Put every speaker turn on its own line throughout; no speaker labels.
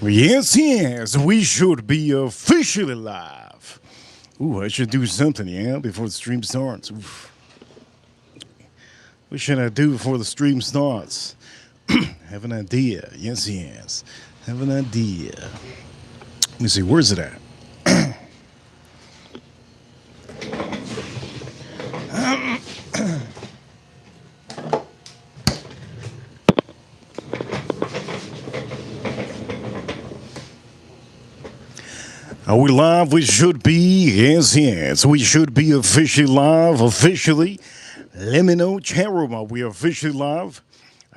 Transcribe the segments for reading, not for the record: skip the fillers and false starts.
Yes, yes, we should be officially live. Ooh, I should do something, yeah, before the stream starts. Oof. What should I do before the stream starts? Have an idea. Yes, yes. Have an idea. Let me see, where's it at? Are we live? We should be. Yes, yes. We should be officially live. Officially. Let me know. Chat room. Are we officially live?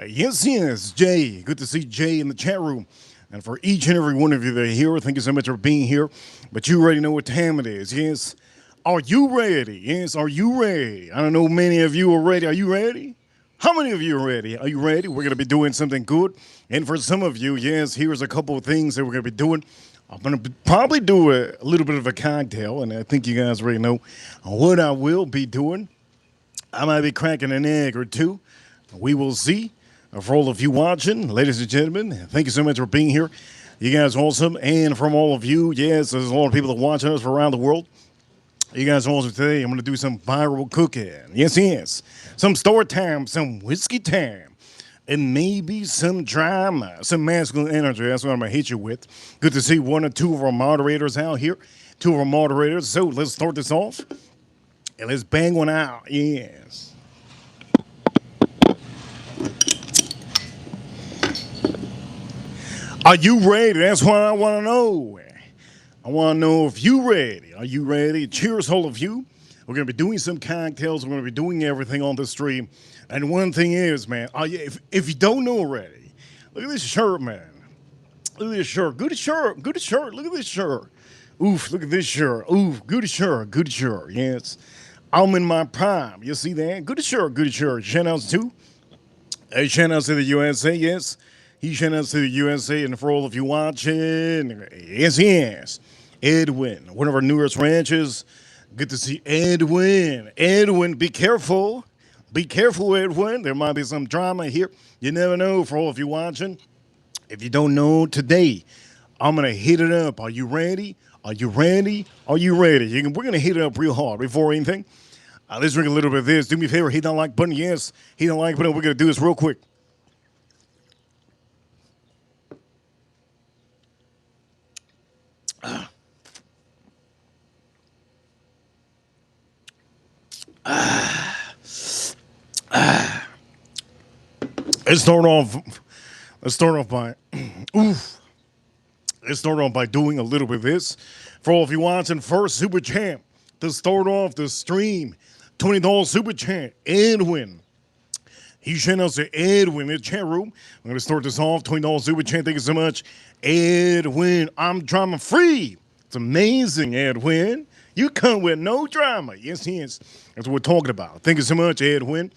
Yes, yes. Jay. Good to see Jay in the chat room. And for each and every one of you that are here, thank you so much for being here. But you already know what time it is. Yes. Are you ready? Yes. Are you ready? I don't know many of you are ready. Are you ready? How many of you are ready? Are you ready? We're going to be doing something good. And for some of you, yes, here's a couple of things that we're going to be doing. I'm going to probably do a little bit of a cocktail, and I think you guys already know what I will be doing. I might be cracking an egg or two. We will see. For all of you watching, ladies and gentlemen, thank you so much for being here. You guys are awesome. And from all of you, yes, there's a lot of people that watching us from around the world. You guys are awesome today. I'm going to do some viral cooking. Yes, yes. Some story time, some whiskey time, and maybe some drama, some masculine energy. That's what I'm going to hit you with. Good to see one or two of our moderators out here. Two of our moderators. So let's start this off. And let's bang one out. Yes. Are you ready? That's what I want to know. I want to know if you ready. Are you ready? Cheers, all of you. We're going to be doing some cocktails. We're going to be doing everything on the stream. And one thing is, man, if you don't know already, look at this shirt, man. Look at this shirt. Good shirt. Good shirt. Look at this shirt. Oof, look at this shirt. Oof, good shirt. Good shirt. Yes. I'm in my prime. You see that? Good shirt. Good shirt. Shout outs to. Hey, shout outs to the USA. Yes. He shout outs to the USA. And for all of you watching, yes, yes. Edwin, one of our newest ranches. Good to see Edwin. Edwin, be careful. Be careful, Edwin. There might be some drama here. You never know for all of you watching. If you don't know today, I'm going to hit it up. Are you ready? Are you ready? Are you ready? We're going to hit it up real hard before anything. Let's drink a little bit of this. Do me a favor, hit that like button. Yes, hit that like button. We're going to do this real quick. Let's start off. Let's start off by. Oof. Let's start off by doing a little bit of this. For all of you watching, first super champ to start off the stream, $20 super champ, Edwin. He sent us to Edwin in the chat room. I'm going to start this off. $20 super champ. Thank you so much, Edwin. I'm drama free. It's amazing, Edwin. You come with no drama. Yes, yes. That's what we're talking about. Thank you so much, Edwin.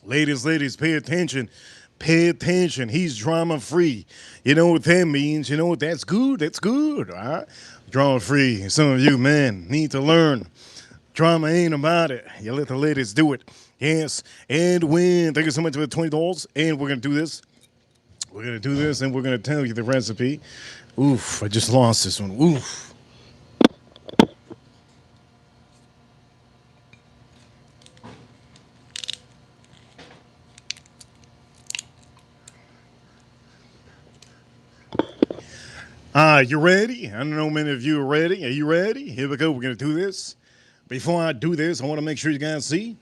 Ladies, pay attention. Pay attention. He's drama free. You know what that means. You know what that's good. That's good. All right? Drama free. Some of you men need to learn. Drama ain't about it. You let the ladies do it. Yes. And win. Thank you so much for the $20. And we're going to do this. We're going to do this and we're going to tell you the recipe. Oof. I just lost this one. Oof. You ready? I don't know many of you are ready. Are you ready? Here we go. We're going to do this. Before I do this, I want to make sure you guys see.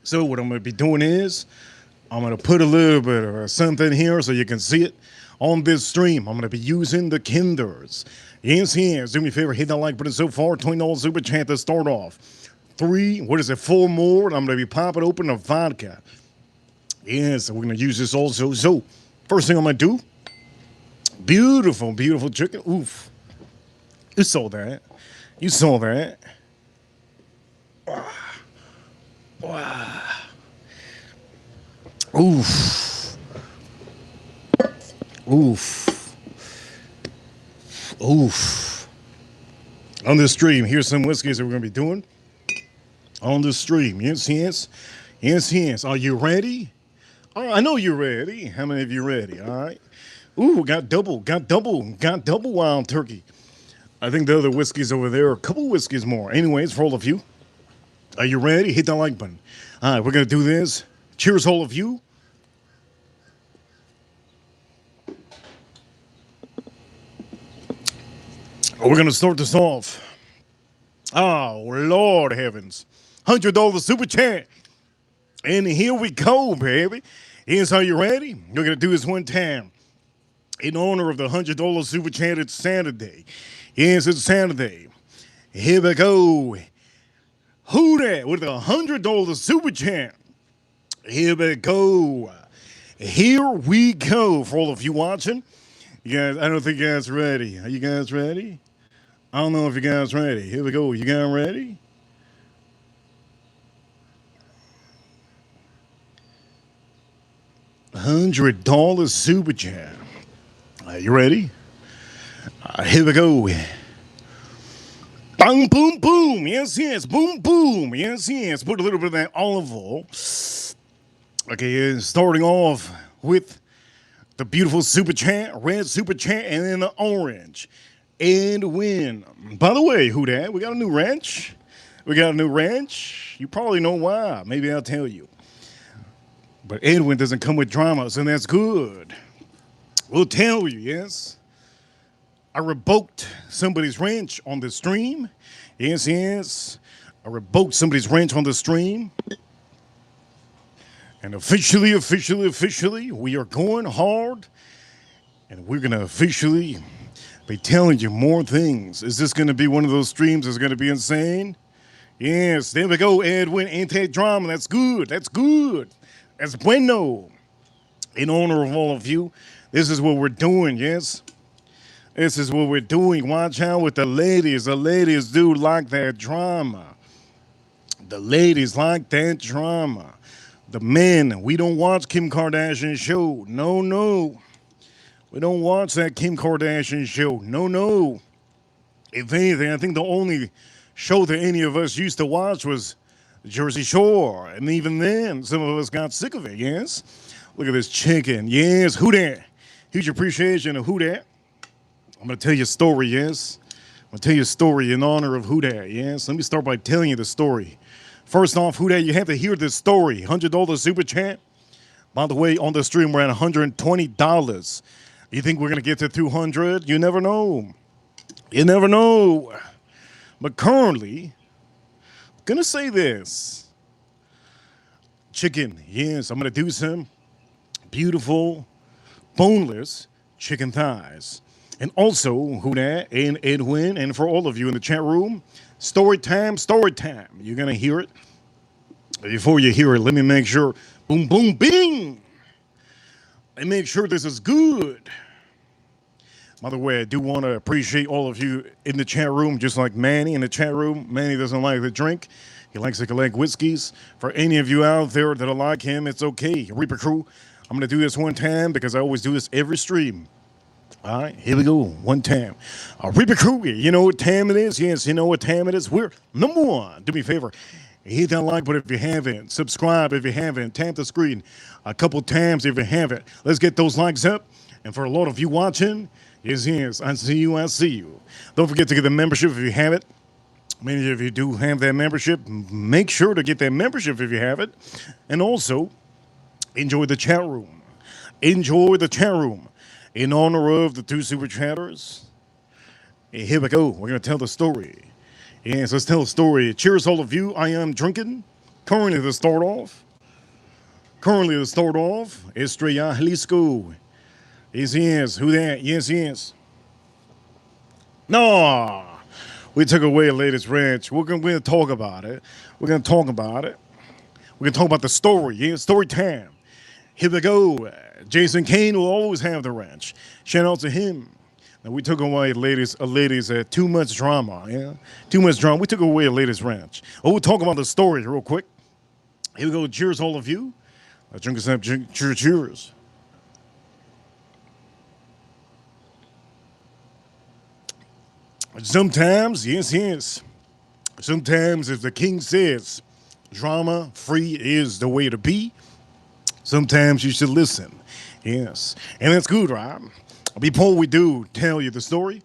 So what I'm going to be doing is I'm going to put a little bit of something here so you can see it on this stream. I'm going to be using the Kinders. Yes, yes. Do me a favor. Hit that like button so far. $20 super chat to start off. 4 more. And I'm going to be popping open a vodka. Yes, we're going to use this also. So first thing I'm going to do. Beautiful, beautiful chicken. Oof. You saw that. You saw that. Wow. Oof. Oof. Oof. On this stream, here's some whiskeys that we're going to be doing. On the stream. Yes, yes. Yes, yes. Are you ready? I know you're ready. How many of you ready? All right. Ooh, got double wild turkey. I think the other whiskeys over there are a couple whiskeys more. Anyways, for all of you, are you ready? Hit that like button. All right, we're going to do this. Cheers, all of you. We're going to start this off. Oh, Lord heavens. $100 super chat. And here we go, baby. Here's how you ready. We're going to do this one time. In honor of the $100 super chat, it's Saturday. Yes, it's Saturday. Here we go. Who that with a $100 super chat? Here we go. Here we go. For all of you watching, you guys, I don't think you guys ready. Are you guys ready? I don't know if you guys ready. Here we go. You guys ready? $100 super chat. Are you ready? Here we go. Boom, boom, boom. Yes, yes. Boom, boom. Yes, yes. Put a little bit of that olive oil. Okay, starting off with the beautiful super chat, red super chat, and then the orange. And win. By the way, who that? We got a new ranch. We got a new ranch. You probably know why. Maybe I'll tell you. But Edwin doesn't come with dramas, and that's good. We'll tell you, yes. I revoked somebody's ranch on the stream. Yes, yes. I revoked somebody's ranch on the stream. And officially, we are going hard. And we're going to officially be telling you more things. Is this going to be one of those streams that's going to be insane? Yes, there we go, Edwin. Anti-drama. That's good. That's good. That's bueno. In honor of all of you, this is what we're doing, yes? This is what we're doing. Watch out with the ladies. The ladies do like that drama. The ladies like that drama. The men, we don't watch Kim Kardashian show. No, no. We don't watch that Kim Kardashian show. No, no. If anything, I think the only show that any of us used to watch was Jersey Shore. And even then, some of us got sick of it, yes? Look at this chicken. Yes, who that? Huge appreciation of who that. I'm going to tell you a story, yes? I'm going to tell you a story in honor of who that, yes? Let me start by telling you the story. First off, who that? You have to hear this story. $100 super chat. By the way, on the stream, we're at $120. You think we're going to get to 200? You never know. You never know. But currently, I'm going to say this. Chicken, yes, I'm going to do some beautiful, boneless chicken thighs. And also, who that, and Edwin, and for all of you in the chat room, story time, story time. You're going to hear it. Before you hear it, let me make sure, boom, boom, bing. And make sure this is good. By the way, I do want to appreciate all of you in the chat room, just like Manny in the chat room. Manny doesn't like to drink. He likes to collect whiskeys. For any of you out there that are like him, it's okay. Reaper Crew, I'm going to do this one time because I always do this every stream. All right, here we go. One time. Reaper Crew, you know what time it is? Yes, you know what time it is. We're number one. Do me a favor. Hit that like button if you haven't. Subscribe if you haven't. Tap the screen a couple times if you haven't. Let's get those likes up. And for a lot of you watching, yes, yes, I see you, I see you. Don't forget to get the membership if you have it. Many of you do have that membership. Make sure to get that membership if you have it. And also, enjoy the chat room. Enjoy the chat room. In honor of the two super chatters, here we go. We're going to tell the story. Yes, let's tell a story. Cheers, all of you. I am drinking. Currently, to start off, Estrella Jalisco. Yes, yes. Who that? Yes, yes. No, we took away a latest ranch. We're going to talk about it. We're going to talk about the story. Yeah, story time. Here we go. Jason Kane will always have the ranch. Shout out to him. Now, we took away a lady's too much drama, yeah? Too much drama. We took away a lady's ranch. Oh, we'll talk about the story real quick. Here we go. Cheers, all of you. Drink us up. Cheers. Sometimes, yes, yes. Sometimes, as the king says, drama-free is the way to be. Sometimes you should listen. Yes. And that's good, right? Before we do tell you the story,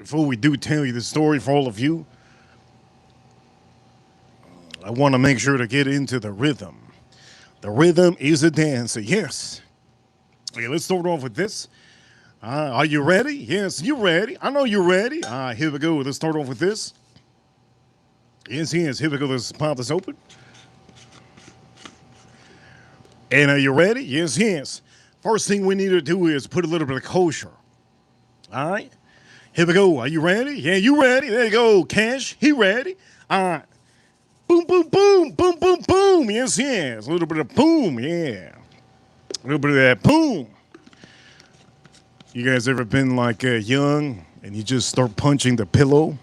for all of you, I want to make sure to get into the rhythm. The rhythm is a dancer, yes. Okay, let's start off with this. Are you ready? Yes, you're ready. I know you're ready. Here we go. Let's start off with this. Yes, here we go. Let's pop this open. And are you ready? Yes. First thing we need to do is put a little bit of kosher. All right? Here we go. Are you ready? Yeah, you ready? There you go. Cash, he ready? All right. Boom, boom, boom, boom, boom, boom. Yes. A little bit of boom, yeah. A little bit of that boom. You guys ever been like young and you just start punching the pillow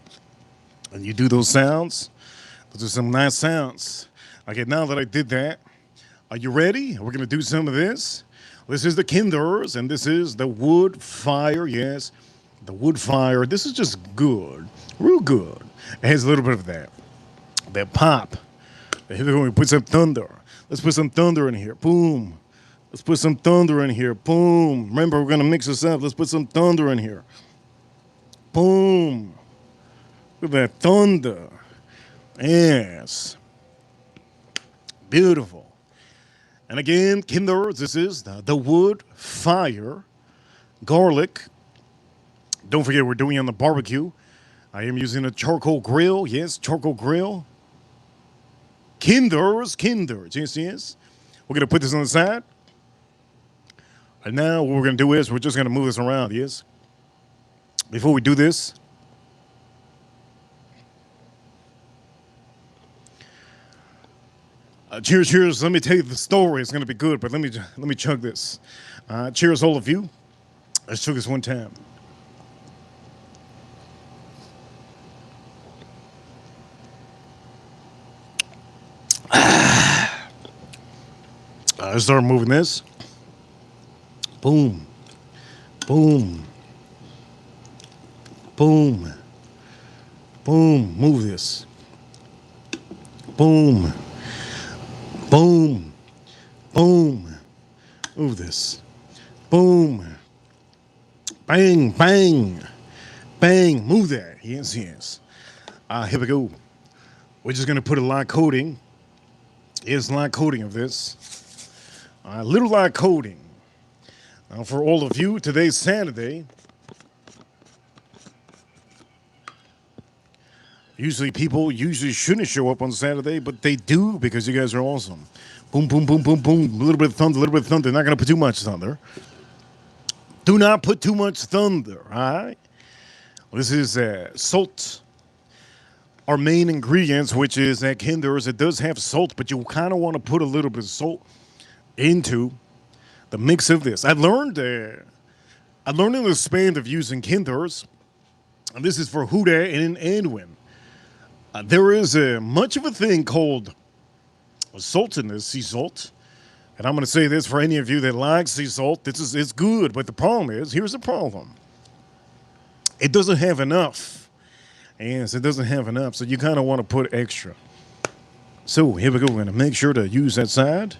and you do those sounds? Those are some nice sounds. Okay, now that I did that, are you ready? We're going to do some of this. This is the Kinders, and this is the wood fire. Yes, the wood fire. This is just good, real good. It has a little bit of that pop. Here we go. We put some thunder. Let's put some thunder in here. Boom. Let's put some thunder in here. Boom. Remember, we're going to mix this up. Let's put some thunder in here. Boom. Look at that thunder. Yes. Beautiful. And again, Kinders, this is the wood, fire, garlic. Don't forget, we're doing it on the barbecue. I am using a charcoal grill. Yes, charcoal grill. Kinders. Yes. We're going to put this on the side. And now what we're going to do is we're just going to move this around, yes? Before we do this, cheers. Let me tell you the story. It's going to be good, but let me chug this. Cheers, all of you. Let's chug this one time. Let's start moving this. Boom. Boom. Boom. Boom. Move this. Boom. Boom. Boom. Move this. Boom. Bang. Bang. Bang. Move that. Yes. Here we go. We're just going to put a light coating. Here's light coating of this. A little light coating. For all of you, today's Saturday. Usually people shouldn't show up on Saturday, but they do because you guys are awesome. Boom, boom, boom, boom, boom. A little bit of thunder, Not going to put too much thunder. Do not put too much thunder, all right? This is salt. Our main ingredients, which is at Kinder's, it does have salt, but you kind of want to put a little bit of salt into the mix of this. I learned in the span of using Kinder's, and this is for Huda and Edwin. There is much of a thing called salt in this, sea salt. And I'm going to say this for any of you that like sea salt. It's good, but the problem is, here's the problem. It doesn't have enough. Yes, it doesn't have enough, so you kind of want to put extra. So here we go. We're going to make sure to use that side.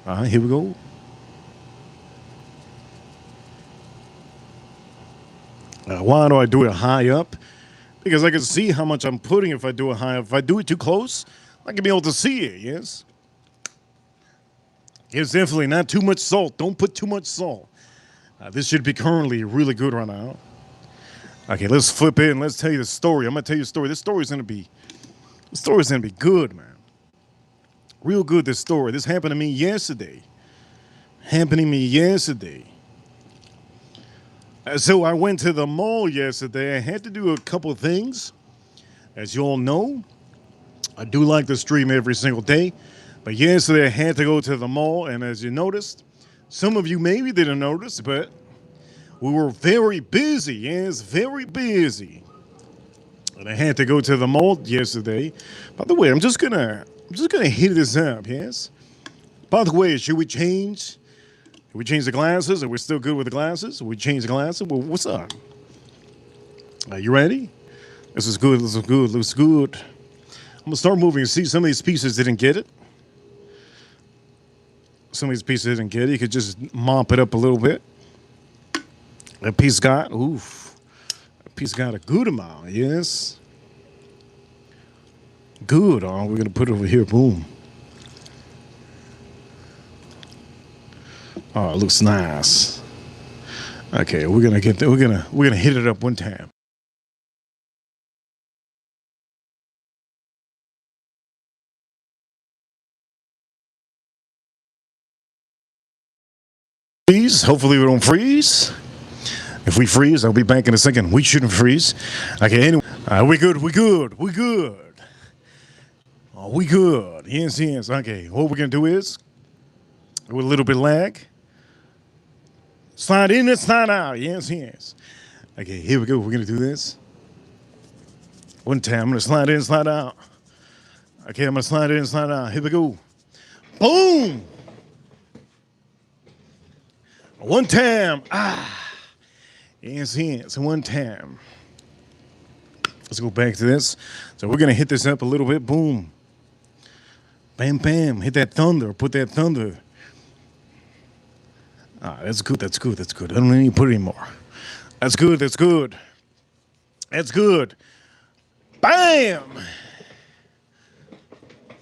Here we go. Why do I do it high up? Because I can see how much I'm putting if I do it high up. If I do it too close, I can be able to see it, yes? It's definitely not too much salt. Don't put too much salt. This should be currently really good right now. Okay, let's flip it and let's tell you the story. I'm going to tell you the story. This story's going to be good, man. Real good, this story. This happened to me yesterday. So I went to the mall yesterday. I had to do a couple of things. As you all know, I do like to stream every single day. But yesterday I had to go to the mall. And as you noticed, some of you maybe didn't notice, but we were very busy. Yes, very busy. And I had to go to the mall yesterday. By the way, I'm just gonna hit this up, yes? By the way, should we change? Should we change the glasses? Are we still good with the glasses? Should we change the glasses? Well, what's up? Are you ready? This is good. Looks good. I'm gonna start moving. See, some of these pieces didn't get it. some of these pieces didn't get it. You could just mop it up a little bit. That piece got, oof, that piece got a good amount, yes. Good. Oh, we're gonna put it over here. Boom. Oh, it looks nice. Okay, we're gonna get. We're gonna hit it up one time. Freeze. Hopefully we don't freeze. If we freeze, I'll be back in a second. We shouldn't freeze. Okay. Anyway, we good. We good. We good. Oh, we good. Yes, yes. Okay. What we're gonna do is, with a little bit of lag, slide in and slide out. Yes, yes. Okay. Here we go. We're gonna do this. One time, I'm gonna slide in, slide out. Okay, I'm gonna slide in, slide out. Here we go. Boom! One time. Ah. Yes, yes. One time. Let's go back to this. So we're gonna hit this up a little bit. Boom. Bam, bam. Hit that thunder. Put that thunder. Ah, that's good. That's good. That's good. I don't need to put it anymore. That's good. That's good. That's good. Bam!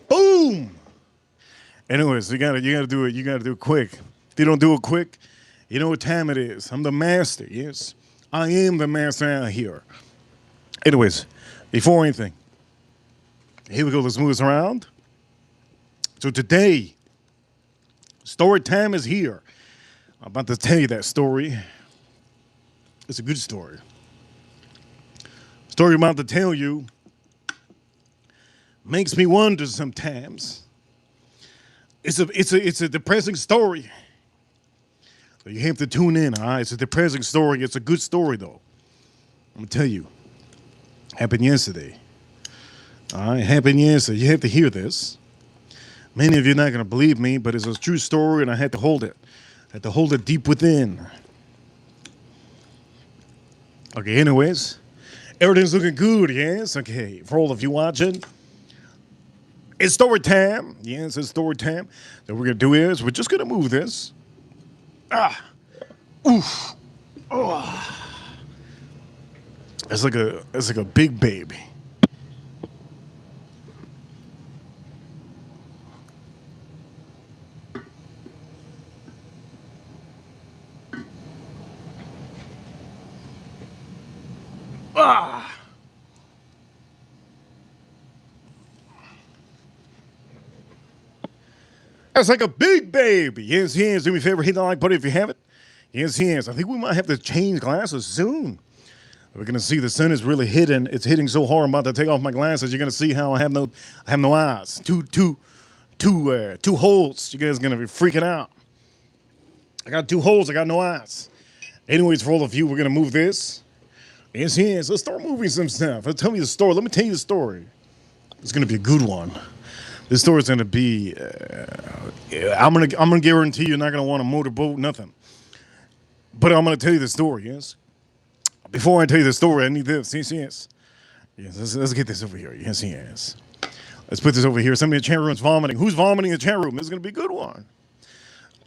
Boom! Anyways, you gotta do it. You gotta do it quick. If you don't do it quick, you know what time it is. I'm the master. Yes, I am the master out here. Anyways, before anything, here we go. Let's move this around. So today, story time is here. I'm about to tell you that story. It's a good story. Story I'm about to tell you makes me wonder sometimes. It's a depressing story. So you have to tune in, all right? It's a depressing story. It's a good story, though. I'm going to tell you. Happened yesterday. All right, happened yesterday. You have to hear this. Many of you are not going to believe me, but it's a true story, and I had to hold it. I had to hold it deep within. Okay, anyways. Everything's looking good, yes? Okay, for all of you watching, it's story time. Yes, it's story time. So what we're going to do is, we're just going to move this. Ah. Oof. Oh. It's like a big baby. Ah. That's like a big baby. Yes, yes. Do me a favor, hit the like button if you haven't. Yes, yes. I think we might have to change glasses soon. We're gonna see the sun is really hitting. It's hitting so hard. I'm about to take off my glasses. You're gonna see how I have no eyes. Two holes. You guys are gonna be freaking out. I got two holes. I got no eyes. Anyways, for all of you, we're gonna move this. Yes, yes. Let's start moving some stuff. Tell me the story. Let me tell you the story. It's gonna be a good one. This story's gonna be. I'm gonna guarantee you're not gonna want a motorboat, nothing. But I'm gonna tell you the story. Yes. Before I tell you the story, I need this. Yes, yes. Yes. Let's get this over here. Yes, yes. Let's put this over here. Somebody in the chat room's vomiting. Who's vomiting in the chat room? This is gonna be a good one.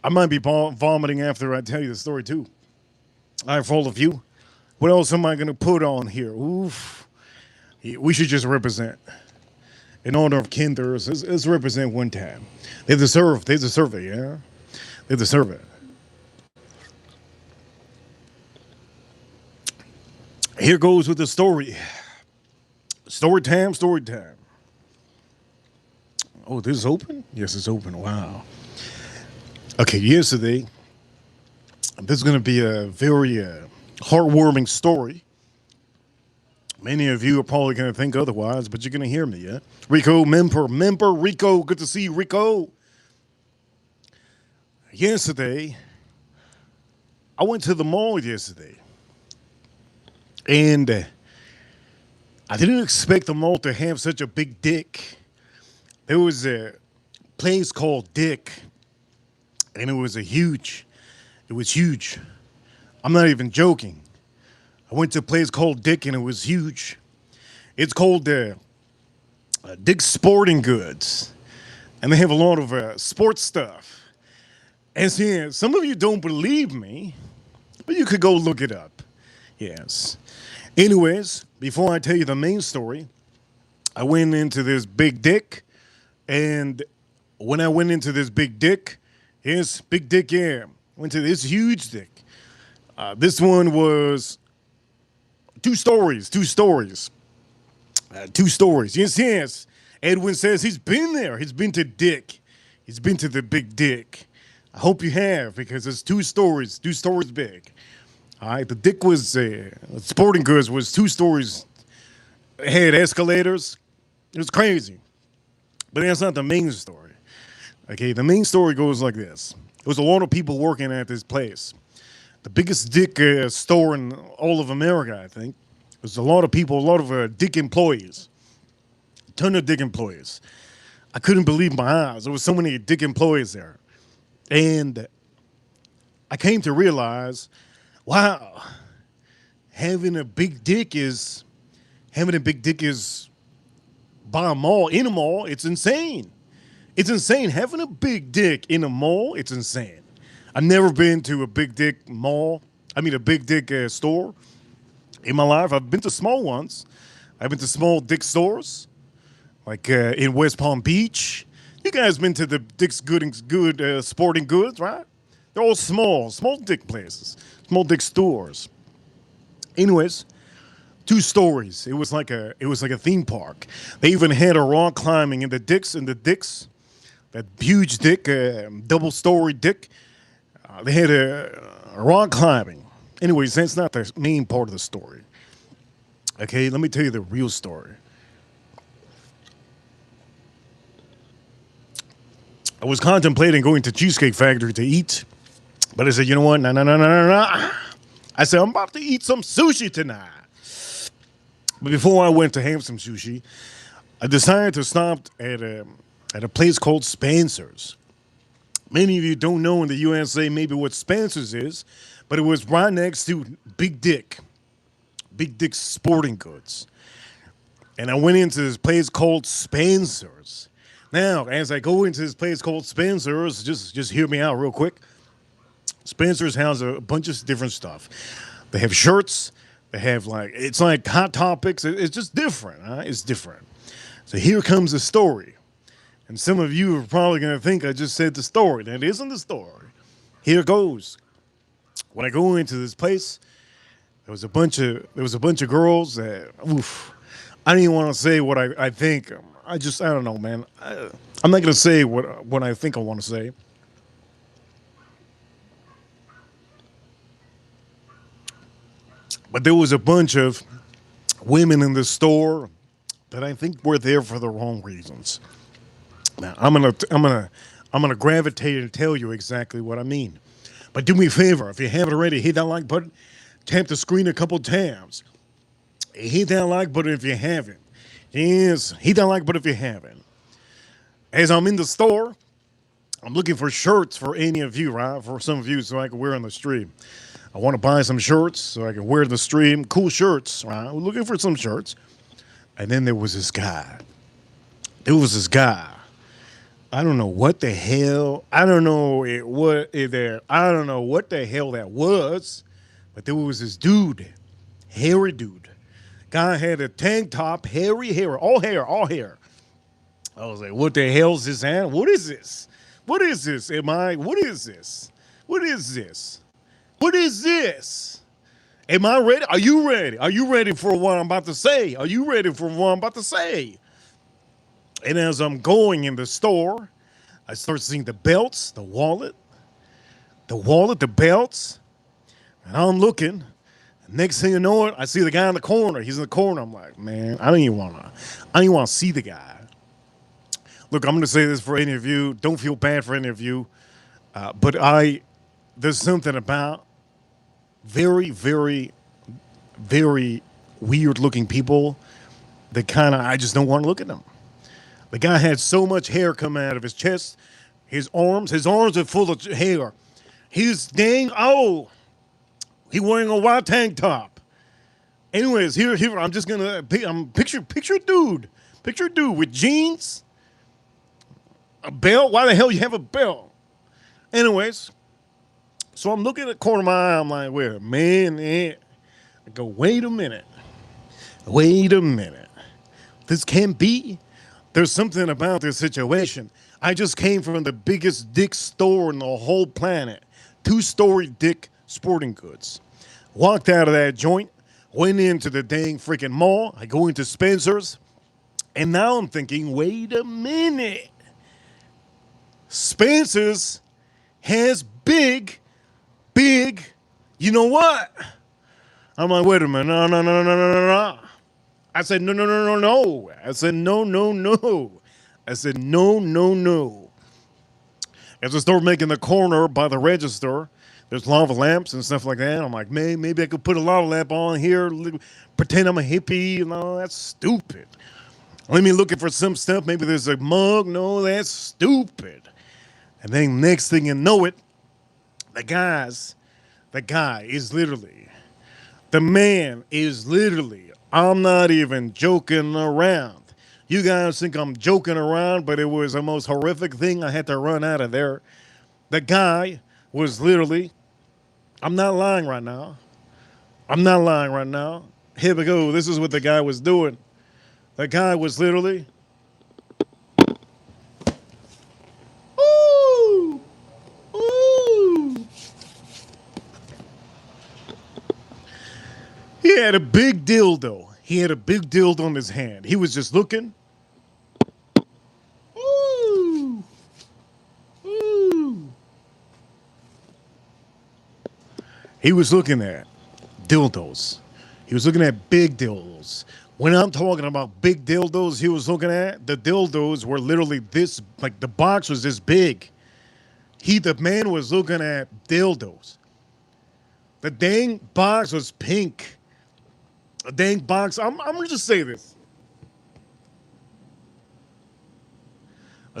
I might be vomiting after I tell you the story too. All right, for all of you. What else am I gonna put on here? Oof. We should just represent. In honor of Kinders, let's represent one time. They deserve it, yeah? They deserve it. Here goes with the story. Story time, story time. Oh, this is open? Yes, it's open. Wow. Okay, yesterday, this is going to be a very heartwarming story. Many of you are probably going to think otherwise, but you're going to hear me, yeah? Rico, member, Rico. Good to see you, Rico. Yesterday, I went to the mall yesterday. And I didn't expect the mall to have such a big dick. There was a place called Dick, and it was huge. I'm not even joking. I went to a place called Dick, and it was huge. It's called Dick's Sporting Goods, and they have a lot of sports stuff. And see, some of you don't believe me, but you could go look it up. Yes. Anyways, before I tell you the main story, I went into this big dick, and when I went into this big dick, yes, big dick, yeah, went to this huge dick. This one was two stories, two stories. Yes, yes. Edwin says he's been there. He's been to dick. He's been to the big dick. I hope you have because it's two stories big. All right, the dick was sporting goods was two stories. It had escalators. It was crazy, but that's not the main story. Okay, the main story goes like this: there was a lot of people working at this place, the biggest dick store in all of America, I think. There's a lot of people, a lot of dick employees, a ton of dick employees. I couldn't believe my eyes. There was so many dick employees there, and I came to realize, wow, having a big dick is by a mall, in a mall. It's insane. It's insane. Having a big dick in a mall, it's insane. I've never been to a big dick mall. I mean, a big dick store in my life. I've been to small ones. I've been to small dick stores, like in West Palm Beach. You guys been to the Dick's Good Sporting Goods, right? They're all small dick places, small dick stores. Anyways, two stories. It was like a theme park. They even had a rock climbing in the dicks, that huge dick, double story dick. They had a rock climbing. Anyways, that's not the main part of the story. Okay, let me tell you the real story. I was contemplating going to Cheesecake Factory to eat, but I said, you know what? No. I said, I'm about to eat some sushi tonight. But before I went to have some sushi, I decided to stop at a place called Spencer's. Many of you don't know in the USA maybe what Spencer's is, but it was right next to Big Dick Sporting Goods. And I went into this place called Spencer's. Now, as I go into this place called Spencer's, just hear me out real quick. Spencer's has a bunch of different stuff. They have shirts. They have it's like Hot Topics. It's just different. Huh? It's different. So here comes the story. And some of you are probably going to think I just said the story. That isn't the story. Here goes. When I go into this place, there was a bunch of girls that, oof, I didn't even want to say what I think. I don't know, man. I'm not going to say what I think I want to say. But there was a bunch of women in the store that I think were there for the wrong reasons. Now I'm gonna gravitate and tell you exactly what I mean. But do me a favor, if you haven't already, hit that like button, tap the screen a couple times. Hit that like button if you haven't. Yes, hit that like button if you haven't. As I'm in the store, I'm looking for shirts for any of you, right? For some of you, so I can wear on the stream. I want to buy some shirts so I can wear the stream. Cool shirts, right? We're looking for some shirts. And then there was this guy. I don't know what the hell. I don't know I don't know what the hell that was. But there was this dude, hairy dude. Guy had a tank top, hairy hair, all hair. I was like, what the hell's this, man? What is this? What is this? What is this? What is this? What is this? Am I ready? Are you ready? Are you ready for what I'm about to say? Are you ready for what I'm about to say? And as I'm going in the store, I start seeing the belts, the wallet, the belts. And I'm looking. Next thing you know it, I see the guy in the corner. He's in the corner. I'm like, man, I don't even want to see the guy. Look, I'm going to say this for any of you. Don't feel bad for any of you. But there's something about very, very, very weird looking people that I just don't want to look at them. The guy had so much hair coming out of his chest, his arms are full of hair. He's he wearing a white tank top. Anyways, here, I'm just gonna, picture dude with jeans, a belt. Why the hell you have a belt? Anyways, so I'm looking at the corner of my eye. I'm like, wait a minute. I go, wait a minute. Wait a minute. This can't be. There's something about this situation. I just came from the biggest dick store in the whole planet. 2-story dick sporting goods. Walked out of that joint, went into the dang freaking mall. I go into Spencer's, and now I'm thinking, wait a minute. Spencer's has big, you know what? I'm like, wait a minute, no. I said, no. I said, no. I said, no. As I start making the corner by the register, there's lava lamps and stuff like that. I'm like, maybe I could put a lava lamp on here, pretend I'm a hippie. No, that's stupid. Let me looking for some stuff. Maybe there's a mug. No, that's stupid. And then next thing you know it, the guy is literally, the man is literally, I'm not even joking around. You guys think I'm joking around, but it was the most horrific thing. I had to run out of there. The guy was literally, I'm not lying right now. Here we go. This is what the guy was doing. The guy was literally, ooh. He had a big dildo. He had a big dildo in his hand. He was just looking. Ooh. He was looking at dildos. He was looking at big dildos. When I'm talking about big dildos, he was looking at, the dildos were literally this, like the box was this big. The man was looking at dildos. The dang box was pink. The dang box, I'm going to just say this.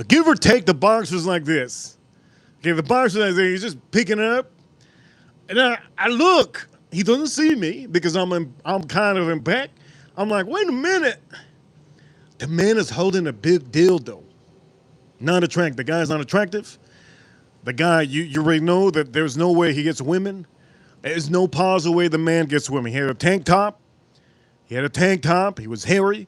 Give or take, the box was like this. Okay, the box was like this. He's just picking it up. And I look. He doesn't see me because I'm kind of in back. I'm like, wait a minute. The man is holding a big dildo. Not attractive. The guy's not attractive. The guy, you already know that there's no way he gets women. There's no possible way the man gets women. He had a tank top. He was hairy.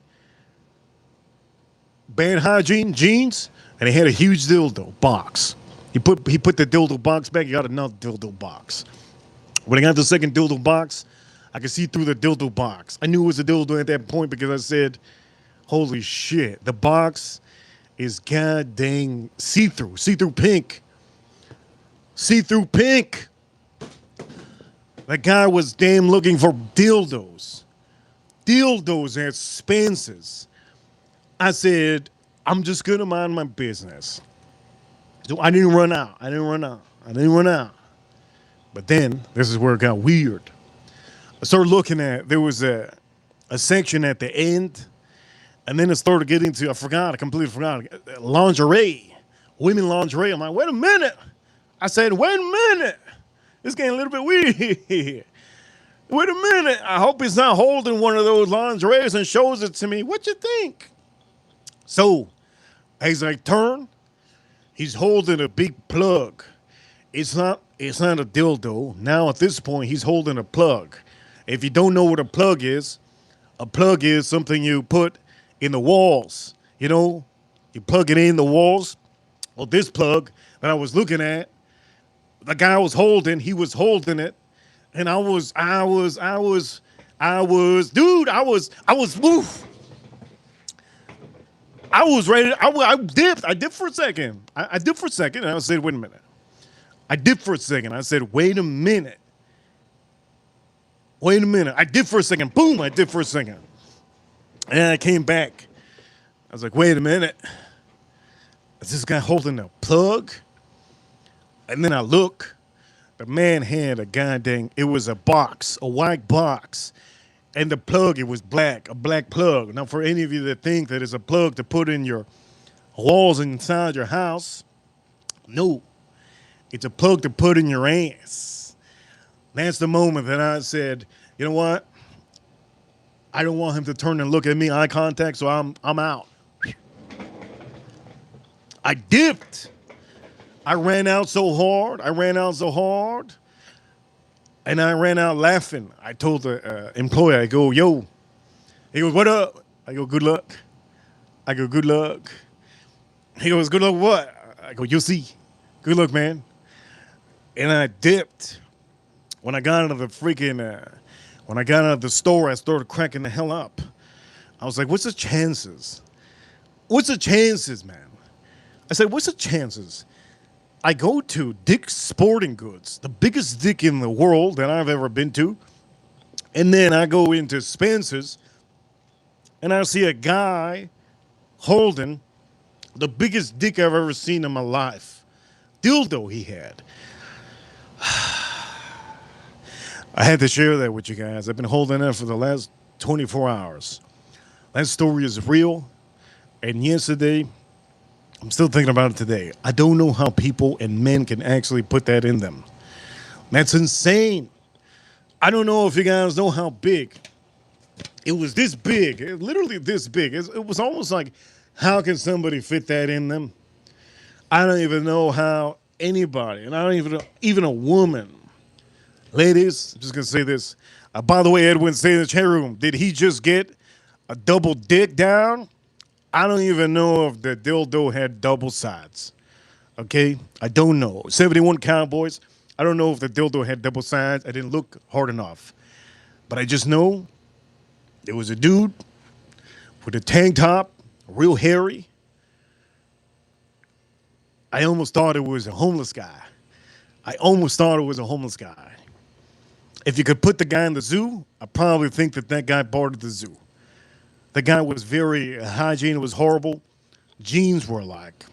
Bad hygiene, jeans, and he had a huge dildo box. He put the dildo box back. He got another dildo box. When I got the second dildo box, I could see through the dildo box. I knew it was a dildo at that point because I said, holy shit, the box is god dang see-through pink. See-through pink. That guy was damn looking for dildos. Dildos at Spencer's. I said, I'm just going to mind my business. So I didn't run out. But then, this is where it got weird. I started looking at, there was a section at the end, and then it started getting to, I completely forgot, lingerie, women lingerie. I'm like, wait a minute. I said, wait a minute. It's getting a little bit weird. Wait a minute. I hope he's not holding one of those lingeries and shows it to me. What you think? So, as I turn, he's holding a big plug. It's not a dildo. Now, at this point, he's holding a plug. If you don't know what a plug is something you put in the walls. You know, you plug it in the walls. Well, this plug that I was looking at, the guy was holding, he was holding it. And I was, woof. I was ready. I dipped for a second. I dipped for a second, and I said, wait a minute. I dipped for a second. I said, wait a minute. I dipped for a second. Boom, I dipped for a second. And I came back. I was like, wait a minute. Is this guy holding a plug? And then I look. The man had it was a box, a white box. And the plug, it was black, a black plug. Now, for any of you that think that it's a plug to put in your walls inside your house, no. It's a plug to put in your ass. That's the moment that I said, you know what? I don't want him to turn and look at me, eye contact, so I'm out. I dipped. I ran out so hard. I ran out so hard. And I ran out laughing. I told the employer, I go, yo. He goes, what up? I go, good luck. I go, good luck. He goes, good luck what? I go, you'll see. Good luck, man. And I dipped. When I got out of the when I got out of the store, I started cracking the hell up. I was like, what's the chances? What's the chances, man? I said, what's the chances? I go to Dick's Sporting Goods, the biggest Dick in the world that I've ever been to. And then I go into Spencer's and I see a guy holding the biggest dick I've ever seen in my life. Dildo he had. I had to share that with you guys. I've been holding that for the last 24 hours. That story is real. And yesterday, I'm still thinking about it today. I don't know how people and men can actually put that in them. That's insane. I don't know if you guys know how big. It was this big, literally this big. It was almost like, how can somebody fit that in them? I don't even know how anybody, and I don't even a woman. Ladies, I'm just going to say this. By the way, Edwin, stay in the chat room. Did he just get a double dick down? I don't even know if the dildo had double sides. Okay? I don't know. 71 Cowboys. I don't know if the dildo had double sides. I didn't look hard enough. But I just know there was a dude with a tank top, real hairy. I almost thought it was a homeless guy. If you could put the guy in the zoo, I probably think that guy boarded the zoo. The guy was very, hygiene was horrible. Jeans were like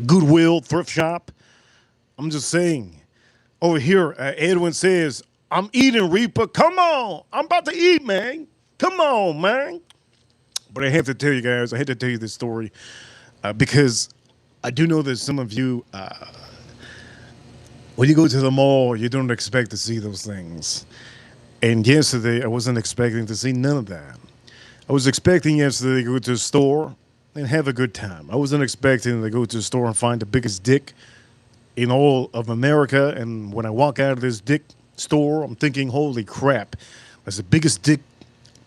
Goodwill, thrift shop. I'm just saying. Over here, Edwin says, I'm eating, Reaper. Come on. I'm about to eat, man. Come on, man. But I have to tell you guys, I had to tell you this story because I do know that some of you, when you go to the mall, you don't expect to see those things. And yesterday, I wasn't expecting to see none of that. I was expecting yesterday to go to the store and have a good time. I wasn't expecting to go to the store and find the biggest dick in all of America. And when I walk out of this dick store, I'm thinking, holy crap, that's the biggest dick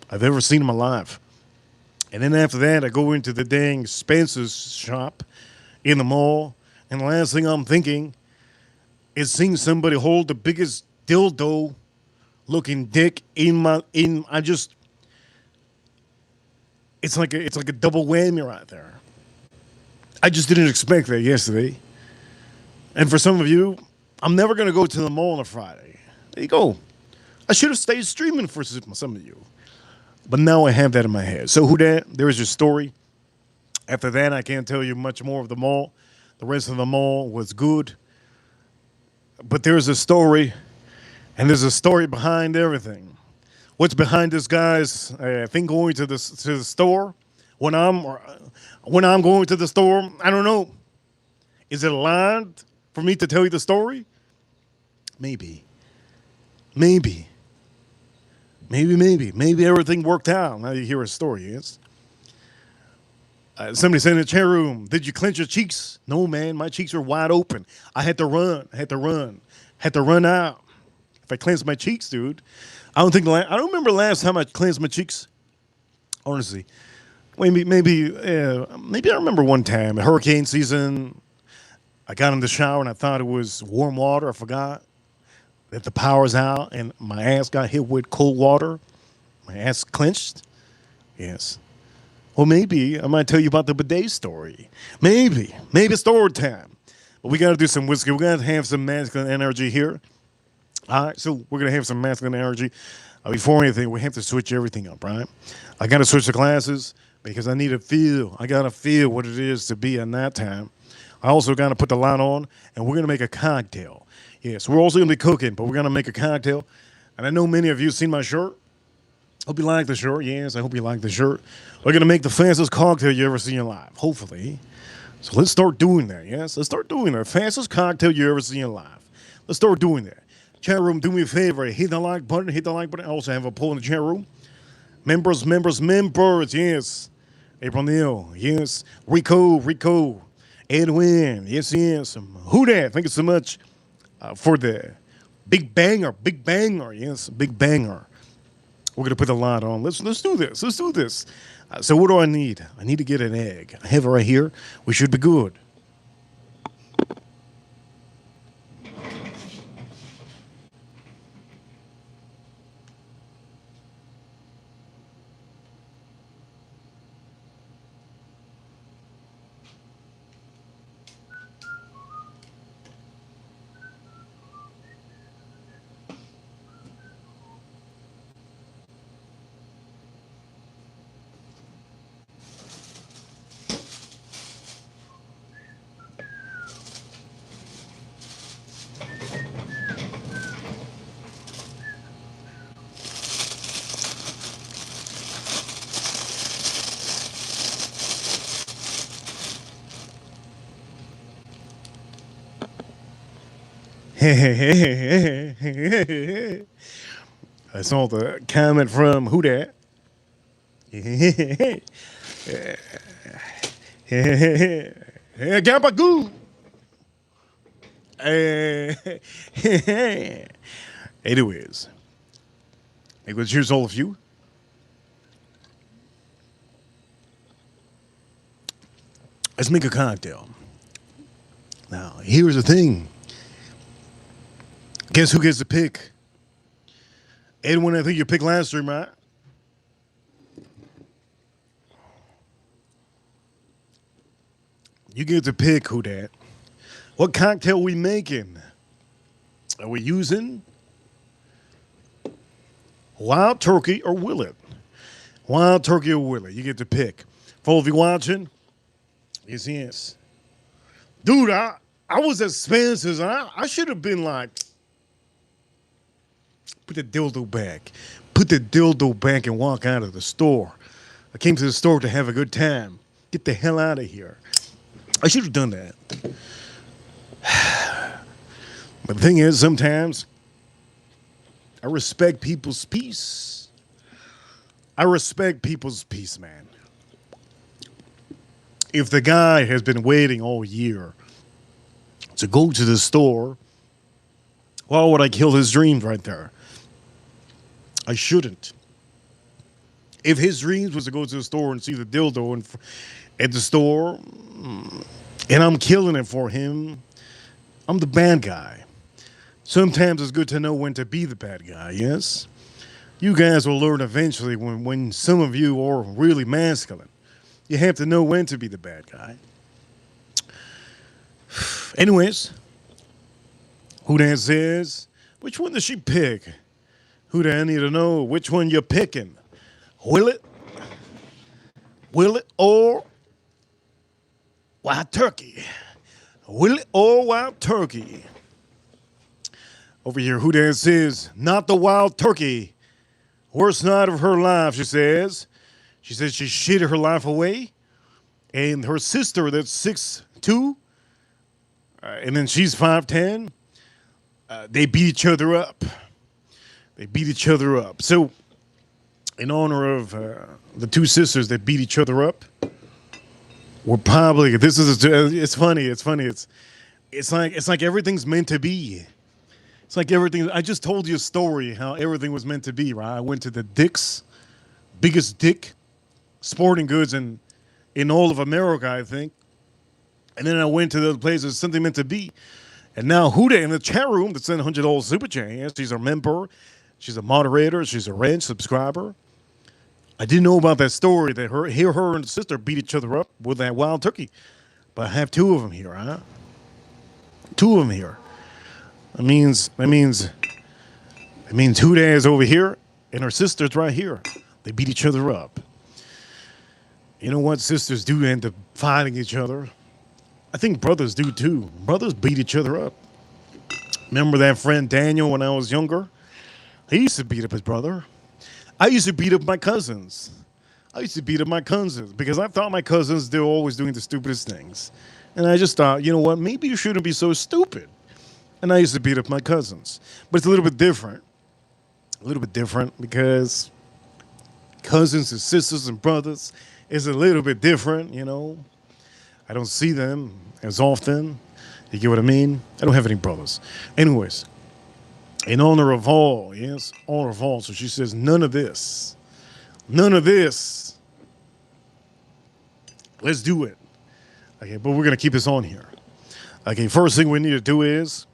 I've ever seen in my life. And then after that, I go into the dang Spencer's shop in the mall. And the last thing I'm thinking is seeing somebody hold the biggest dildo looking dick it's like a double whammy right there. I just didn't expect that yesterday. And for some of you, I'm never going to go to the mall on a Friday. There you go. I should have stayed streaming for some of you. But now I have that in my head. So who that? There is your story. After that, I can't tell you much more of the mall. The rest of the mall was good. But there's a story, and there's a story behind everything. What's behind this guy's thing going to the store? When I'm going to the store, I don't know. Is it allowed for me to tell you the story? Maybe. Maybe everything worked out. Now you hear a story, yes? Somebody said in the chair room, did you clench your cheeks? No, man, my cheeks were wide open. I had to run out. If I cleansed my cheeks, dude, I don't remember last time I cleansed my cheeks. Honestly, maybe I remember one time, hurricane season. I got in the shower and I thought it was warm water. I forgot that the power's out and my ass got hit with cold water. My ass clenched. Yes. Well, maybe I might tell you about the bidet story. Maybe story time. But we got to do some whiskey. We got to have some masculine energy here. All right, so we're going to have some masculine energy. Before anything, we have to switch everything up, right? I got to switch the glasses because I got to feel what it is to be at night time. I also got to put the light on, and we're going to make a cocktail. Yes, we're also going to be cooking, but we're going to make a cocktail. And I know many of you have seen my shirt. Hope you like the shirt. Yes, I hope you like the shirt. We're going to make the fastest cocktail you ever see in your life, hopefully. So let's start doing that, yes? Let's start doing that. Fastest cocktail you ever see in your life. Let's start doing that. Chat room, do me a favor. Hit the like button. I also have a poll in the chat room. Members, yes. April Neal, yes. Rico. Edwin, yes. Who that? Thank you so much for the big banger, yes, big banger. We're gonna put a lot on. Let's do this. Let's do this. So what do I need? I need to get an egg. I have it right here. We should be good. I saw the comment from who that? Gabagoo. Anyways, here's all of you. Let's make a cocktail. Now, here's the thing. Guess who gets the pick? Edwin, I think you picked last stream, right? You get to pick who that. What cocktail we making? Are we using wild turkey or Willet? Wild turkey or Willet? You get to pick. For all of you watching, yes. Dude, I was at Spencer's. I should have been like, put the dildo back. Put the dildo back and walk out of the store. I came to the store to have a good time. Get the hell out of here. I should have done that. But the thing is, sometimes I respect people's peace. I respect people's peace, man. If the guy has been waiting all year to go to the store, why would I kill his dreams right there? I shouldn't. If his dreams was to go to the store and see the dildo at the store, and I'm killing it for him, I'm the bad guy. Sometimes it's good to know when to be the bad guy, yes? You guys will learn eventually when some of you are really masculine. You have to know when to be the bad guy. Anyways, who that says, which one does she pick? Who that I need to know which one you're picking? Will it or wild turkey? Will it or wild turkey? Over here, who that says, not the wild turkey. Worst night of her life, she says. She says she shitted her life away. And her sister, that's 6'2", and then she's 5'10", they beat each other up. They beat each other up. So, in honor of the two sisters that beat each other up, we're probably, it's funny. It's like everything's meant to be. It's like everything. I just told you a story how everything was meant to be, right? I went to the Dick's, biggest Dick sporting goods in all of America, I think. And then I went to the places, something meant to be. And now Huda in the chat room that sent $100 super chat. Yes, she's a member. She's a moderator. She's a ranch subscriber. I didn't know about that story that her and sister beat each other up with that wild turkey. But I have two of them here, huh? Two of them here. That means Huda is over here and her sister's right here. They beat each other up. You know what? Sisters do end up fighting each other. I think brothers do too. Brothers beat each other up. Remember that friend Daniel when I was younger? He used to beat up his brother. I used to beat up my cousins. Because I thought my cousins, they were always doing the stupidest things. And I just thought, you know what? Maybe you shouldn't be so stupid. And I used to beat up my cousins. But it's a little bit different. Because cousins and sisters and brothers is a little bit different, you know. I don't see them as often. You get what I mean? I don't have any brothers. Anyways, in honor of all, yes, honor of all. So she says, none of this. None of this. Let's do it. Okay, but we're going to keep this on here. Okay, first thing we need to do is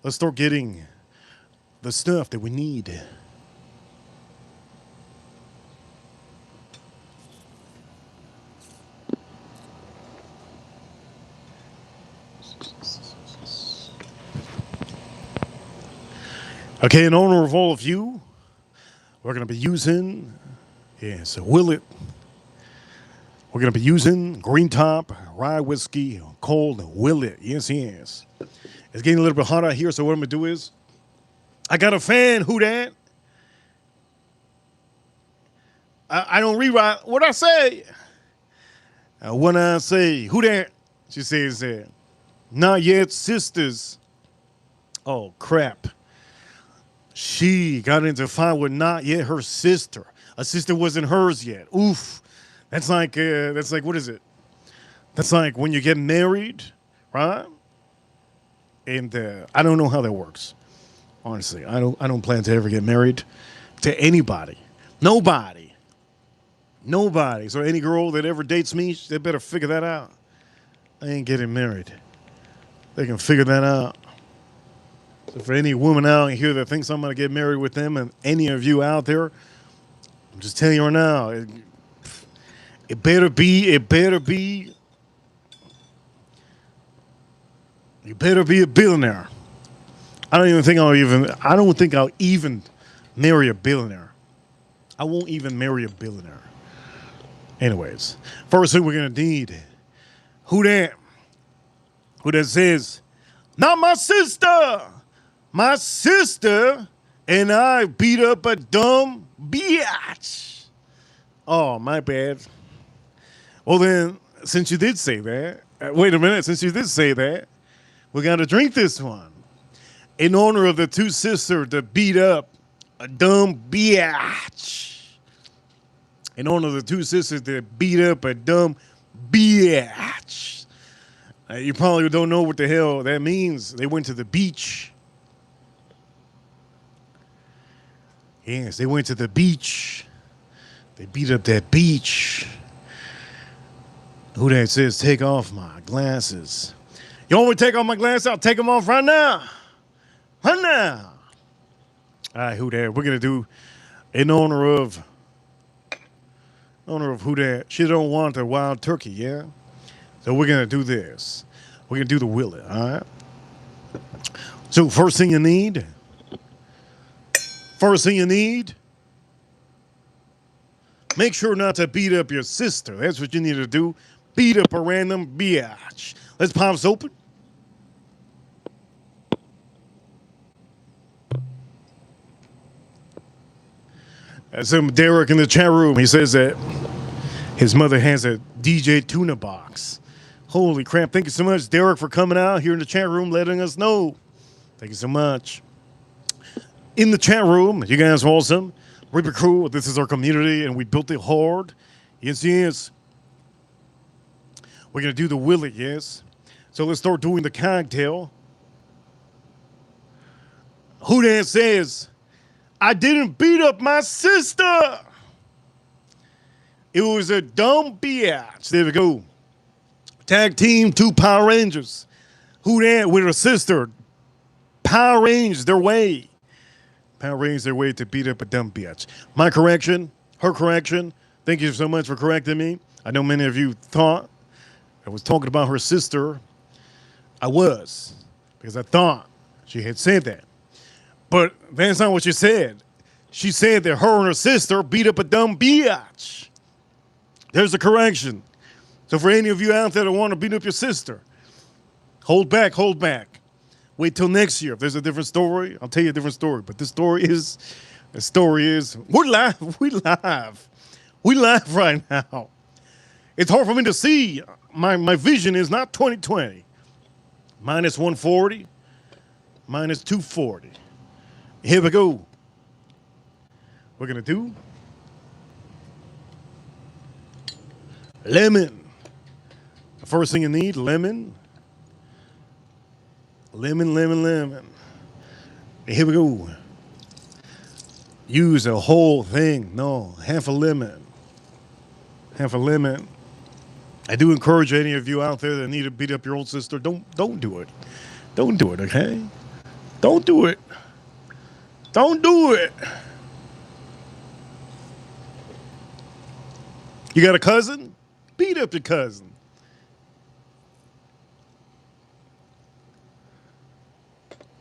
let's start getting the stuff that we need. Okay, in honor of all of you, we're going to be using, yes, Willet. We're going to be using Green Top, Rye Whiskey, Cold Willet. Yes, yes. It's getting a little bit hot out here, so what I'm going to do is, I got a fan, who that? I don't rewrite what I say. When I say, who that? She says, not yet, sisters. Oh, crap. She got into a fight with not yet her sister. A sister wasn't hers yet. Oof. That's like what is it? That's like when you get married, right? And I don't know how that works. Honestly, I don't plan to ever get married to anybody. Nobody. So any girl that ever dates me, they better figure that out. I ain't getting married. They can figure that out. So for any woman out here that thinks I'm going to get married with them, and any of you out there, I'm just telling you right now, it better be you better be a billionaire. I don't think I'll even marry a billionaire. I won't even marry a billionaire. Anyways, first thing we're going to need, who that says, not my sister. My sister and I beat up a dumb bitch. Oh, my bad. Well, then, since you did say that, wait a minute. Since you did say that, we got to drink this one. In honor of the two sisters that beat up a dumb bitch. In honor of the two sisters that beat up a dumb bitch. You probably don't know what the hell that means. They went to the beach. Yes, they went to the beach. They beat up that beach. Who that says, take off my glasses? You want me to take off my glasses? I'll take them off right now. Right now. All right, who that? We're going to do in honor of who that. She don't want a wild turkey, yeah? So we're going to do this. We're going to do the Willet, all right? So first thing you need, make sure not to beat up your sister. That's what you need to do. Beat up a random bitch. Let's pop this open. Some Derek in the chat room, he says that his mother has a DJ tuna box. Holy crap. Thank you so much, Derek, for coming out here in the chat room, letting us know. Thank you so much. In the chat room, you guys are awesome. Reaper Crew, this is our community, and we built it hard. Yes, yes. We're going to do the Willet, yes. So let's start doing the cocktail. Who that says, I didn't beat up my sister. It was a dumb bitch. There we go. Tag team, 2 Power Rangers. Who that with her sister? Power Rangers their way. Power Rangers their way to beat up a dumb bitch. My correction, her correction. Thank you so much for correcting me. I know many of you thought I was talking about her sister. I was, because I thought she had said that. But that's not what she said. She said that her and her sister beat up a dumb bitch. There's the correction. So for any of you out there that want to beat up your sister, hold back. Wait till next year. If there's a different story, I'll tell you a different story. But the story is, we're live. We live right now. It's hard for me to see. My vision is not 2020. Minus 140, minus 240. Here we go. We're going to do The first thing you need, lemon. Lemon, lemon, lemon. Here we go. Use the whole thing. No, half a lemon. Half a lemon. I do encourage any of you out there that need to beat up your old sister, don't do it. Don't do it, okay? Don't do it. Don't do it. You got a cousin? Beat up your cousin.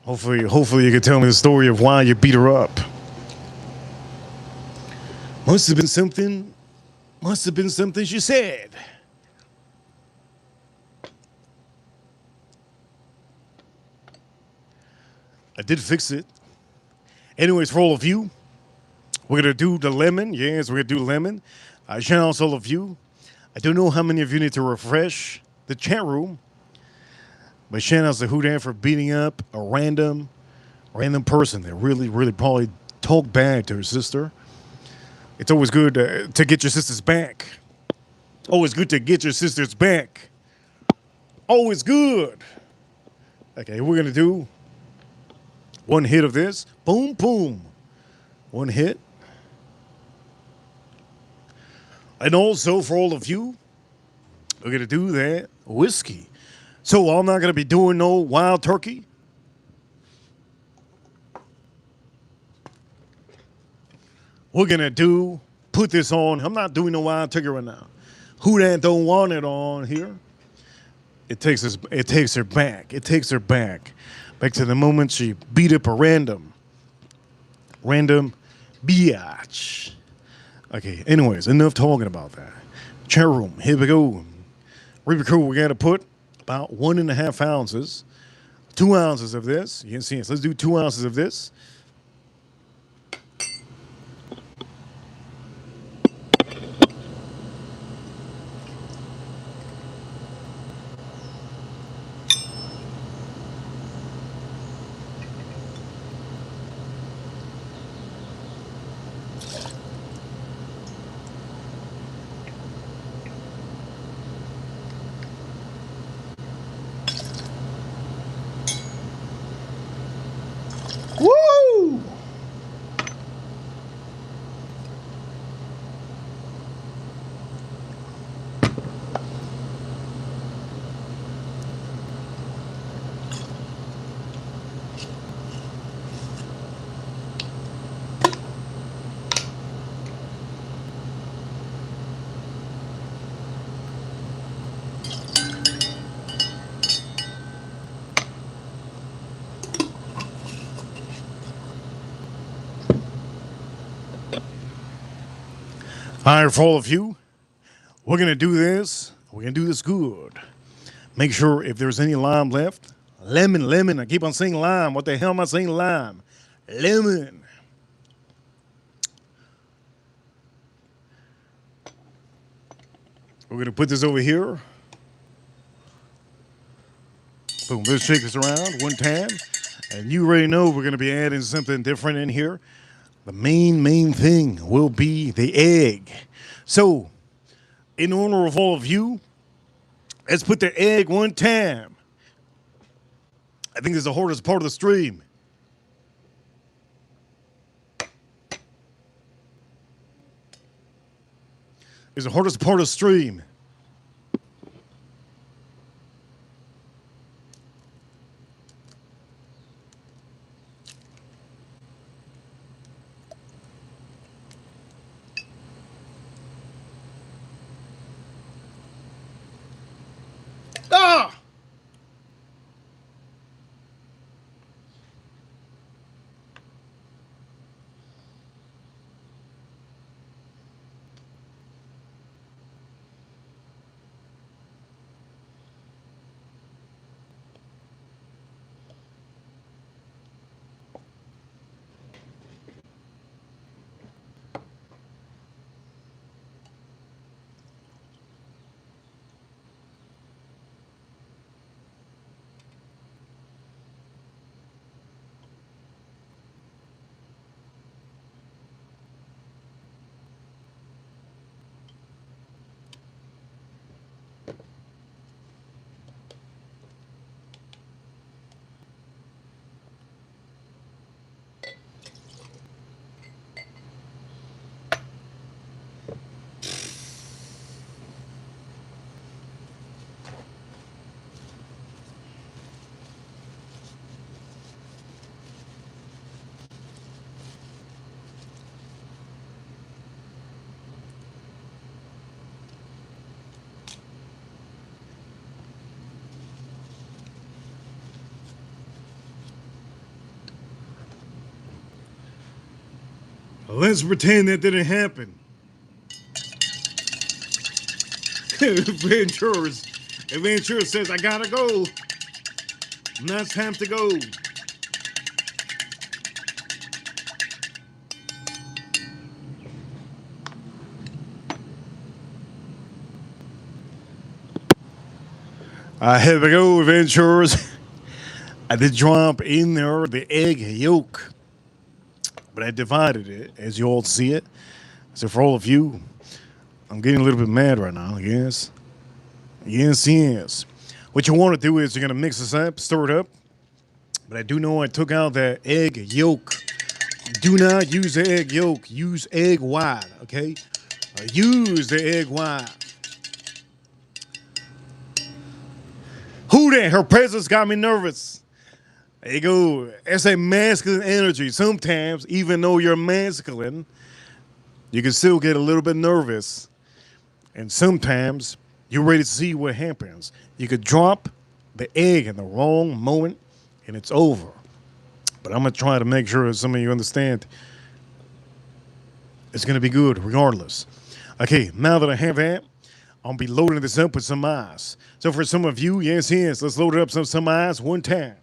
Hopefully you can tell me the story of why you beat her up. Must have been something she said. I did fix it. Anyways, for all of you, we're going to do the lemon. Yes, we're going to do lemon. Shout out to all of you. I don't know how many of you need to refresh the chat room, but shout out to Houdan for beating up a random person that really probably talked bad to her sister. It's always good to get your sister's back. Always good to get your sister's back. Always good. Okay, we're going to do one hit of this. Boom, boom. One hit. And also, for all of you, we're going to do that whiskey. So I'm not going to be doing no wild turkey. We're going to put this on. I'm not doing no wild turkey right now. Who that don't want it on here? It takes her back. It takes her back. Back to the moment she beat up a random biatch. Okay, anyways, enough talking about that. Chat room, here we go. Really cool, we got to put about 1.5 ounces, 2 ounces of this. You can see it. So let's do 2 ounces of this. Woo! All right, for all of you, we're going to do this. We're going to do this good. Make sure if there's any lime left, lemon. I keep on saying lime. What the hell am I saying lime? Lemon. We're going to put this over here. Boom, let's shake this around one time. And you already know we're going to be adding something different in here. The main thing will be the egg. So, in honor of all of you, let's put the egg one time. I think this is the hardest part of the stream. It's the hardest part of the stream. Ah! Let's pretend that didn't happen. Ventura says, I gotta go. Now it's time to go. Here we go, adventurers. I did drop in there the egg yolk, but I divided it, as you all see it. So for all of you, I'm getting a little bit mad right now, yes? Yes. What you want to do is you're going to mix this up, stir it up. But I do know I took out that egg yolk. Do not use the egg yolk. Use egg white, okay? Use the egg white. Who that? Her presence got me nervous. There you go. That's a masculine energy. Sometimes, even though you're masculine, you can still get a little bit nervous. And sometimes you're ready to see what happens. You could drop the egg in the wrong moment and it's over. But I'm going to try to make sure that some of you understand it's going to be good regardless. Okay, now that I have that, I'll be loading this up with some ice. So for some of you, yes, let's load it up some ice one time.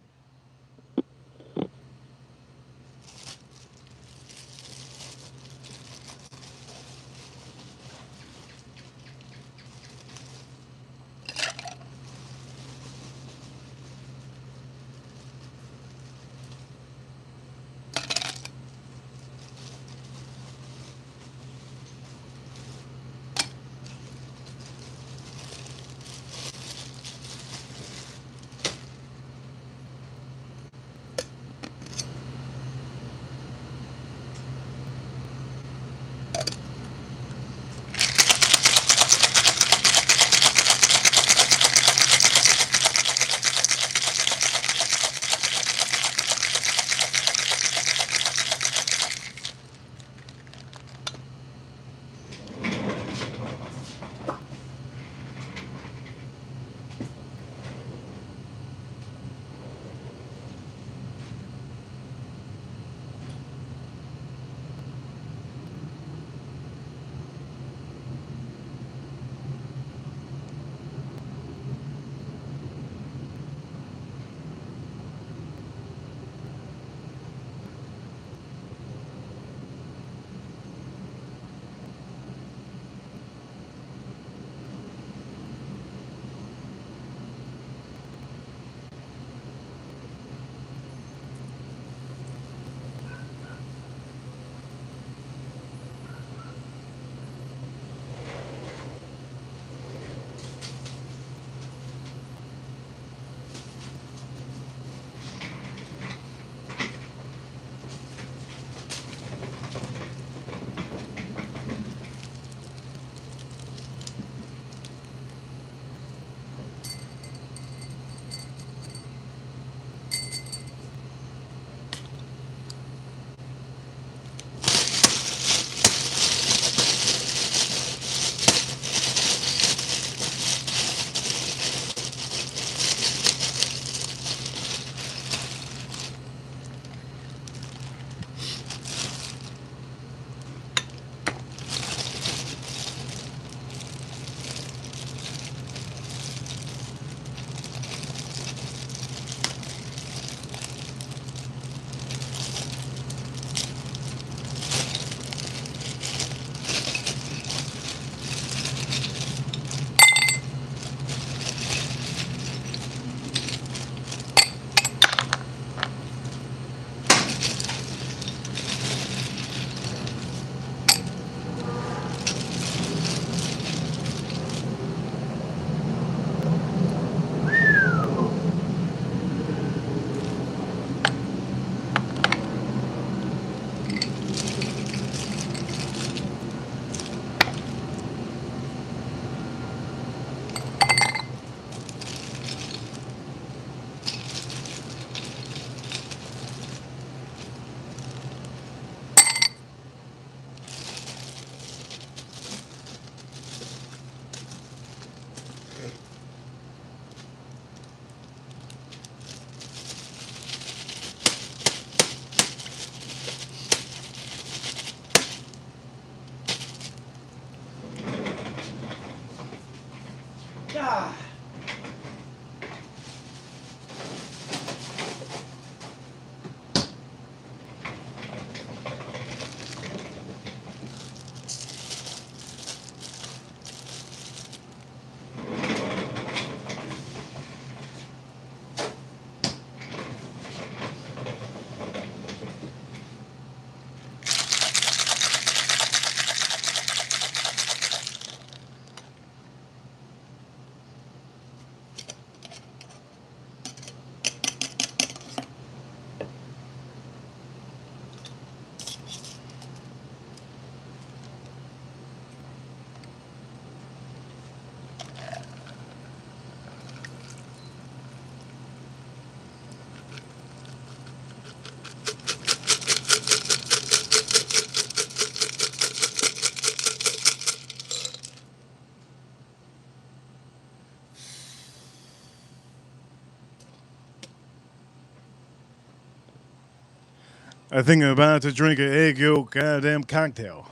I think I'm about to drink an egg yolk goddamn cocktail.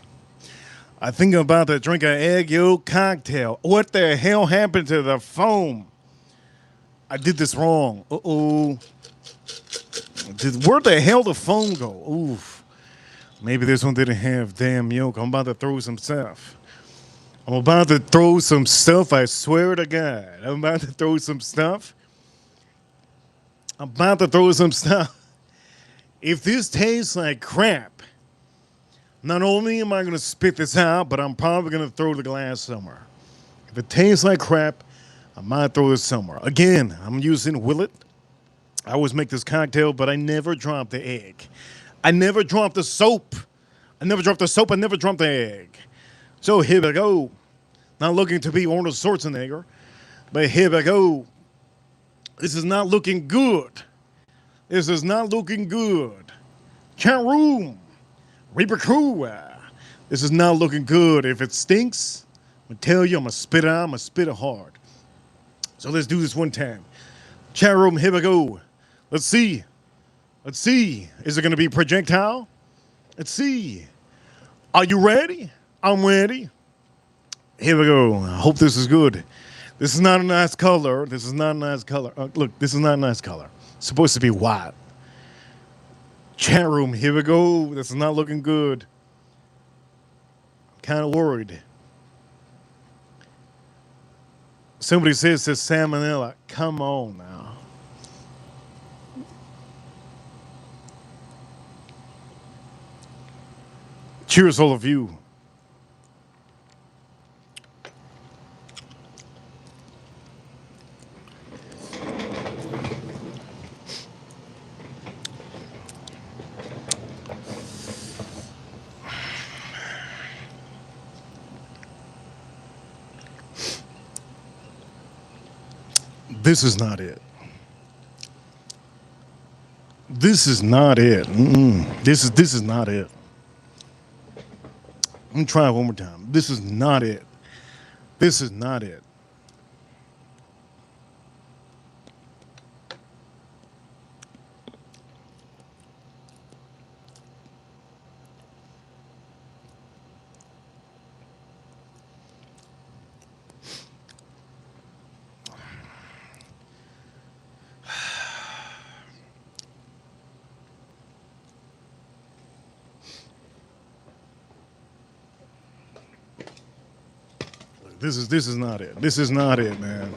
I think I'm about to drink an egg yolk cocktail. What the hell happened to the foam? I did this wrong. Uh-oh. Where the hell the foam go? Oof. Maybe this one didn't have damn yolk. I'm about to throw some stuff. I'm about to throw some stuff, I swear to God. I'm about to throw some stuff. I'm about to throw some stuff. If this tastes like crap, not only am I going to spit this out, but I'm probably going to throw the glass somewhere. If it tastes like crap, I might throw this somewhere. Again, I'm using Willet. I always make this cocktail, but I never drop the egg. I never drop the soap. I never drop the soap. I never drop the egg. So here we go. Not looking to be Arnold Schwarzenegger, but here we go. This is not looking good. This is not looking good. Chat room. Reaper crew. This is not looking good. If it stinks, I'm going to tell you, I'm going to spit it out. I'm going to spit it hard. So let's do this one time. Chat room, here we go. Let's see. Let's see. Is it going to be projectile? Let's see. Are you ready? I'm ready. Here we go. I hope this is good. This is not a nice color. This is not a nice color. Look, this is not a nice color. It's supposed to be white. Chat room, here we go. This is not looking good. I'm kind of worried. Somebody says it's salmonella. Come on now. Cheers, all of you. This is not it. This is not it. This is not it. I'm gonna try it one more time. This is not it. This is not it. This is not it. This is not it, man.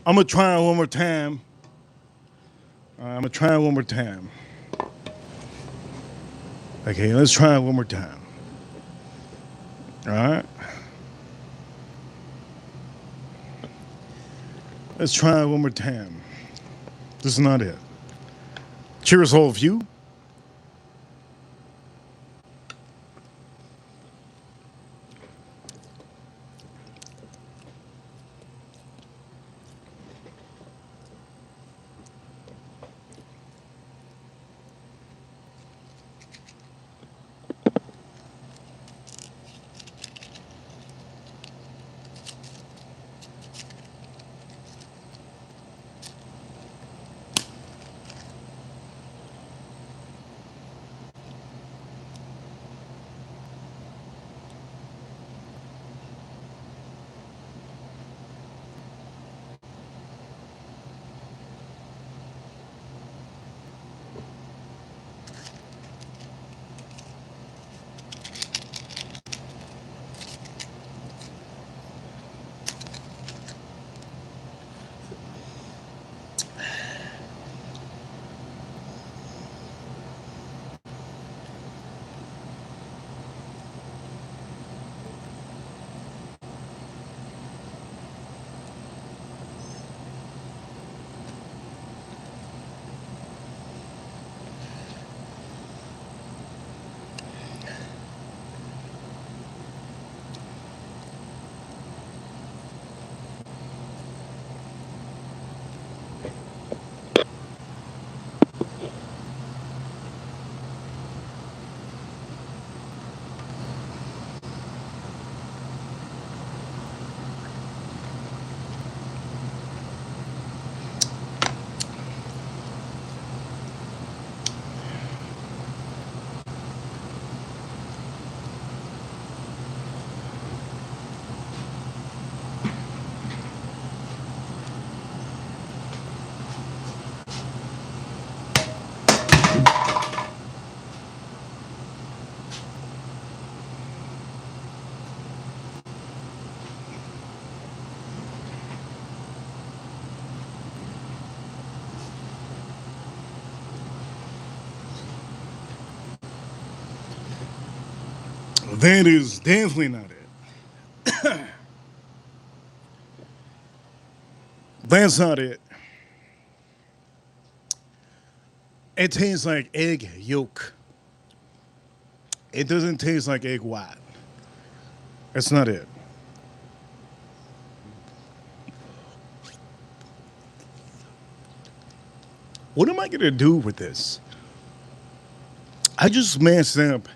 I'm gonna try it one more time. I'm gonna try it one more time. Okay, let's try it one more time. All right. Let's try it one more time. This is not it. Cheers, all of you. That is definitely not it. That's not it. It tastes like egg yolk. It doesn't taste like egg white. That's not it. What am I going to do with this? I just messed up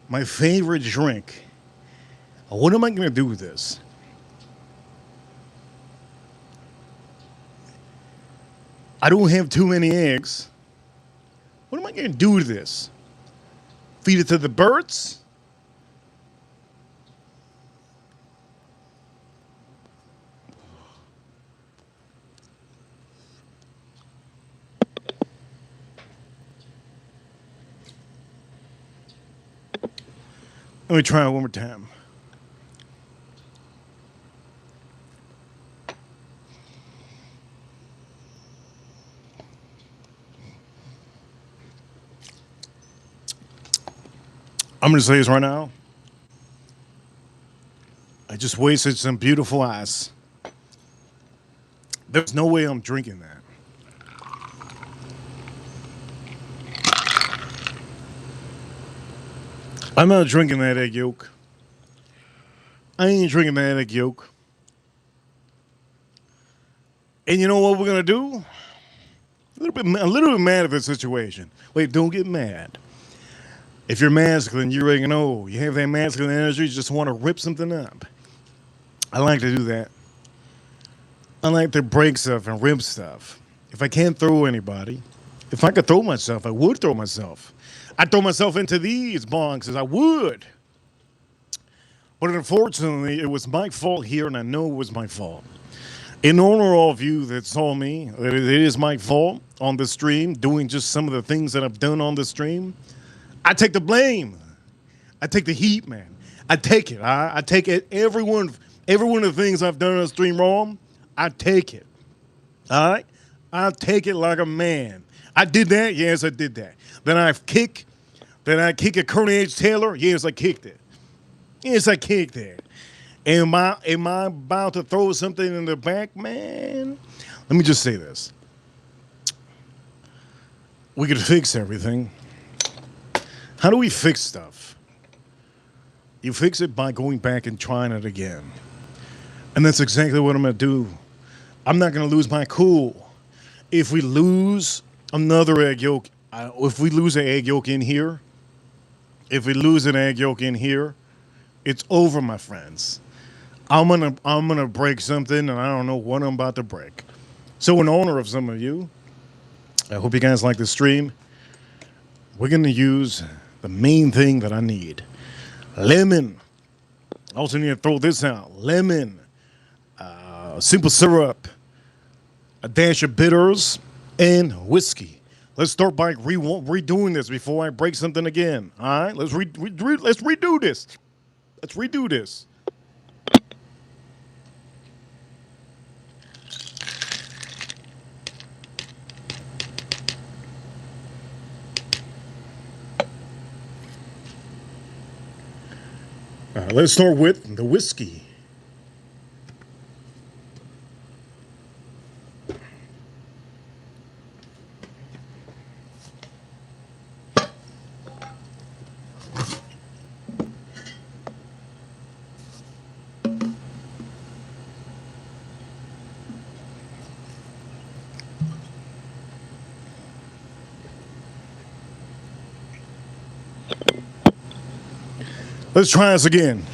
my favorite drink. What am I going to do with this? I don't have too many eggs. What am I going to do with this? Feed it to the birds? Let me try it one more time. I'm going to say this right now. I just wasted some beautiful ice. There's no way I'm drinking that. I'm not drinking that egg yolk. I ain't drinking that egg yolk. And you know what we're gonna do? A little bit mad at the situation. Wait, don't get mad. If you're masculine, you already know. You have that masculine energy, you just want to rip something up. I like to do that. I like to break stuff and rip stuff. If I can't throw anybody, if I could throw myself, I would throw myself. I'd throw myself into these boxes. I would. But unfortunately, it was my fault here, and I know it was my fault. In honor of all of you that saw me, that it is my fault on the stream, doing just some of the things that I've done on the stream, I take the blame. I take the heat, man. I take it. I take it. Every one of the things I've done on the stream wrong, I take it. All right? I take it like a man. I did that. Yes, I did that. Then I kick a Colonel H. Taylor. Yes, I kicked it. Yes, I kicked it. Am I about to throw something in the back, man? Let me just say this. We could fix everything. How do we fix stuff? You fix it by going back and trying it again. And that's exactly what I'm going to do. I'm not going to lose my cool. If we lose another egg yolk, if we lose an egg yolk in here, it's over, my friends. I'm gonna break something, and I don't know what I'm about to break. So, in honor of some of you, I hope you guys like the stream. We're gonna use the main thing that I need: lemon. I also need to throw this out: lemon, simple syrup, a dash of bitters, and whiskey. Let's start by redoing this before I break something again. All right, let's redo this. Let's redo this. Let's start with the whiskey. Let's try this again.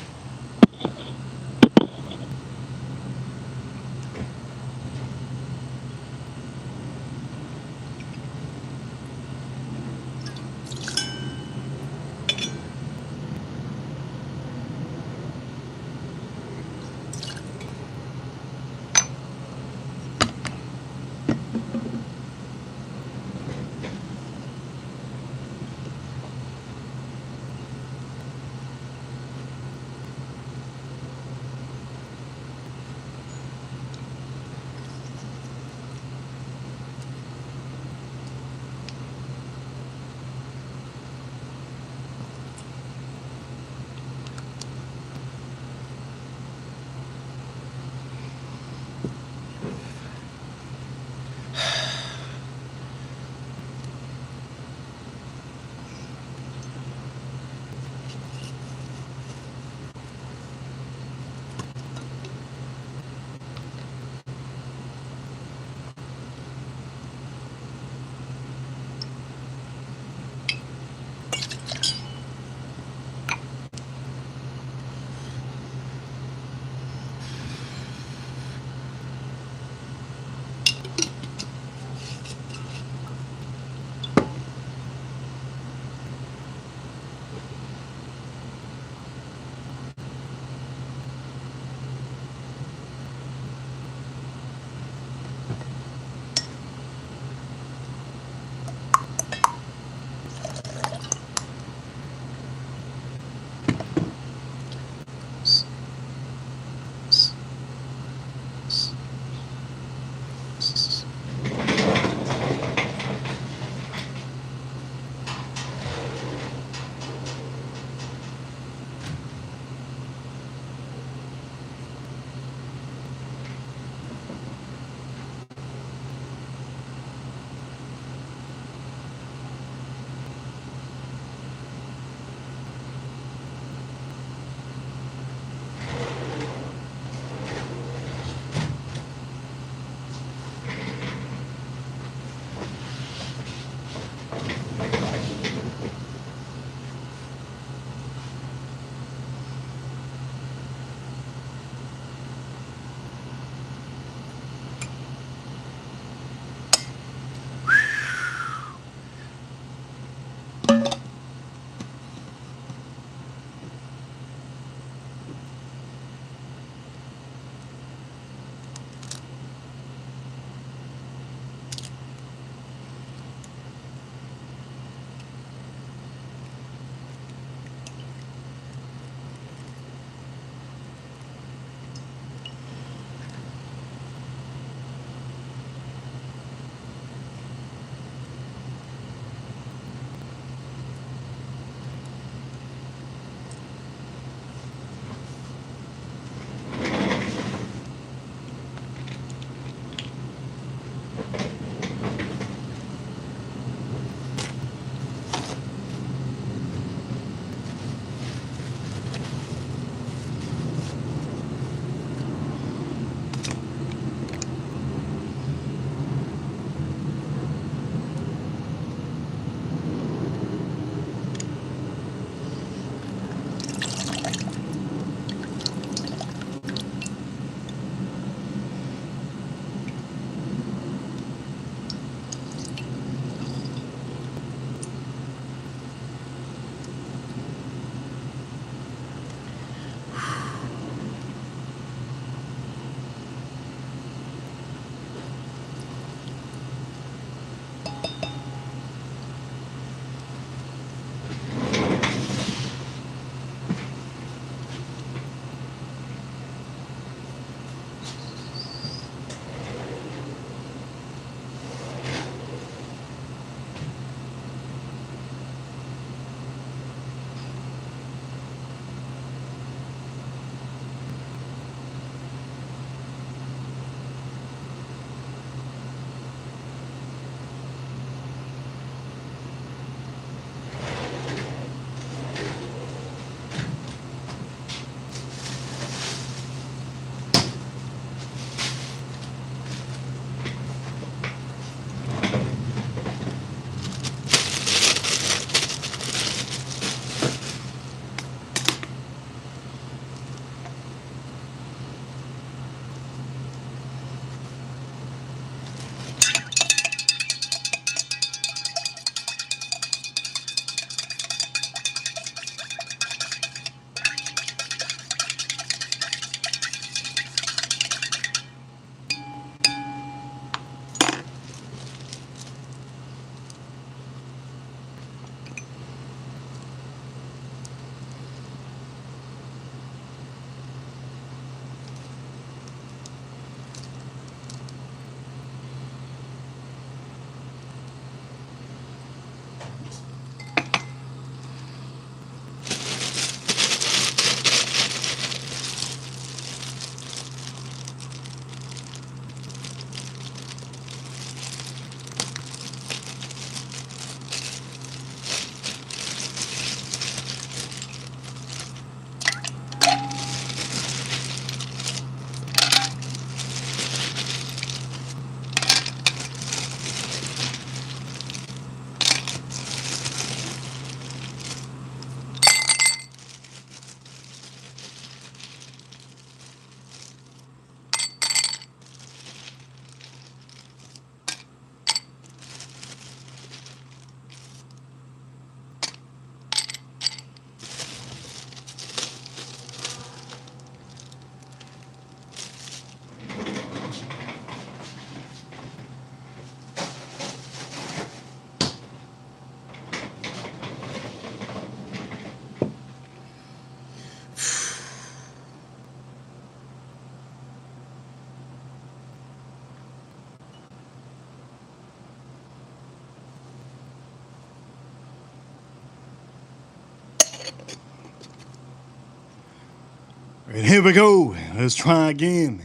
And here we go. Let's try again.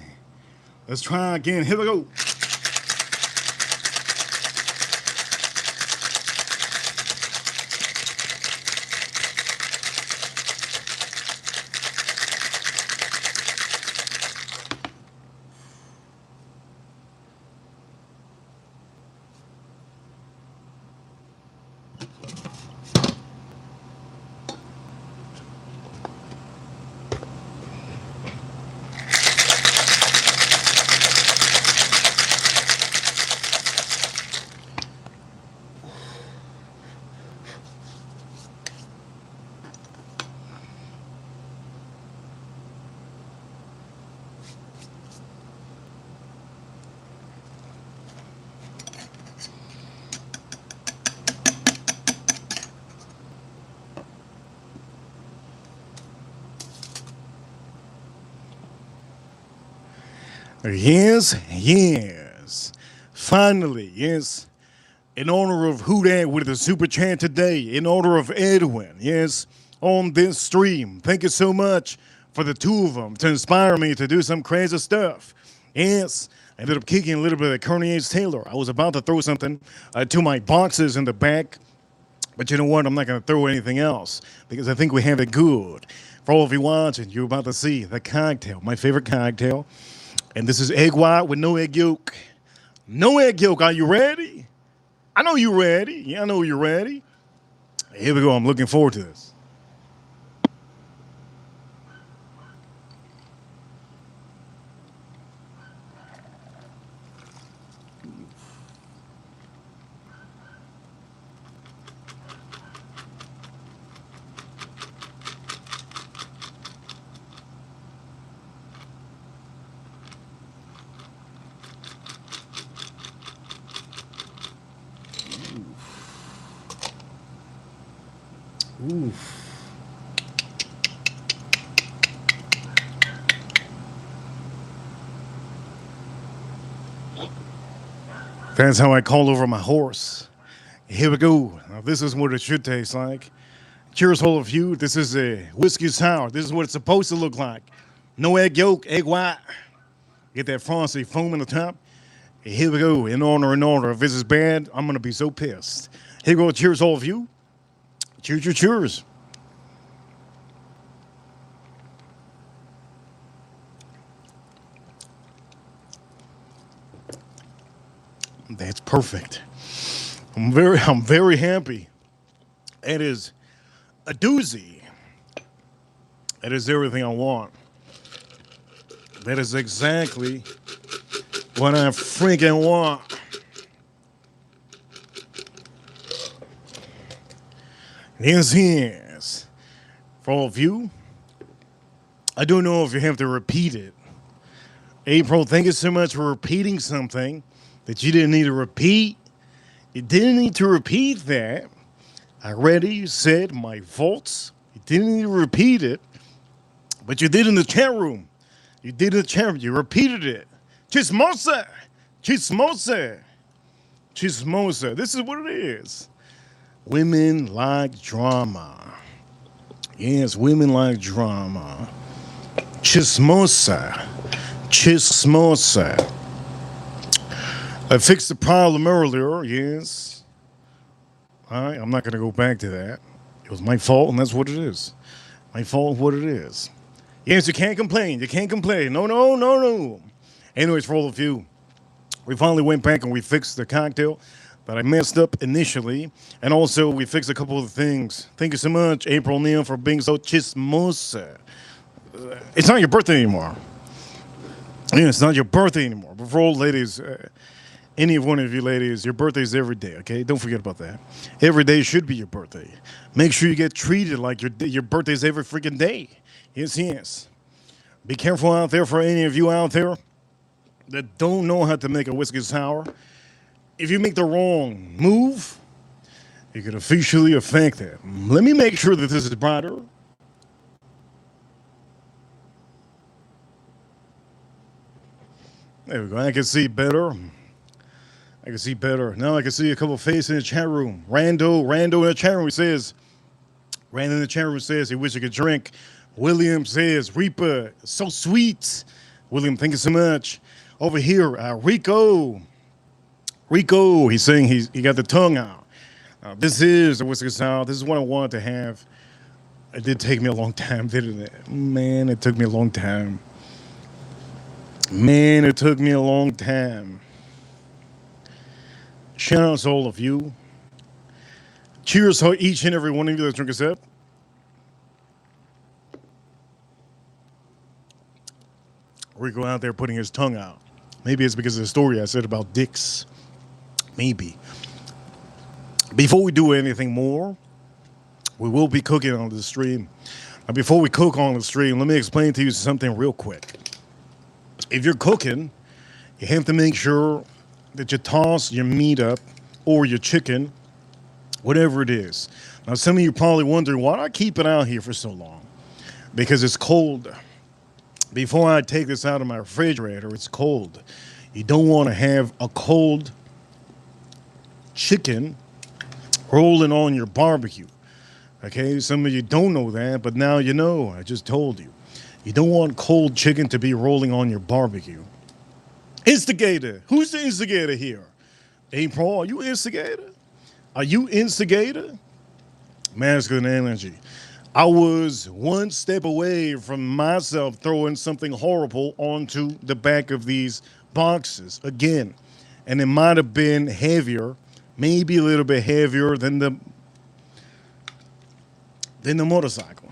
Let's try again. Here we go. Yes, yes. Finally, yes. In honor of who that with the super chat today, in honor of Edwin, yes, on this stream. Thank you so much for the two of them to inspire me to do some crazy stuff. Yes, I ended up kicking a little bit of Kearney H. Taylor. I was about to throw something to my boxes in the back, but you know what? I'm not going to throw anything else because I think we have it good. For all of you watching, you're about to see the cocktail, my favorite cocktail. And this is egg white with no egg yolk. No egg yolk. Are you ready? I know you're ready. Yeah, I know you're ready. Here we go. I'm looking forward to this. Oof. That's how I call over my horse. Here we go. Now, this is what it should taste like. Cheers, all of you. This is a whiskey sour. This is what it's supposed to look like. No egg yolk, egg white. Get that frosty foam in the top. Here we go. In order. If this is bad, I'm going to be so pissed. Here we go. Cheers, all of you. Cheers. That's perfect. I'm very happy. It is a doozy. It is everything I want. That is exactly what I freaking want. Yes. For all of you, I don't know if you have to repeat it. April, thank you so much for repeating something that you didn't need to repeat. You didn't need to repeat that. I already said my faults. You didn't need to repeat it, but you did in the chat room. You did in the chat room. You repeated it. Chismosa. This is what it is. Women like drama. Yes, women like drama. Chismosa. I fixed the problem earlier, yes. All right, I'm not going to go back to that. It was my fault, and that's what it is. My fault, what it is. Yes, you can't complain. No. Anyways, for all of you, we finally went back and we fixed the cocktail that I messed up initially. And also, we fixed a couple of things. Thank you so much, April Neal, for being so chismosa. It's not your birthday anymore. Yeah, it's not your birthday anymore. But for all ladies, any of one of you ladies, your birthday is every day, okay? Don't forget about that. Every day should be your birthday. Make sure you get treated like your birthday is every freaking day. Yes. Be careful out there for any of you out there that don't know how to make a whiskey sour. If you make the wrong move, it could officially affect it. Let me make sure that this is brighter. There we go. I can see better. Now I can see a couple of faces in the chat room. Rando in the chat room says he wishes he could drink William says, Reaper, so sweet. William, thank you so much. Over here, Rico. Rico, he's saying he got the tongue out. This is the whiskey sound. This is what I wanted to have. It did take me a long time, didn't it? Man, it took me a long time. Man, it took me a long time. Shout out to all of you. Cheers to each and every one of you that drink a sip. Rico out there putting his tongue out. Maybe it's because of the story I said about dicks. Maybe. Before we do anything more, we will be cooking on the stream. Now, before we cook on the stream, let me explain to you something real quick. If you're cooking, you have to make sure that you toss your meat up or your chicken, whatever it is. Now, some of you probably wondering, why do I keep it out here for so long? Because it's cold. Before I take this out of my refrigerator, it's cold. You don't want to have a cold chicken rolling on your barbecue. Okay, some of you don't know that, but now you know. I just told you. You don't want cold chicken to be rolling on your barbecue. Instigator. Who's the instigator here? Hey, Paul, are you instigator? Are you instigator? Masculine energy. I was one step away from myself throwing something horrible onto the back of these boxes again. And it might have been heavier, maybe a little bit heavier than the motorcycle.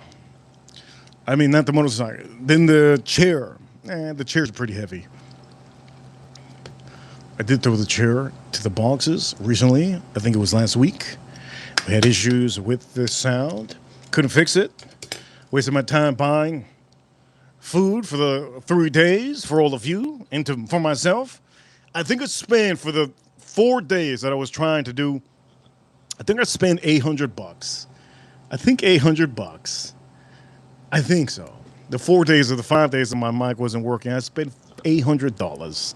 I mean, not the motorcycle, then the chair. The chair's pretty heavy. I did throw the chair to the boxes recently. I think it was last week. We had issues with the sound. Couldn't fix it. Wasted my time buying food for the 3 days for all of you and for myself. I think I spent for the 4 days that I was trying to do, I think I spent $800. I think $800. I think so. The 4 days or the 5 days that my mic wasn't working, I spent $800.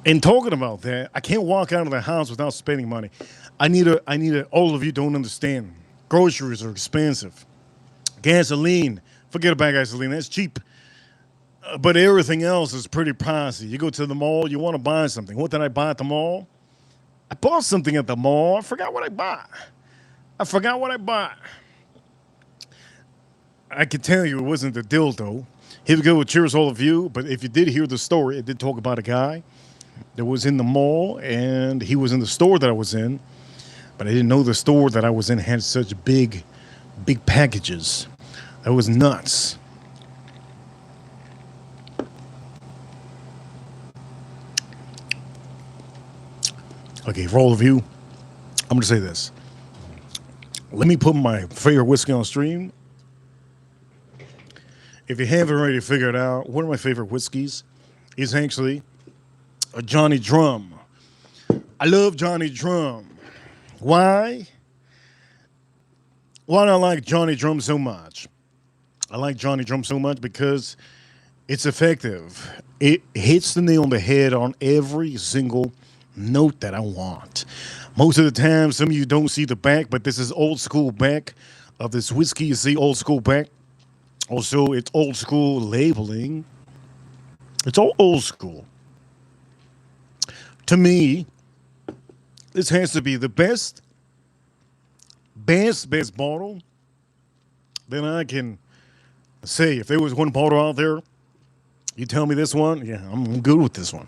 And talking about that, I can't walk out of the house without spending money. All of you don't understand. Groceries are expensive. Gasoline, forget about gasoline, that's cheap. But everything else is pretty pricey. You go to the mall, you want to buy something. What did I buy at the mall? I bought something at the mall. I forgot what I bought. I can tell you it wasn't the dildo. Here we go. Cheers, all of you. But if you did hear the story, it did talk about a guy that was in the mall, and he was in the store that I was in. But I didn't know the store that I was in had such big packages. That was nuts. Okay, for all of you, I'm going to say this. Let me put my favorite whiskey on stream. If you haven't already figured out, one of my favorite whiskeys is actually a Johnny Drum. I love Johnny Drum. Why? Why do I like Johnny Drum so much? I like Johnny Drum so much because it's effective. It hits the nail on the head on every single note that I want. Most of the time, some of you don't see the back, but this is old school back of this whiskey. You see old school back. Also, it's old school labeling. It's all old school. To me, this has to be the best bottle that I can say. If there was one bottle out there, you tell me this one, yeah, I'm good with this one.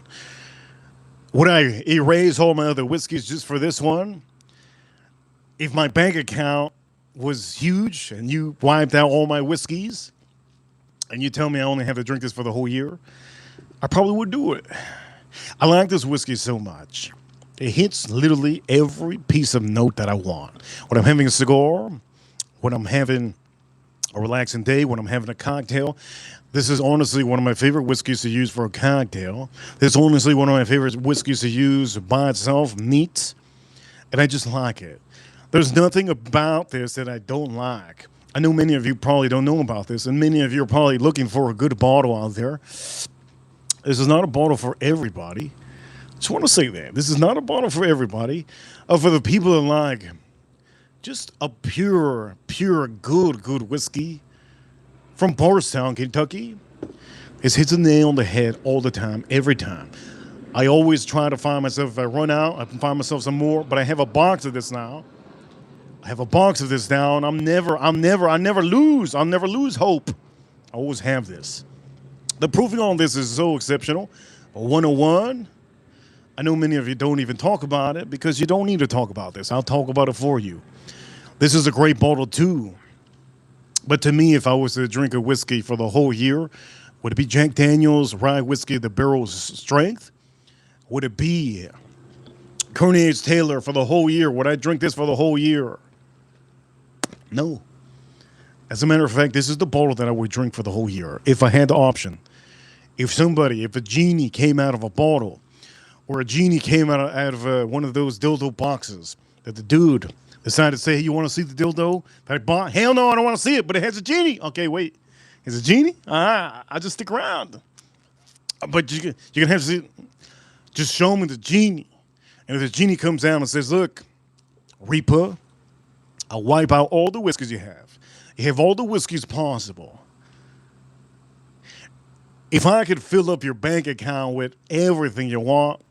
Would I erase all my other whiskeys just for this one? If my bank account was huge and you wiped out all my whiskeys and you tell me I only have to drink this for the whole year, I probably would do it. I like this whiskey so much. It hits literally every piece of note that I want. When I'm having a cigar, when I'm having a relaxing day, when I'm having a cocktail, this is honestly one of my favorite whiskeys to use for a cocktail. This is honestly one of my favorite whiskeys to use by itself, neat, and I just like it. There's nothing about this that I don't like. I know many of you probably don't know about this, and many of you are probably looking for a good bottle out there. This is not a bottle for everybody. Just want to say that. This is not a bottle for everybody. For the people that like just a pure, good whiskey, from Bardstown, Kentucky. It hits a nail on the head all the time, every time. I always try to find myself, if I run out, I can find myself some more, but I have a box of this now. I have a box of this now, and I never lose. I'll never lose hope. I always have this. The proofing on this is so exceptional. 101. I know many of you don't even talk about it because you don't need to talk about this. I'll talk about it for you. This is a great bottle too. But to me, if I was to drink a whiskey for the whole year, would it be Jack Daniel's rye whiskey, the barrel's strength? Would it be Carnage Taylor for the whole year? Would I drink this for the whole year? No. As a matter of fact, this is the bottle that I would drink for the whole year if I had the option. If a genie came out of a bottle, or a genie came out of one of those dildo boxes that the dude decided to say, hey, you want to see the dildo that I bought? Hell no, I don't want to see it, but it has a genie. Okay, wait. Is it a genie? I'll just stick around. But you can have to see, just show me the genie. And if the genie comes down and says, look, Reaper, I'll wipe out all the whiskeys you have. You have all the whiskeys possible. If I could fill up your bank account with everything you want,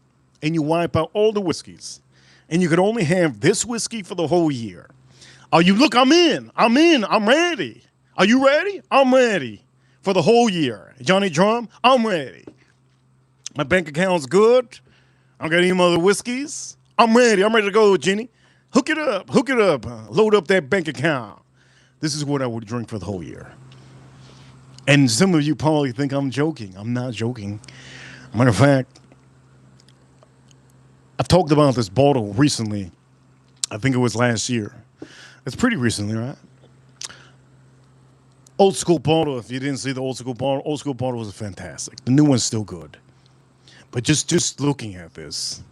and you wipe out all the whiskeys, and you could only have this whiskey for the whole year. Look, I'm in, I'm ready. Are you ready? I'm ready for the whole year. Johnny Drum, I'm ready. My bank account's good. I don't got any other whiskeys. I'm ready to go, Jenny. Hook it up, load up that bank account. This is what I would drink for the whole year. And some of you probably think I'm joking. I'm not joking. Matter of fact, I've talked about this bottle recently. I think it was last year. It's pretty recently, right? Old school bottle. If you didn't see the old school bottle was fantastic. The new one's still good. But just looking at this,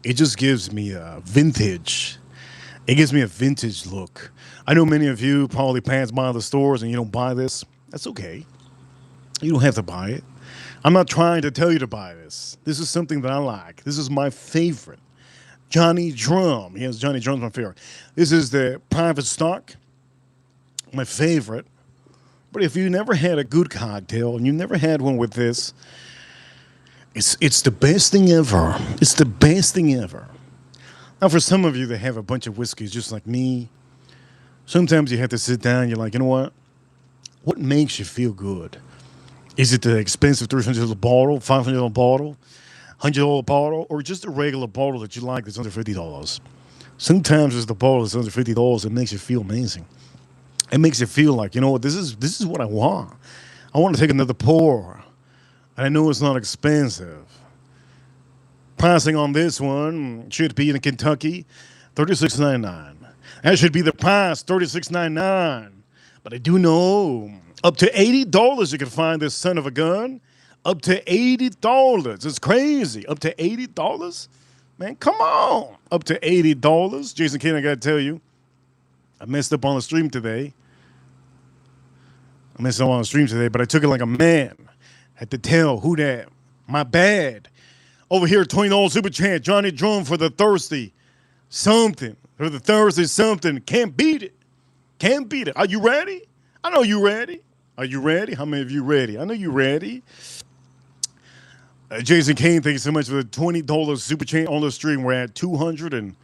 it just gives me a vintage. It gives me a vintage look. I know many of you probably pass by the stores and you don't buy this. That's okay. You don't have to buy it. I'm not trying to tell you to buy this. This is something that I like. This is my favorite. Johnny Drum. Yes, Johnny Drum's my favorite. This is the private stock. My favorite. But if you never had a good cocktail and you never had one with this, it's the best thing ever. It's the best thing ever. Now, for some of you that have a bunch of whiskeys just like me, sometimes you have to sit down. You're like, you know what? What makes you feel good? Is it the expensive $300 bottle, $500 bottle, $100 bottle, or just a regular bottle that you like that's under $50? Sometimes it's the bottle that's under $50 that makes you feel amazing. It makes you feel like, you know what, this is what I want. I want to take another pour. And I know it's not expensive. Pricing on this one should be in Kentucky, $36.99. That should be the price, $36.99. But I do know up to $80 you can find this son of a gun. Up to $80. It's crazy. Up to $80? Man, come on. Up to $80. Jason Kane, I got to tell you, I messed up on the stream today. But I took it like a man. Had to tell who that. My bad. Over here, $20 super chat. Johnny Drum for the thirsty something. For the thirsty something. Can't beat it. Can't beat it. Are you ready? I know you ready. Are you ready? How many of you ready? I know you ready. Jason Kane, thank you so much for the $20 super chat on the stream. We're at $245.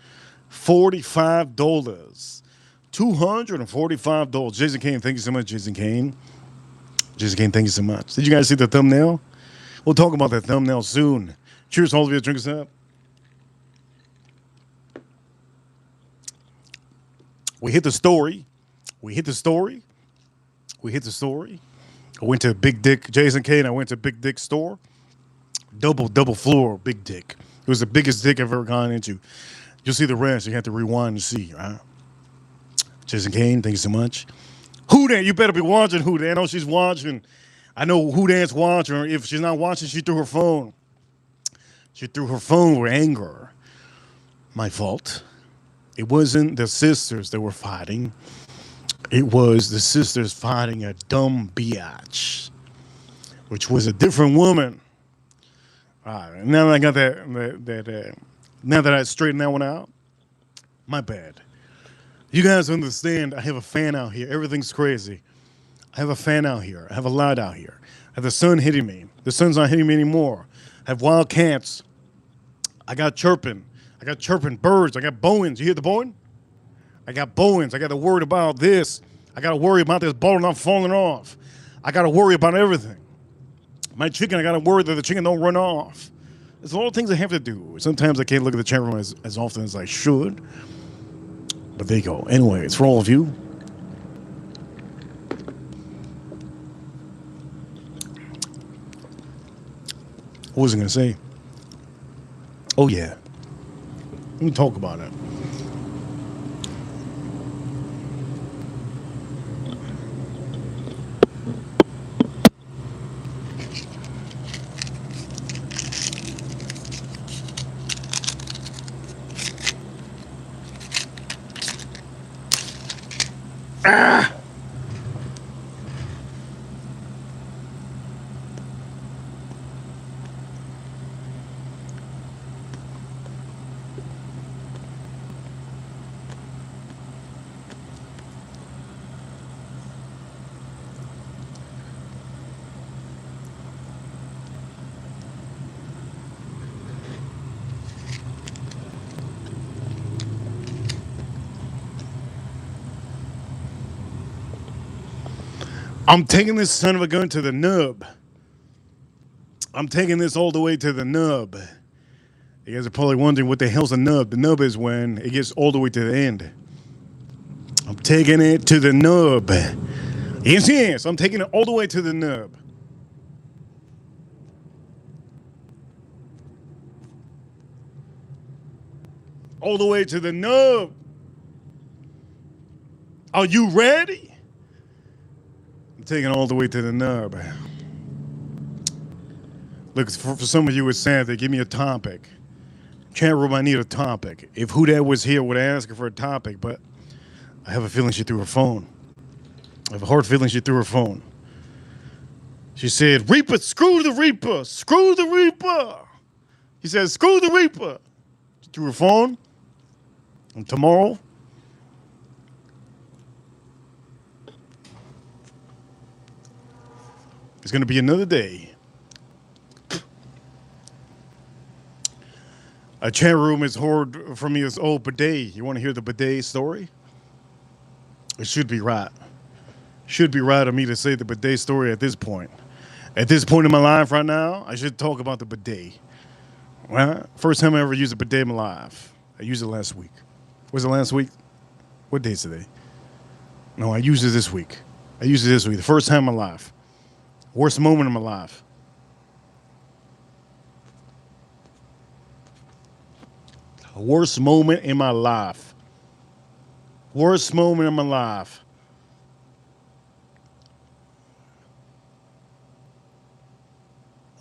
$245. Jason Kane, thank you so much, Jason Kane. Jason Kane, thank you so much. Did you guys see the thumbnail? We'll talk about that thumbnail soon. Cheers, all of you. Drink us up. We hit the story. I went to Big Dick, Jason Kane. I went to Big Dick store. Double floor, Big Dick. It was the biggest dick I've ever gone into. You'll see the rest. You have to rewind and see, right? Jason Kane, thank you so much. Houdan, you better be watching Houdan. I know she's watching. I know Houdan's watching. If she's not watching, she threw her phone. She threw her phone with anger. My fault. It wasn't the sisters that were fighting. It was the sisters fighting a dumb biatch, which was a different woman. All right, now that I got now that I straightened that one out, my bad. You guys understand, I have a fan out here. Everything's crazy. I have a fan out here. I have a light out here. I have the sun hitting me. The sun's not hitting me anymore. I have wild cats. I got chirping. I got chirping birds. I got bowens. You hear the bowing? I got bowens. I got to worry about this. I got to worry about this ball not falling off. I got to worry about everything. My chicken, I got to worry that the chicken don't run off. There's a lot of things I have to do. Sometimes I can't look at the chat room as often as I should. But there you go. Anyway, it's for all of you. What was I going to say? Oh, yeah. Let me talk about it. Ah! I'm taking this son of a gun to the nub. I'm taking this all the way to the nub. You guys are probably wondering what the hell's a nub. The nub is when it gets all the way to the end. I'm taking it to the nub. Yes, I'm taking it all the way to the nub. All the way to the nub. Are you ready? Taking all the way to the nub. Look, for some of you, it's sad. They give me a topic. Chat room, I need a topic. If Who Dat was here, would I ask her for a topic? But I have a feeling she threw her phone. I have a hard feeling she threw her phone. She said, Reaper, screw the Reaper. Screw the Reaper. He said, screw the Reaper. She threw her phone. And tomorrow, it's going to be another day. A chat room is heard from me as, oh, bidet. You want to hear the bidet story? It should be right. Should be right of me to say the bidet story at this point. At this point in my life right now, I should talk about the bidet. Right? First time I ever used a bidet in my life. I used it last week. Was it last week? What day is today? No, I used it this week. I used it this week. The first time in my life. Worst moment of my life. Worst moment in my life. Worst moment in my life.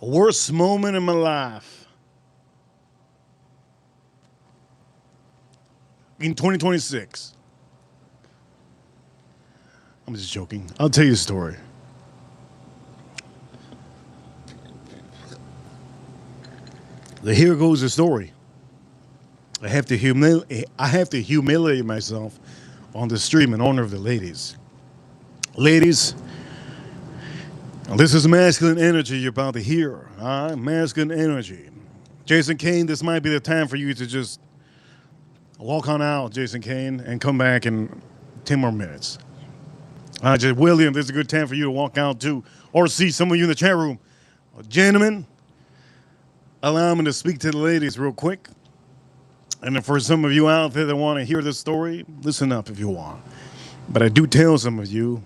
Worst moment in my life. In 2026. I'm just joking. I'll tell you a story. Here goes the story. I have to humiliate myself on the stream in honor of the ladies. Ladies, this is masculine energy you're about to hear. Masculine energy. Jason Kane, this might be the time for you to just walk on out, Jason Kane, and come back in 10 more minutes. William, this is a good time for you to walk out too, or see some of you in the chat room. Gentlemen, allow me to speak to the ladies real quick. And for some of you out there that want to hear this story, listen up if you want. But I do tell some of you,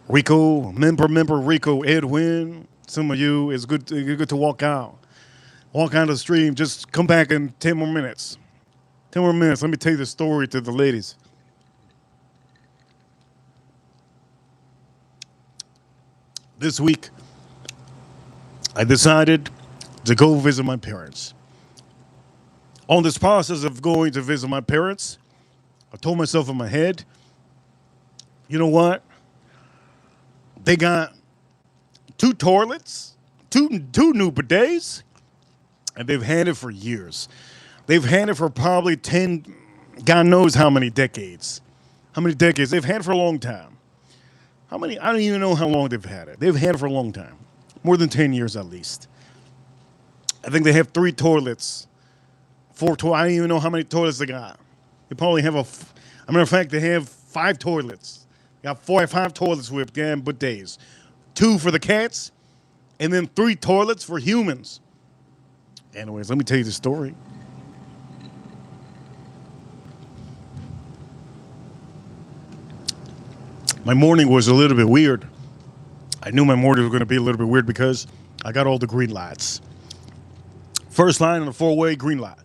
Rico, member Rico, Edwin, some of you, it's good to walk out. Walk out of the stream. Just come back in 10 more minutes. 10 more minutes. Let me tell you the story to the ladies. This week, I decided to go visit my parents. On this process of going to visit my parents, I told myself in my head, you know what? They got 2 toilets, two new bidets, and they've had it for years. They've had it for probably 10, God knows how many decades. How many decades? They've had it for a long time. How many? I don't even know how long they've had it. They've had it for a long time, more than 10 years at least. I think they have 3 toilets, 4 toilets. I don't even know how many toilets they got. They probably have as a matter of fact, they have 5 toilets. They got 4 or 5 toilets with damn bidets. 2 for the cats, and then 3 toilets for humans. Anyways, let me tell you the story. My morning was a little bit weird. I knew my morning was going to be a little bit weird because I got all the green lights. First line on the 4-way, green light.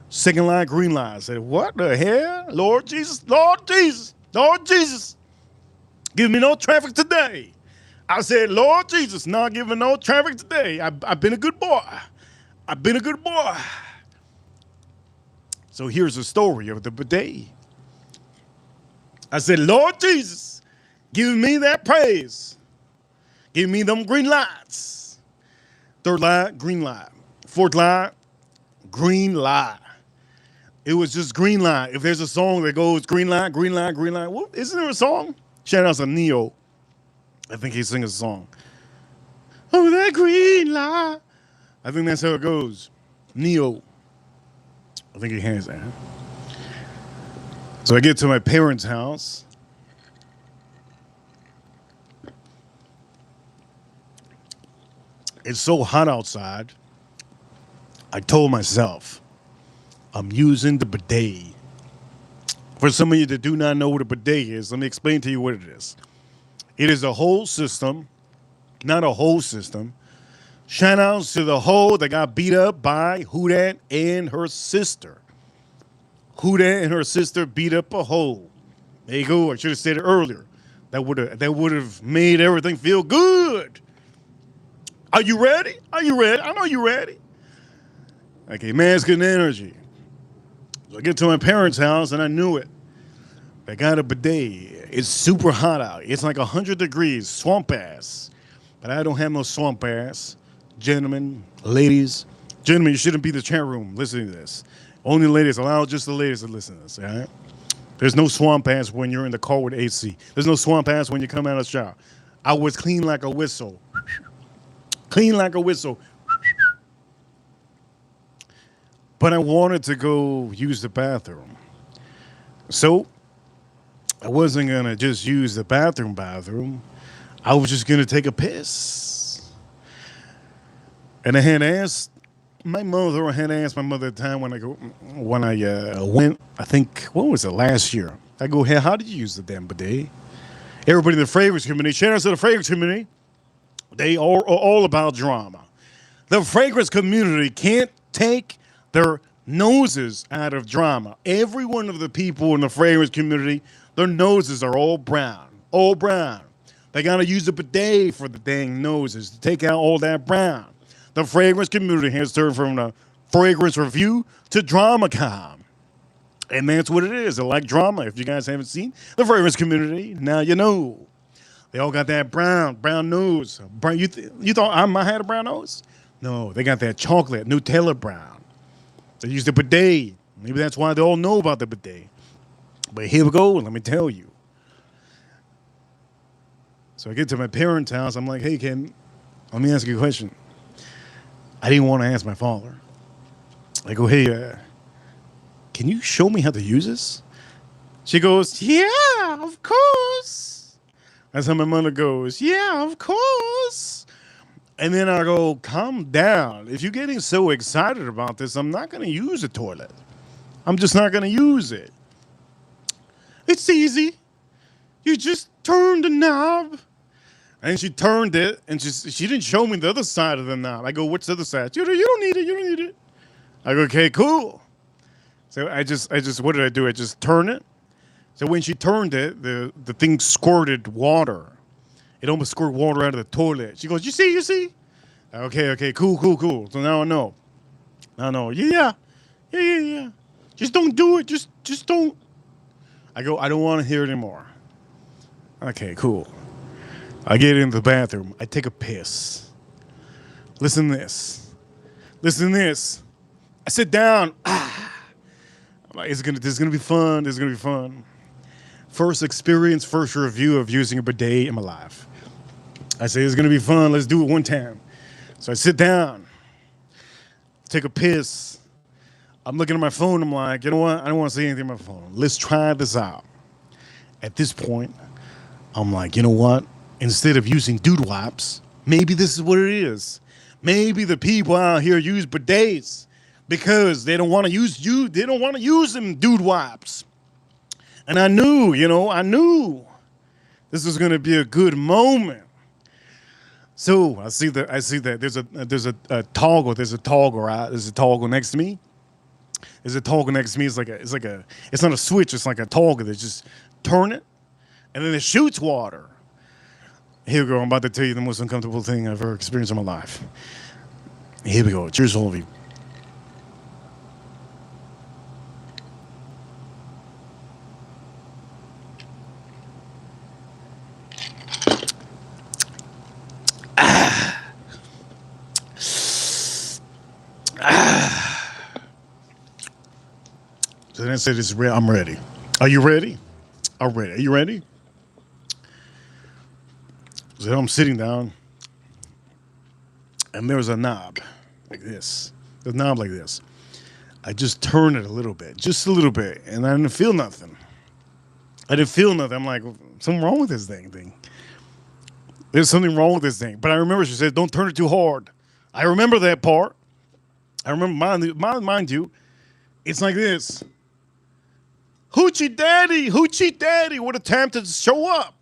Second line, green light. I said, what the hell? Lord Jesus, Lord Jesus, Lord Jesus. Give me no traffic today. I said, Lord Jesus, not giving no traffic today. I've been a good boy. I've been a good boy. So here's the story of the bidet. I said, Lord Jesus, give me that praise. Give me them green lights. Third line, green light. Fourth line, green light. It was just green light. If there's a song that goes green light, green light, green light, well, isn't there a song? Shout out to Neo. I think he sings a song. Oh, that green light. I think that's how it goes. Neo. I think he has that. So I get to my parents' house. It's so hot outside. I told myself, I'm using the bidet. For some of you that do not know what a bidet is, let me explain to you what it is. It is a whole system, not a whole system. Shout outs to the hoe that got beat up by Houdat and her sister. Houdat and her sister beat up a hoe. There you go. I should have said it earlier. That would have made everything feel good. Are you ready? Are you ready? I know you're ready. Okay, masculine energy. So I get to my parents' house and I knew it. They got a bidet. It's super hot out. It's like 100 degrees, swamp ass. But I don't have no swamp ass. Gentlemen, ladies. Gentlemen, you shouldn't be in the chat room listening to this. Only ladies, allow just the ladies to listen to this, all right? There's no swamp ass when you're in the car with AC. There's no swamp ass when you come out of the shower. I was clean like a whistle. Clean like a whistle. But I wanted to go use the bathroom. So I wasn't going to just use the bathroom. I was just going to take a piss. And I had asked my mother at the time when I went, I think, what was it, last year? I go, hey, how did you use the damn bidet? Everybody in the fragrance community, shout out to the fragrance community, they are all about drama. The fragrance community can't take their noses out of drama. Every one of the people in the fragrance community, their noses are all brown. All brown. They got to use a bidet for the dang noses to take out all that brown. The fragrance community has turned from the fragrance review to DramaCom. And that's what it is. They like drama. If you guys haven't seen the fragrance community, now you know. They all got that brown nose. Brown, you thought I had a brown nose? No, they got that chocolate, Nutella brown. They use the bidet. Maybe that's why they all know about the bidet. But here we go. Let me tell you. So I get to my parents' house. I'm like, hey, Ken, let me ask you a question. I didn't want to ask my father. I go, hey, can you show me how to use this? She goes, yeah, of course. That's how my mother goes, yeah, of course. And then I go, calm down. If you're getting so excited about this, I'm not going to use the toilet. I'm just not going to use it. It's easy. You just turn the knob. And she turned it, and she didn't show me the other side of the knob. I go, what's the other side? You don't need it. You don't need it. I go, okay, cool. So I just, what did I do? I just turn it. So when she turned it, the thing squirted water. It almost squirted water out of the toilet. She goes, you see? Okay, cool. So now I know. Yeah. Just don't do it. Just don't. I go, I don't want to hear it anymore. Okay, cool. I get into the bathroom. I take a piss. Listen to this. I sit down. I'm like, this is gonna be fun. First experience, first review of using a bidet in my life. I say, it's going to be fun. Let's do it one time. So I sit down, take a piss. I'm looking at my phone. I'm like, you know what? I don't want to see anything on my phone. Let's try this out. At this point, I'm like, you know what? Instead of using dude wipes, maybe this is what it is. Maybe the people out here use bidets because they don't want to use you. They don't want to use them dude wipes. And I knew this was going to be a good moment. So I see that there's a toggle. There's a toggle, right? There's a toggle next to me. There's a toggle next to me. It's not a switch. It's like a toggle that just turn it, and then it shoots water. Here we go. I'm about to tell you the most uncomfortable thing I've ever experienced in my life. Here we go. Cheers, all of you. So then I said, I'm ready. Are you ready? I'm ready. Are you ready? So I'm sitting down, and there's a knob like this. The knob like this. I just turn it a little bit, just a little bit, and I didn't feel nothing. I'm like, something wrong with this thing. There's something wrong with this thing. But I remember she said, don't turn it too hard. I remember that part. I remember, mind you, it's like this. Hoochie Daddy, what a time to show up.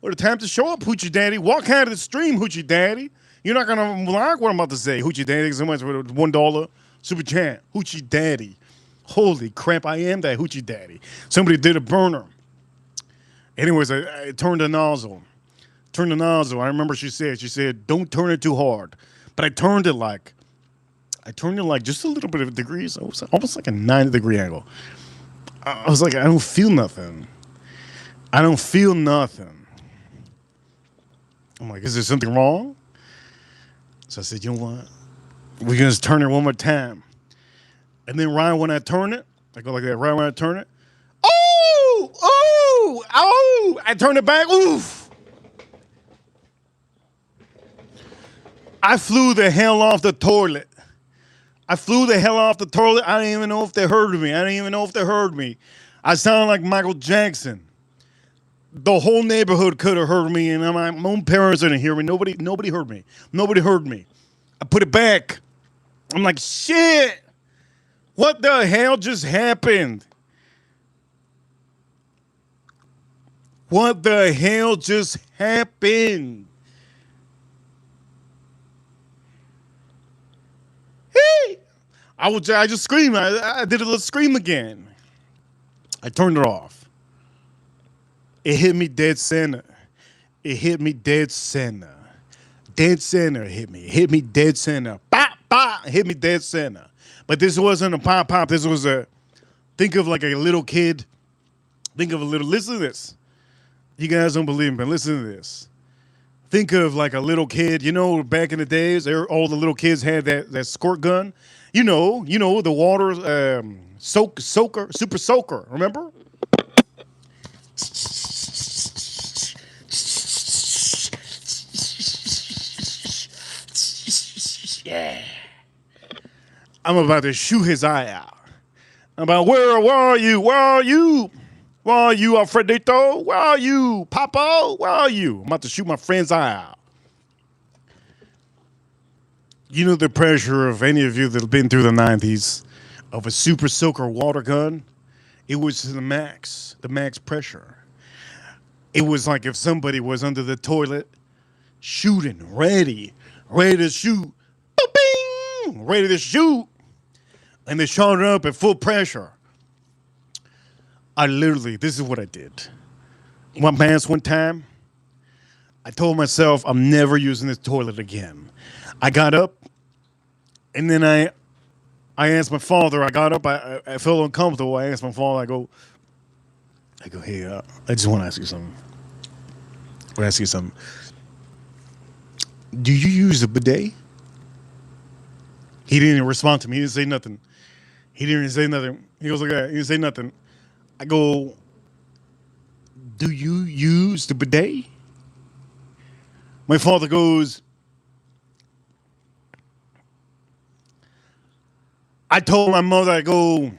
Hoochie Daddy. Walk out of the stream, Hoochie Daddy. You're not going to like what I'm about to say. Hoochie Daddy, so much for the $1 super chat. Hoochie Daddy. Holy crap, I am that Hoochie Daddy. Somebody did a burner. Anyways, I turned the nozzle. I remember she said, don't turn it too hard. But I turned it like just a little bit of degrees. It was almost like a 90-degree angle. I was like, I don't feel nothing. I'm like, is there something wrong? So I said, you know what? We're going to turn it one more time. And then right when I turn it, I go like that. Right when I turn it, oh! I turn it back. Oof! I flew the hell off the toilet. I didn't even know if they heard me. I sounded like Michael Jackson. The whole neighborhood could have heard me, and my own parents didn't hear me. Nobody heard me. I put it back. I'm like, shit. What the hell just happened? Hey! I just screamed. I did a little scream again. I turned it off. It hit me dead center. Dead center hit me. Dead center. Pop, pop. Hit me dead center. But this wasn't a pop, pop. This was think of like a little kid. Listen to this. You guys don't believe me, but listen to this. Think of like a little kid. You know, back in the days, all the little kids had that squirt gun. You know, the water super soaker. Remember? Yeah. I'm about to shoot his eye out. I'm about, where are you? Alfredito? Where are you, Papa? Where are you? I'm about to shoot my friend's eye out. You know the pressure of any of you that have been through the 90s of a super soaker water gun? It was the max pressure. It was like if somebody was under the toilet shooting, ready to shoot. Bing! Ready to shoot. And they shot it up at full pressure. This is what I did. One time, I told myself I'm never using this toilet again. I got up, and then I asked my father. I got up. I felt uncomfortable. I asked my father. I go, hey, I just want to ask you something. Do you use a bidet? He didn't even respond to me. He didn't say nothing. He goes like that. He didn't say nothing. I go, Do you use the bidet? My father goes, I told my mother, I go,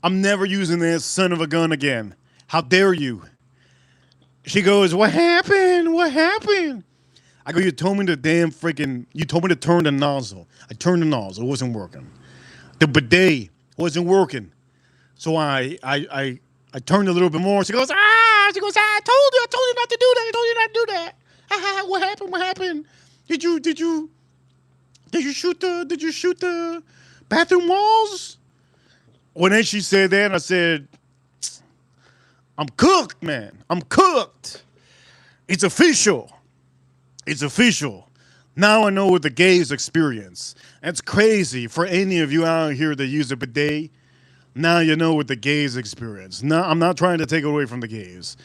I'm never using this son of a gun again. How dare you? She goes, what happened? What happened? I go, you told me you told me to turn the nozzle. I turned the nozzle. It wasn't working. The bidet wasn't working. So I turned a little bit more. She goes, I told you not to do that. I told you not to do that. What happened? What happened? Did you shoot the bathroom walls? When then she said that, I said, I'm cooked, man. I'm cooked. It's official. It's official. Now I know what the gays experience. That's crazy for any of you out here that use a bidet. Now you know what the gays experience. Now I'm not trying to take it away from the gays.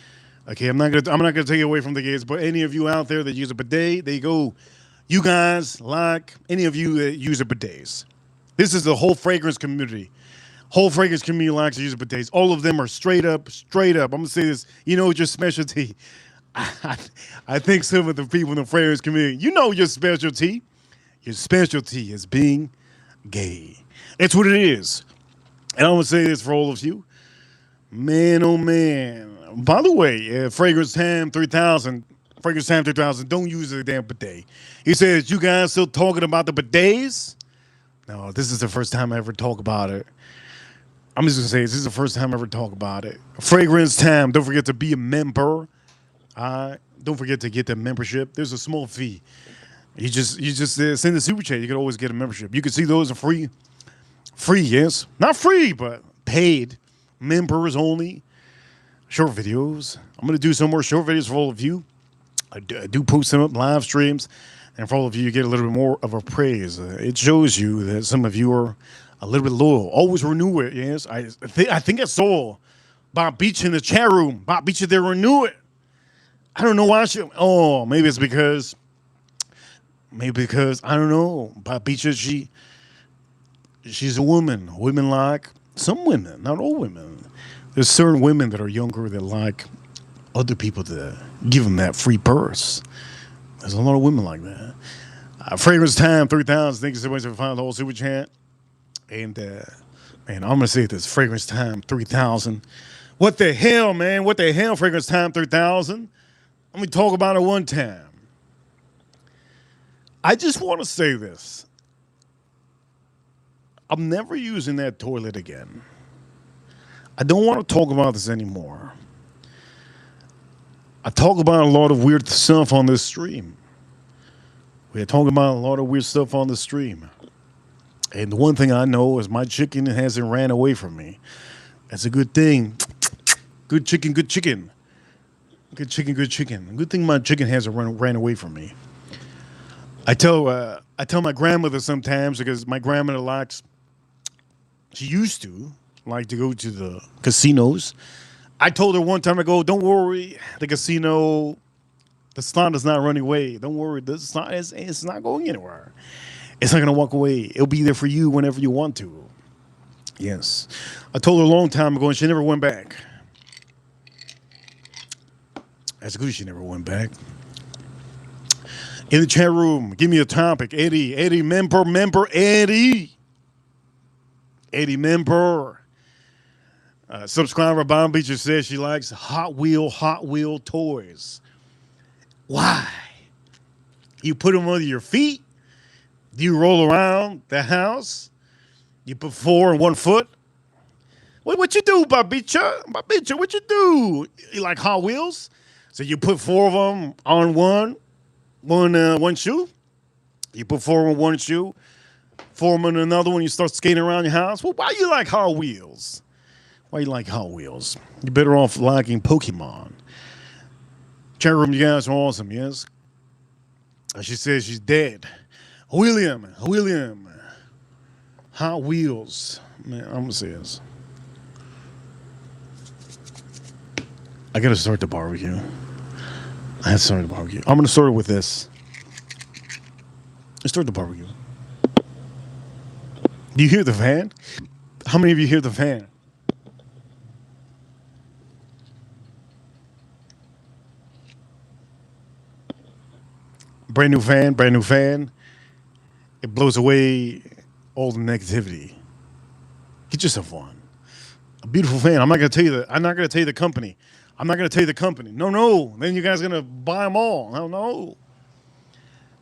Okay, I'm not gonna take it away from the gays, but any of you out there that use a bidet, there you go. You guys like any of you that use a bidets. This is the whole fragrance community. Whole fragrance community likes to use bidets. All of them are straight up. I'm gonna say this. You know your specialty. I think some of the people in the fragrance community, you know your specialty. Your specialty is being gay. That's what it is. And I'm gonna say this for all of you. Man, oh man. By the way, Fragrance Time 3000, don't use the damn bidet. He says, you guys still talking about the bidets? No, this is the first time I ever talk about it. I'm just gonna say this is the first time I ever talk about it. Fragrance Time. Don't forget to be a member. Don't forget to get the membership. There's a small fee. You just send a super chat. You can always get a membership. You can see those are free. Free, yes. Not free, but paid. Members only. Short videos. I'm going to do some more short videos for all of you. I do post them up, live streams. And for all of you, you get a little bit more of a praise. It shows you that some of you are a little bit loyal. Always renew it, yes. I think I saw Bob Beach in the chat room. Bob Beach, they renew it. I don't know why maybe it's because, I don't know. Bob Beach, she's a woman. Women like, some women, not all women. There's certain women that are younger that like other people to give them that free purse. There's a lot of women like that. Fragrance Time 3000. Thank you so much for finding the whole super chat. And man, I'm gonna say this: Fragrance Time 3000. What the hell, man? What the hell? Fragrance Time 3000. Let me talk about it one time. I just want to say this. I'm never using that toilet again. I don't want to talk about this anymore. I talk about a lot of weird stuff on this stream. We're talking about a lot of weird stuff on the stream. And the one thing I know is my chicken hasn't ran away from me. That's a good thing. Good chicken, good chicken. Good chicken, good chicken. Good thing my chicken hasn't ran away from me. I tell my grandmother sometimes, because my grandmother she used to like to go to the casinos. I told her one time ago, don't worry, the casino, the slot is not running away. Don't worry, the slot it's not going anywhere. It's not going to walk away. It'll be there for you whenever you want to. Yes. I told her a long time ago, and she never went back. That's good she never went back. In the chat room, give me a topic. Eddie, member, Eddie. Eddie, member. Subscriber Bomb Beacher says she likes Hot Wheel toys. Why? You put them under your feet? Do you roll around the house? You put 4 in 1 foot? What you do, Babicha? Babicha, what you do? You like Hot Wheels? So you put 4 of them on one shoe? You put 4 on one shoe, 4 on another one, you start skating around your house? Well, why you like Hot Wheels? Why you like Hot Wheels? You're better off liking Pokemon. Chat room, you guys are awesome, yes? She says she's dead. William. Hot Wheels. Man, I'm gonna say this. I gotta start the barbecue. I have to start the barbecue. I'm gonna start it with this. Let's start the barbecue. Do you hear the fan? How many of you hear the fan? brand new fan, brand new fan. It blows away all the negativity. Get yourself one. A beautiful fan. I'm not gonna tell you the. I'm not gonna tell you the company. I'm not gonna tell you the company. No, no. Then you guys are gonna buy them all. No, no.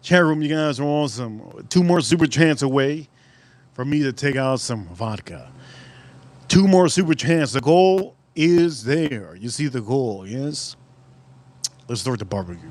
Chat room, you guys are awesome. 2 more super chants away for me to take out some vodka. 2 more super chants. The goal is there. You see the goal, yes? Let's start the barbecue.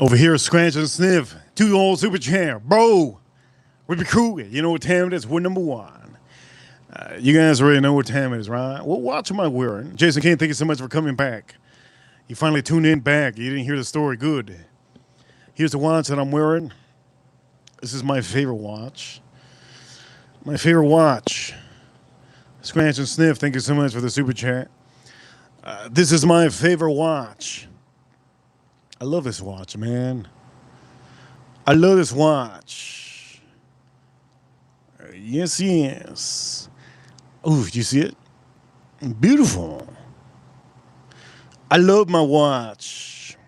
Over here, scratch and sniff. 2 old super champ. Bro, we be cool. You know what time it is? We're number 1. You guys already know what time it is, right? What watch am I wearing? Jason Kane, thank you so much for coming back. You finally tuned in back. You didn't hear the story. Good. Here's the watch that I'm wearing. This is my favorite watch. My favorite watch. Scratch and sniff, thank you so much for the super chat. This is my favorite watch. I love this watch, man. I love this watch. Yes, yes. Ooh, you see it? Beautiful. I love my watch.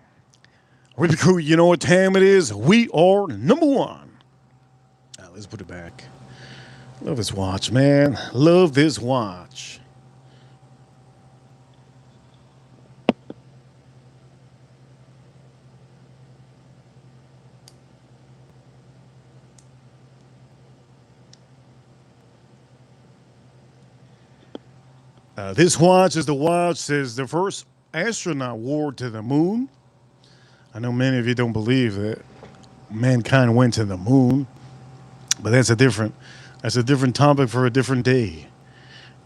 Really cool. You know what time it is? We are number 1. Let's put it back. Love this watch, man. Love this watch. This watch is the watch that is the first astronaut wore to the moon. I know many of you don't believe that mankind went to the moon, but that's a different topic for a different day.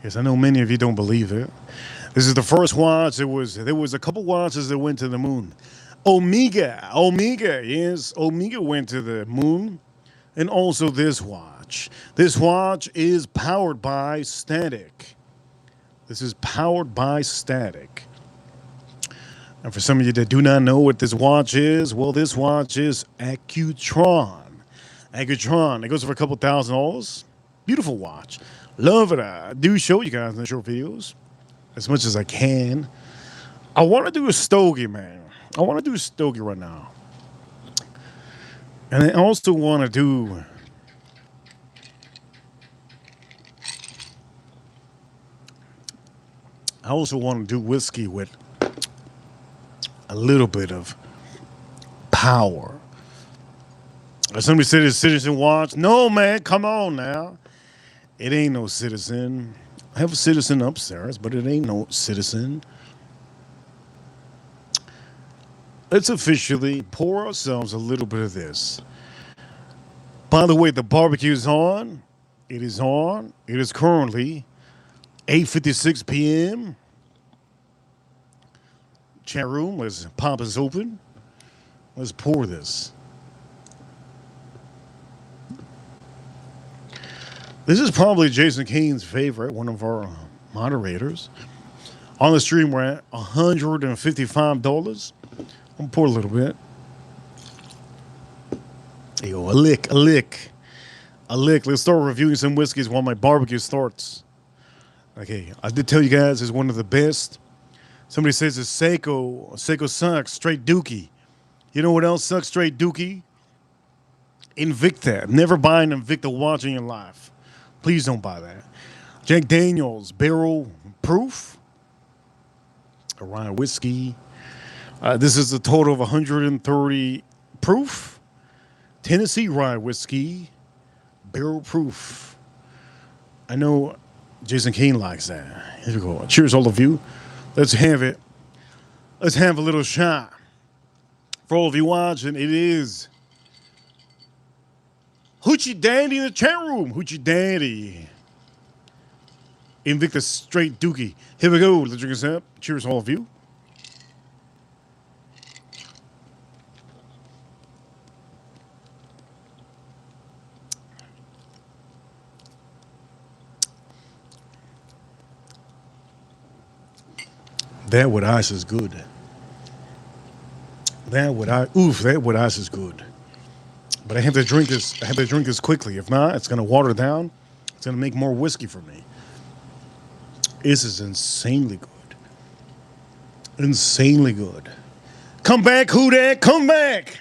Yes, I know many of you don't believe it. This is the first watch. There was a couple watches that went to the moon. Omega, yes, Omega went to the moon, and also this watch. This watch is powered by static. This is powered by static. And for some of you that do not know what this watch is, well, this watch is Accutron. Accutron. It goes for a couple $1,000. Beautiful watch. Love it. I do show you guys in the short videos as much as I can. I want to do a stogie, man. I want to do a stogie right now. And I also want to do... I also want to do whiskey with a little bit of power. Somebody said it's Citizen Watch. No, man, come on now. It ain't no Citizen. I have a Citizen upstairs, but it ain't no Citizen. Let's officially pour ourselves a little bit of this. By the way, the barbecue is on. It is on. It is currently 8:56 p.m. Chat room, let's pop this open. Let's pour this. This is probably Jason Kane's favorite, one of our moderators. On the stream, we're at $155. I'm gonna pour a little bit. There you go, a lick. Let's start reviewing some whiskeys while my barbecue starts. Okay, I did tell you guys it's one of the best. Somebody says it's Seiko. Seiko sucks. Straight dookie. You know what else sucks? Straight dookie? Invicta. Never buy an Invicta watch in your life. Please don't buy that. Jack Daniels Barrel Proof. A rye whiskey. This is a total of 130 proof. Tennessee rye whiskey. Barrel Proof. I know Jason Kane likes that. Here we go. Cheers, all of you. Let's have it. Let's have a little shot. For all of you watching, it is Hoochie Dandy in the chat room. Hoochie Dandy. Invictus Straight Dookie. Here we go. Let's drink this up. Cheers, all of you. That with ice is good. That with ice is good. But I have to drink this. I have to drink this quickly. If not, it's gonna water down. It's gonna make more whiskey for me. This is insanely good. Insanely good. Come back, who dat? Come back.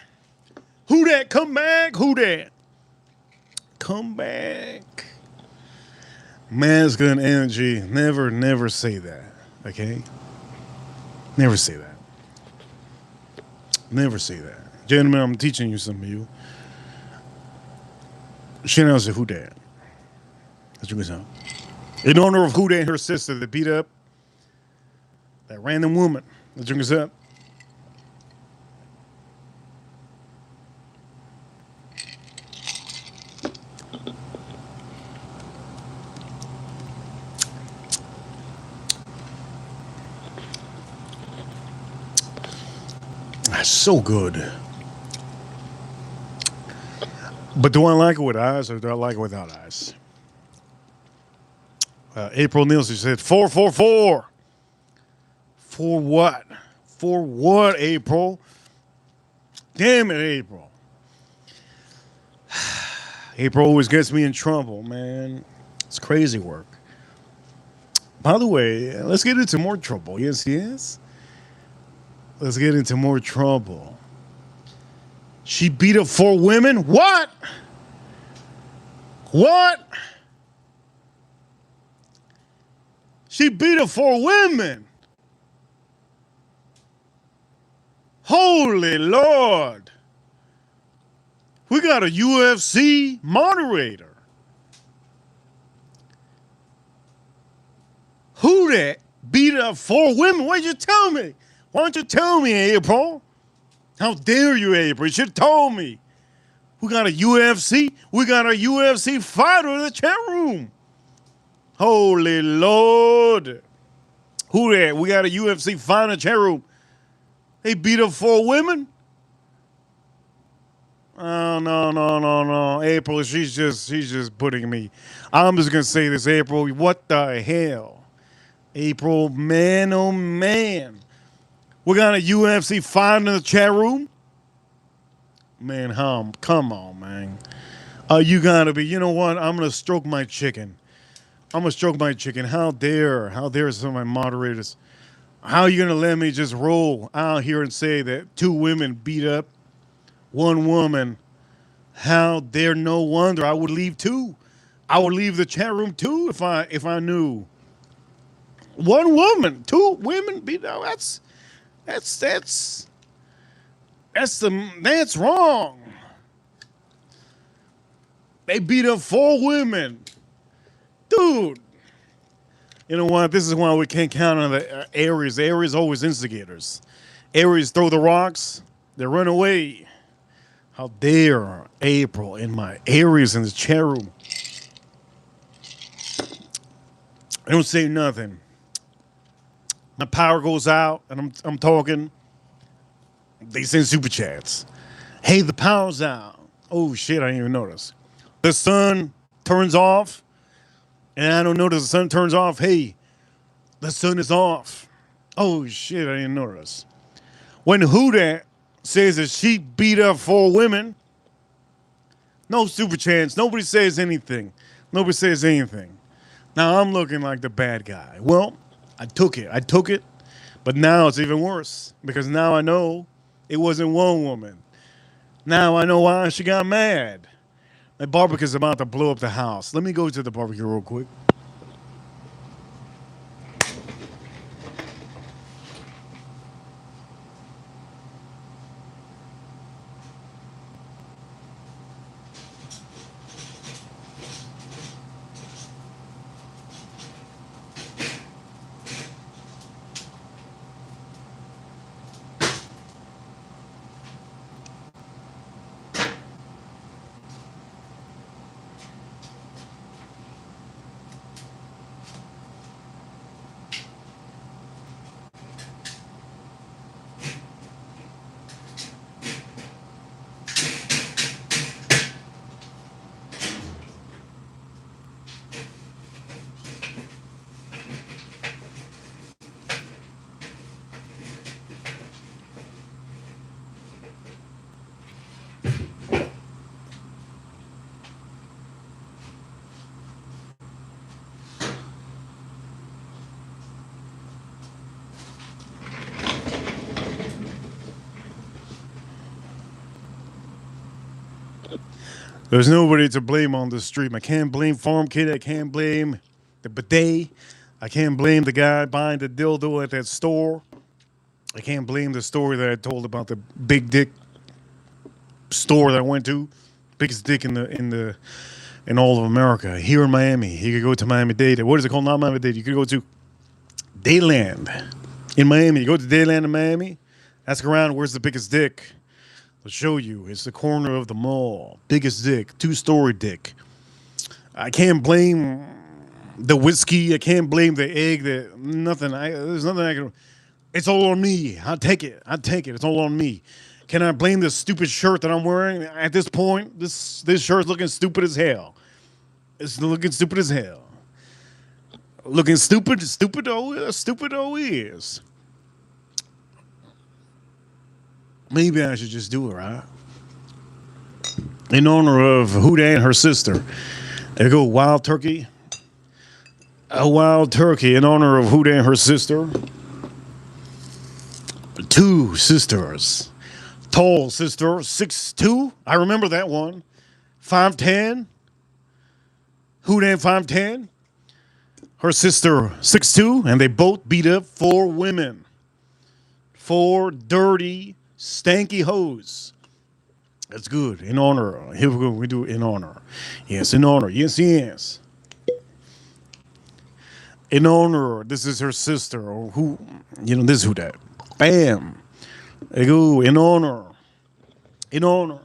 Who dat? Come back. Who dat? Come back. Masculine energy. Never say that. Okay? Never say that. Never say that. Gentlemen, I'm teaching you some of you. Shout out to who dat? Let's do this out. In honor of who dat and her sister that beat up that random woman. Let's drink this up. That's so good. But do I like it with ice or do I like it without ice? April Nielsen said 444. For what? For what, April? Damn it, April. April always gets me in trouble, man. It's crazy work. By the way, let's get into more trouble. Yes. Let's get into more trouble. She beat up 4 women? What? What? She beat up 4 women. Holy Lord. We got a UFC moderator. Who that beat up 4 women? Why'd you tell me? Why don't you tell me, April? How dare you, April? You should have told me. We got a UFC. We got a UFC fighter in the chat room. Holy Lord. Who that? We got a UFC fighter in the chat room. They beat up 4 women? Oh, no. April, she's just putting me. I'm just going to say this, April. What the hell? April, man, oh, man. We got a UFC fight in the chat room? Man, come on, man. You gotta be, you know what? I'm gonna stroke my chicken. How dare some of my moderators? How are you gonna let me just roll out here and say that 2 women beat up 1 woman? How dare, no wonder I would leave too. I would leave the chat room too if I knew. 1 woman, 2 women beat up, that's wrong. They beat up 4 women. Dude. You know what? This is why we can't count on the Aries. The Aries always instigators. Aries throw the rocks. They run away. How dare April and my Aries in the chat room. I don't say nothing. My power goes out, and I'm talking. They send super chats. Hey, the power's out. Oh shit! I didn't even notice. The sun turns off, and I don't notice the sun turns off. Hey, the sun is off. Oh shit! I didn't notice. When Huda says that she beat up 4 women, no super chats. Nobody says anything. Now I'm looking like the bad guy. Well, I took it, but now it's even worse because now I know it wasn't 1 woman. Now I know why she got mad. My barbecue's about to blow up the house. Let me go to the barbecue real quick. There's nobody to blame on the street. I can't blame Farm Kid. I can't blame the bidet. I can't blame the guy buying the dildo at that store. I can't blame the story that I told about the big dick store that I went to. Biggest dick in all of America. Here in Miami. You could go to Miami Dade. What is it called? Not Miami Dade. You could go to Dayland in Miami. You go to Dayland in Miami. Ask around where's the biggest dick. I'll show you. It's the corner of the mall. Biggest dick. 2-story dick. I can't blame the whiskey. I can't blame the egg. Nothing. There's nothing I can. It's all on me. I'll take it. I'll take it. It's all on me. Can I blame this stupid shirt that I'm wearing at this point? This shirt's looking stupid as hell. It's looking stupid as hell. Looking stupid. Stupid is. Maybe I should just do it, right? In honor of Huda and her sister. There go Wild Turkey. A wild turkey in honor of Huda and her sister. 2 sisters. Tall sister, 6'2". I remember that one. 5'10". Huda 5'10". Her sister 6'2", and they both beat up 4 women. 4 dirty, stanky hoes. That's good. In honor. Here we go. We do it in honor. Yes, in honor. Yes, yes. In honor. This is her sister. Or who? This is who that. Bam. There you go. In honor. In honor.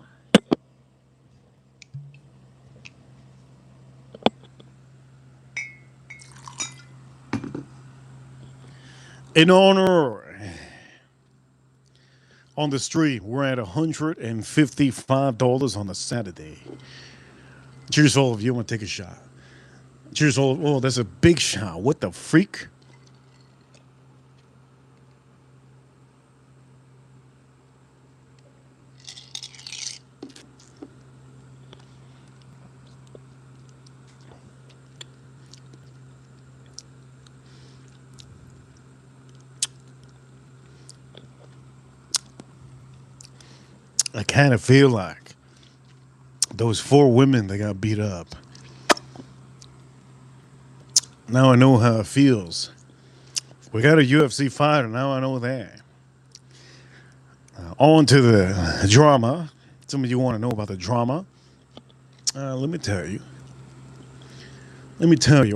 In honor. On the street, we're at $155 on a Saturday. Cheers, all of you. I'm going to take a shot. Cheers, all. Oh, that's a big shot. What the freak? I kind of feel like those 4 women that got beat up. Now I know how it feels. We got a UFC fighter. Now I know that. On to the drama. Some of you want to know about the drama. Let me tell you.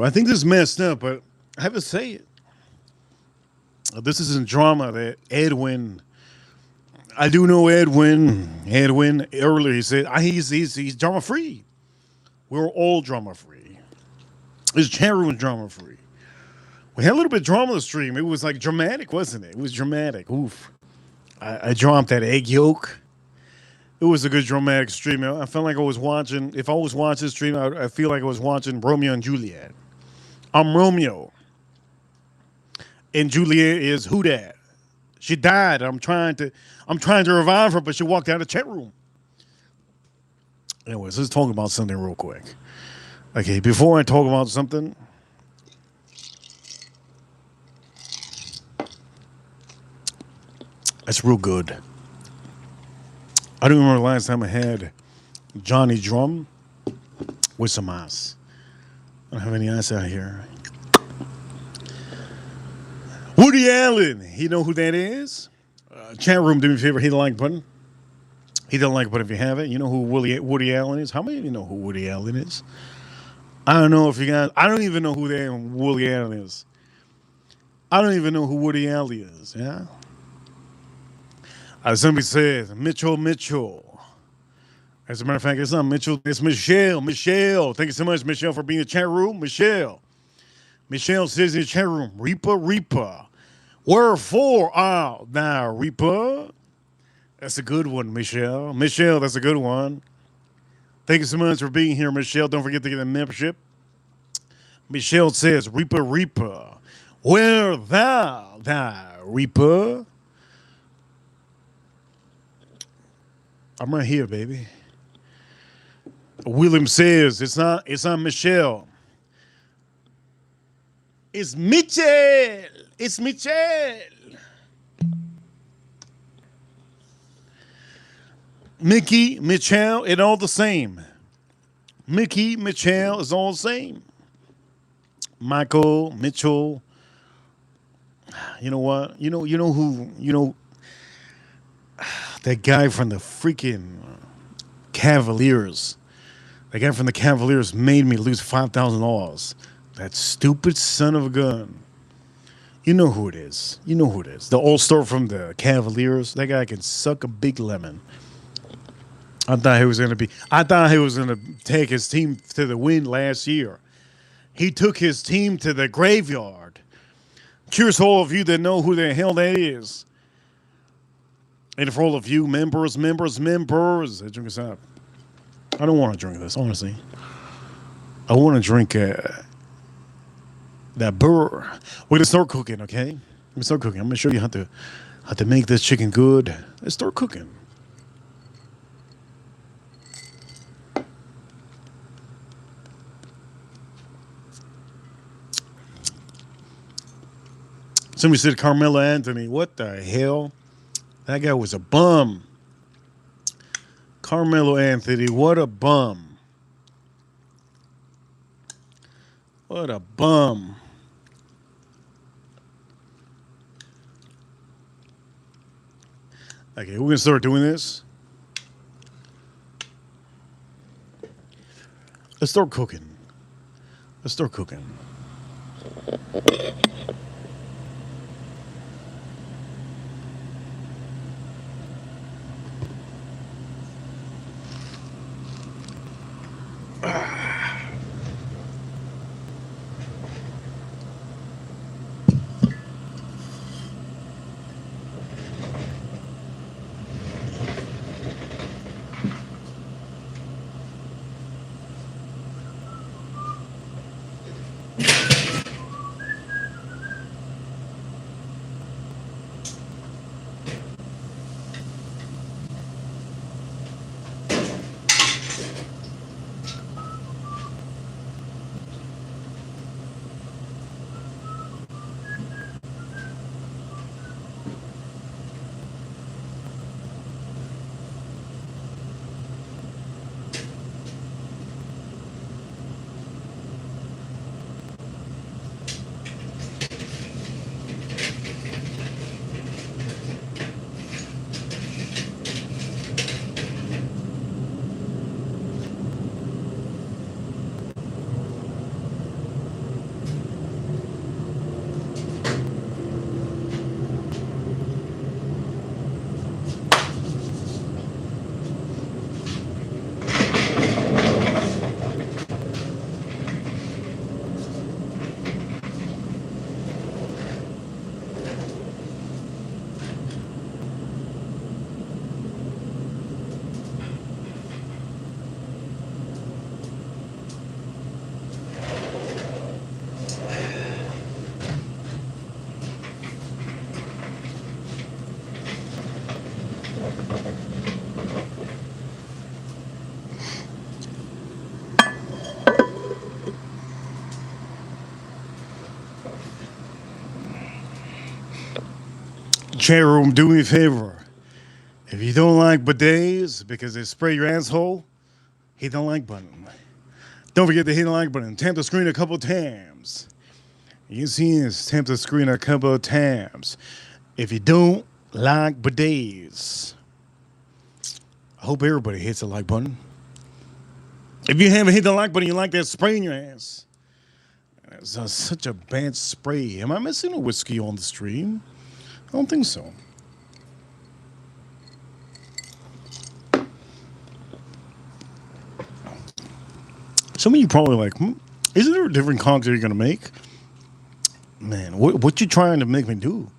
I think this is messed up, but I have to say it. This isn't drama that Edwin. I do know Edwin. Edwin earlier he said he's drama free. We're all drama free. His chat room was drama free. We had a little bit of drama on the stream. It was like dramatic, wasn't it? It was dramatic. Oof. I dropped that egg yolk. It was a good dramatic stream. I felt like I was watching. If I was watching the stream, I feel like I was watching Romeo and Juliet. I'm Romeo, and Juliet is who dat. She died. I'm trying to revive her, but she walked out of the chat room. Anyways, let's talk about something real quick. Okay, before I talk about something, that's real good. I don't remember the last time I had Johnny Drum with some ice. I don't have any ice out here. Woody Allen. You know who that is? Chat room, do me a favor, hit the like button. Hit the like button if you have it. You know who Woody Allen is? How many of you know who Woody Allen is? I don't know if you guys. I don't even know who that Woody Allen is. I don't even know who Woody Allen is. Yeah. Somebody says Mitchell. As a matter of fact, it's not Mitchell. It's Michelle. Michelle. Thank you so much, Michelle, for being in the chat room. Michelle says in the chat room, Reaper. Wherefore art thou, Reaper? That's a good one, Michelle. Michelle, that's a good one. Thank you so much for being here, Michelle. Don't forget to get a membership. Michelle says, Reaper. Where thou, Reaper? I'm right here, baby. William says, it's not Michelle. It's Mitchell. It's Mitchell. Mickey, Michelle, it all the same. Mickey, Michelle is all the same. Michael, Mitchell. You know what? You know who? That guy from the freaking Cavaliers. That guy from the Cavaliers made me lose $5,000. That stupid son of a gun. You know who it is. You know who it is. The All-Star from the Cavaliers. That guy can suck a big lemon. I thought he was gonna take his team to the win last year. He took his team to the graveyard. Cheers to all of you that know who the hell that is. And for all of you members, drink us up. I don't want to drink this, honestly. I want to drink that burr. We're gonna start cooking, okay? Let me start cooking. I'm gonna show you how to make this chicken good. Let's start cooking. Somebody said Carmelo Anthony. What the hell? That guy was a bum. Carmelo Anthony, what a bum. What a bum. Okay, we're going to start doing this. Let's start cooking. Let's start cooking. Chat room, do me a favor. If you don't like bidets because they spray your asshole, hit the like button. Don't forget to hit the like button. Tap the screen a couple times. You see this, tap the screen a couple times. If you don't like bidets, I hope everybody hits the like button. If you haven't hit the like button, you like that spray in your ass. It's such a bad spray. Am I missing a whiskey on the stream? I don't think so. Some of you probably like, isn't there a different cocktail you're gonna make? Man, what you trying to make me do?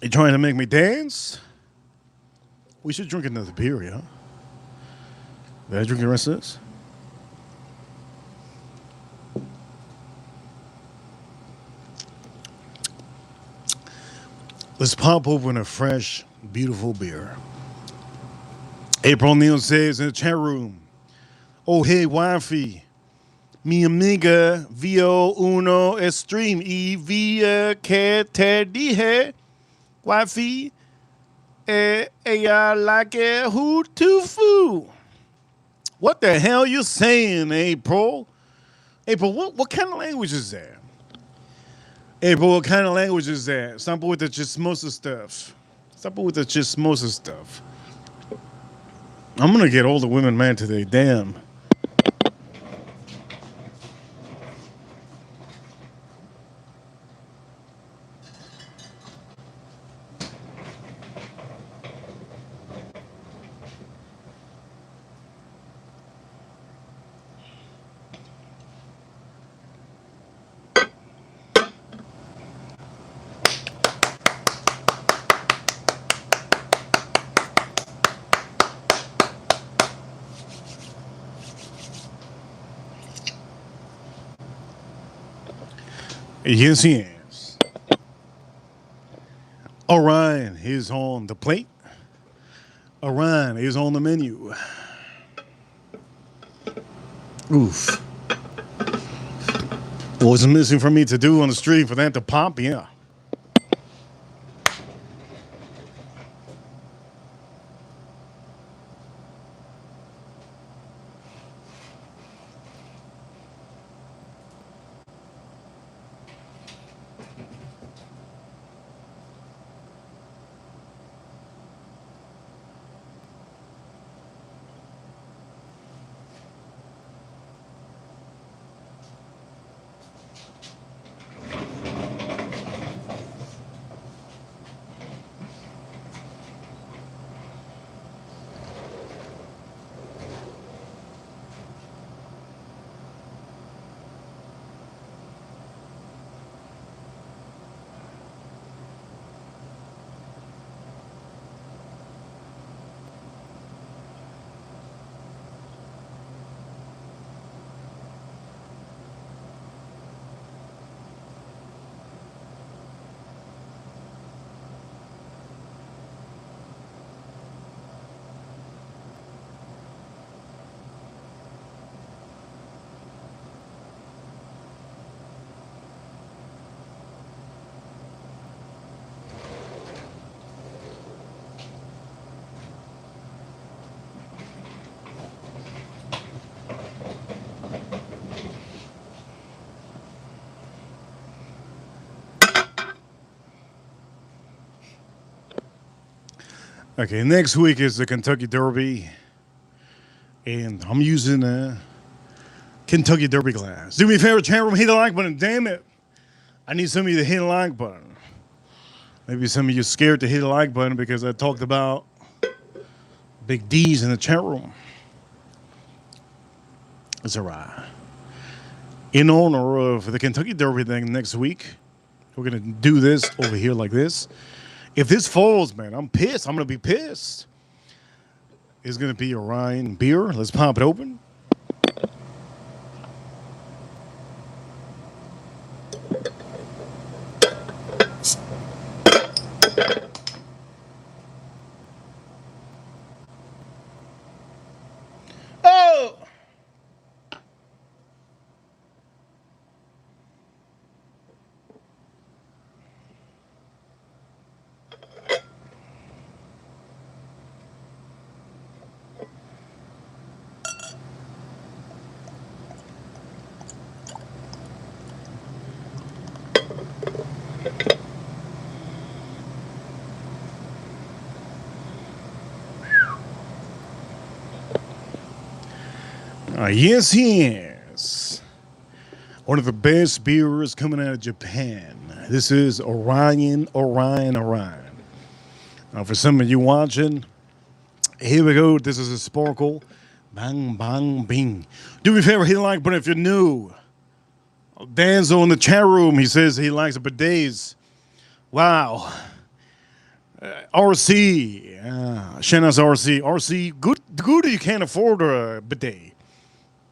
You trying to make me dance? We should drink another beer, yeah? Did I drink the rest of this? Let's pop open a fresh, beautiful beer. April Neal says in the chat room, oh, hey, wifey. Mi amiga vio uno stream y vi que te dije, wifey, like a hoot to foo. What the hell you saying, April? April, what kind of language is that? April, what kind of language is that? Stop with the chismosa stuff. Stop with the chismosa stuff. I'm gonna get all the women mad today. Damn. Yes, yes. Orion is on the plate. Orion is on the menu. Oof. What's missing for me to do on the street for that to pop? Yeah. Okay, next week is the Kentucky Derby, and I'm using a Kentucky Derby glass. Do me a favor, chat room, hit the like button. Damn it. I need some of you to hit the like button. Maybe some of you scared to hit the like button because I talked about big D's in the chat room. It's all right. In honor of the Kentucky Derby thing next week, we're going to do this over here like this. If this falls, man, I'm pissed. I'm going to be pissed. It's going to be a Ryan beer. Let's pop it open. Oh! Yes, yes. One of the best beers coming out of Japan. This is Orion. For some of you watching, here we go. This is a sparkle. Bang, bang, bing. Do me a favor, hit the like button if you're new. Danzo in the chat room, he says he likes the bidets. Wow. RC. Shanna's RC. RC, good you can't afford a bidet.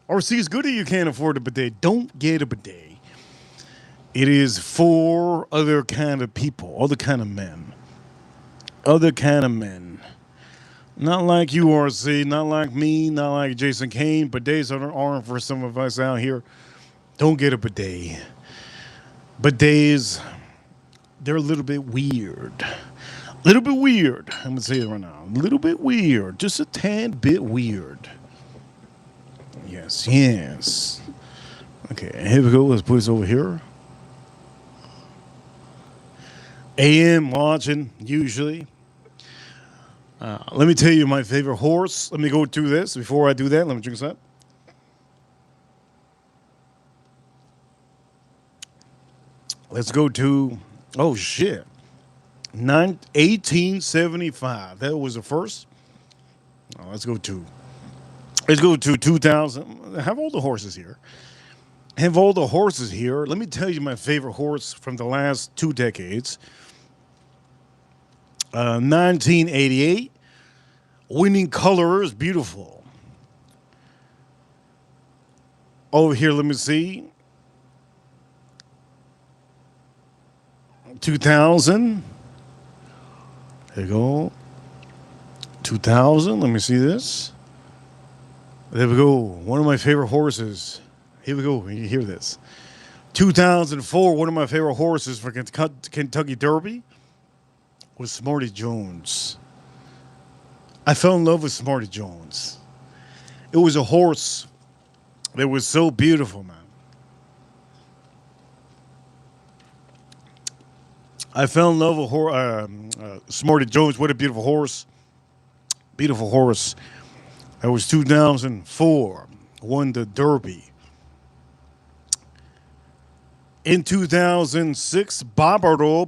RC is good if you can't afford a bidet. Don't get a bidet. It is for other kind of people, other kind of men. Other kind of men. Not like you, RC, not like me, not like Jason Kane. Bidets aren't for some of us out here. Don't get a bidet. Bidets, they're a little bit weird. A little bit weird. I'm gonna say it right now. A little bit weird. Just a tad bit weird. Yes, yes. Okay, here we go. Let's put this over here. AM watching, usually. Let me tell you my favorite horse. Let me go through this. Before I do that, let me drink some. Let's go to, oh shit, 1875. That was the first. Let's go to 2000. I have all the horses here. Let me tell you my favorite horse from the last 2 decades. 1988. Winning colors, beautiful. Over here, let me see. 2000. There you go. 2000. Let me see this. There we go. One of my favorite horses. Here we go. You hear this. 2004. One of my favorite horses for Kentucky Derby was Smarty Jones. I fell in love with Smarty Jones. It was a horse that was so beautiful, man. I fell in love with Smarty Jones. What a beautiful horse. Beautiful horse. That was 2004. Won the Derby. In 2006, Barbaro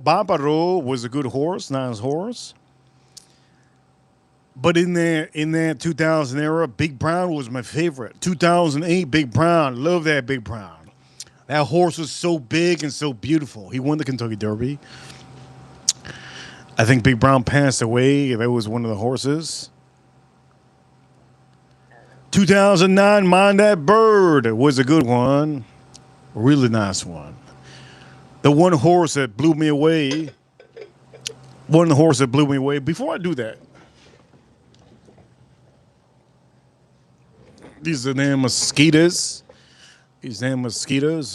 was a good horse, nice horse. But in that 2000 era, Big Brown was my favorite. 2008, Big Brown. Love that Big Brown. That horse was so big and so beautiful. He won the Kentucky Derby. I think Big Brown passed away. That was one of the horses. 2009, Mind That Bird was a good one. Really nice one. The one horse that blew me away. Before I do that, these are damn mosquitoes.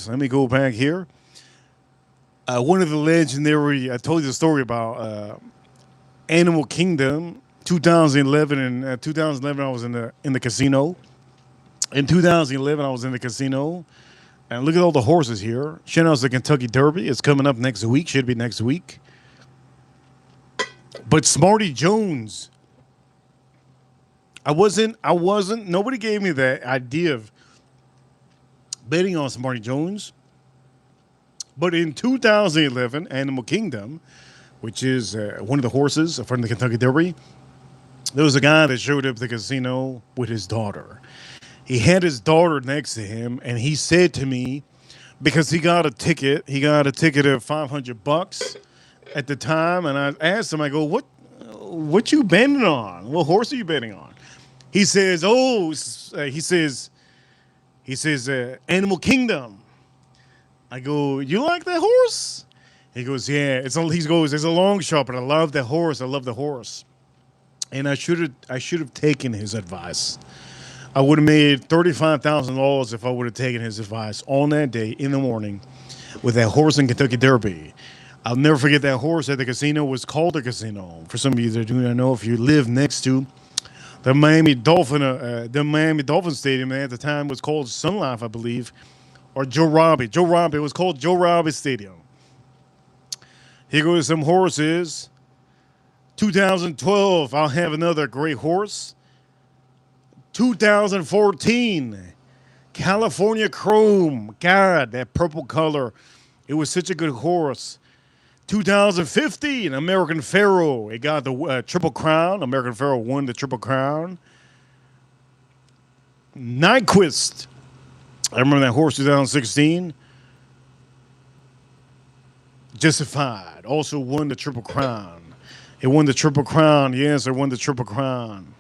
Let me go back here. One of the legendary, I told you the story about Animal Kingdom. 2011 and 2011, I was in the casino. In 2011, I was in the casino, and look at all the horses here. Shout out to the Kentucky Derby. It's coming up next week. Should be next week. But Smarty Jones, I wasn't. Nobody gave me the idea of betting on Smarty Jones. But in 2011, Animal Kingdom, which is one of the horses from the Kentucky Derby, there was a guy that showed up at the casino with his daughter. He had his daughter next to him, and he said to me, because he got a ticket of $500 at the time, and I asked him, I go, what you betting on? What horse are you betting on? He says, Animal Kingdom. I go, you like that horse? He goes, yeah. It's a long shot, but I love the horse. And I should have taken his advice. I would have made $35,000 if I would have taken his advice on that day in the morning with that horse in Kentucky Derby. I'll never forget that horse at the casino was called the casino. For some of you that do not know, if you live next to the Miami Dolphin Stadium, at the time was called Sun Life, I believe, or Joe Robbie. It was called Joe Robbie Stadium. Here goes some horses. 2012, I'll have another great horse. 2014, California Chrome. God, that purple color. It was such a good horse. 2015, American Pharoah. It got the Triple Crown. American Pharoah won the Triple Crown. Nyquist. I remember that horse 2016. Justified. Also won the Triple Crown. It won the Triple Crown. Yes, it won the Triple Crown.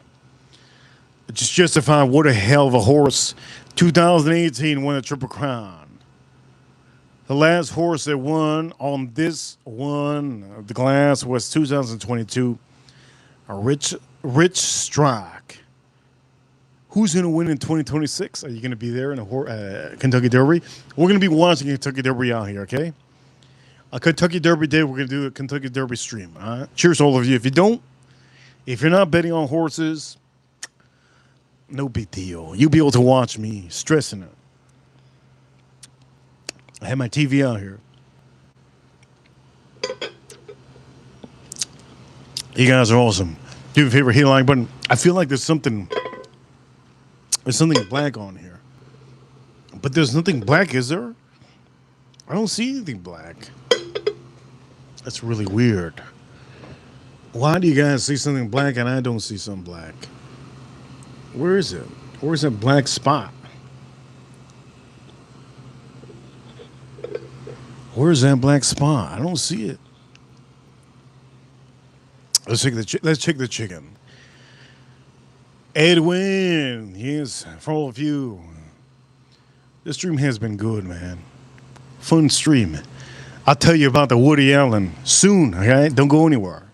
Just Justified. What a hell of a horse. 2018 won the Triple Crown. The last horse that won on this one, the glass, was 2022. A Rich Strike. Who's going to win in 2026? Are you going to be there in a Kentucky Derby? We're going to be watching Kentucky Derby out here, okay? A Kentucky Derby day, we're going to do a Kentucky Derby stream. All right? Cheers, all of you. If you're not betting on horses, no big deal. You'll be able to watch me stressing it. I have my TV out here. You guys are awesome. Do me a favor, hit the like button. I feel like there's something black on here. But there's nothing black, is there? I don't see anything black. That's really weird. Why do you guys see something black and I don't see something black? Where is it? Where's that black spot? Where's that black spot? I don't see it. Let's check the chicken. Edwin, yes, for all of you. This stream has been good, man. Fun stream. I'll tell you about the Woody Allen soon, okay? Don't go anywhere.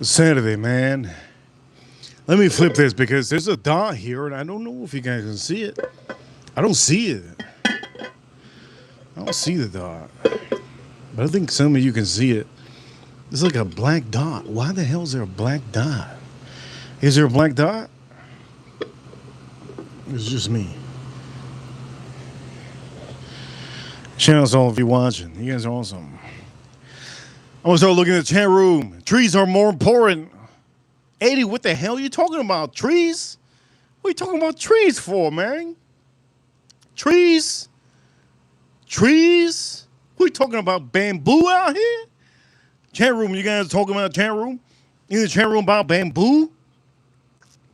Saturday, man. Let me flip this because there's a dot here and I don't know if you guys can see it. I don't see it. I don't see the dot. But I think some of you can see it. It's like a black dot. Why the hell is there a black dot? Is there a black dot? It's just me. Shout out to all of you watching. You guys are awesome. I'm gonna start looking at the chat room. Trees are more important. Eddie, what the hell are you talking about? Trees? What are you talking about trees for, man? Trees? Trees? What are you talking about? Bamboo out here? Chat room, you guys talking about chat room? In the chat room about bamboo?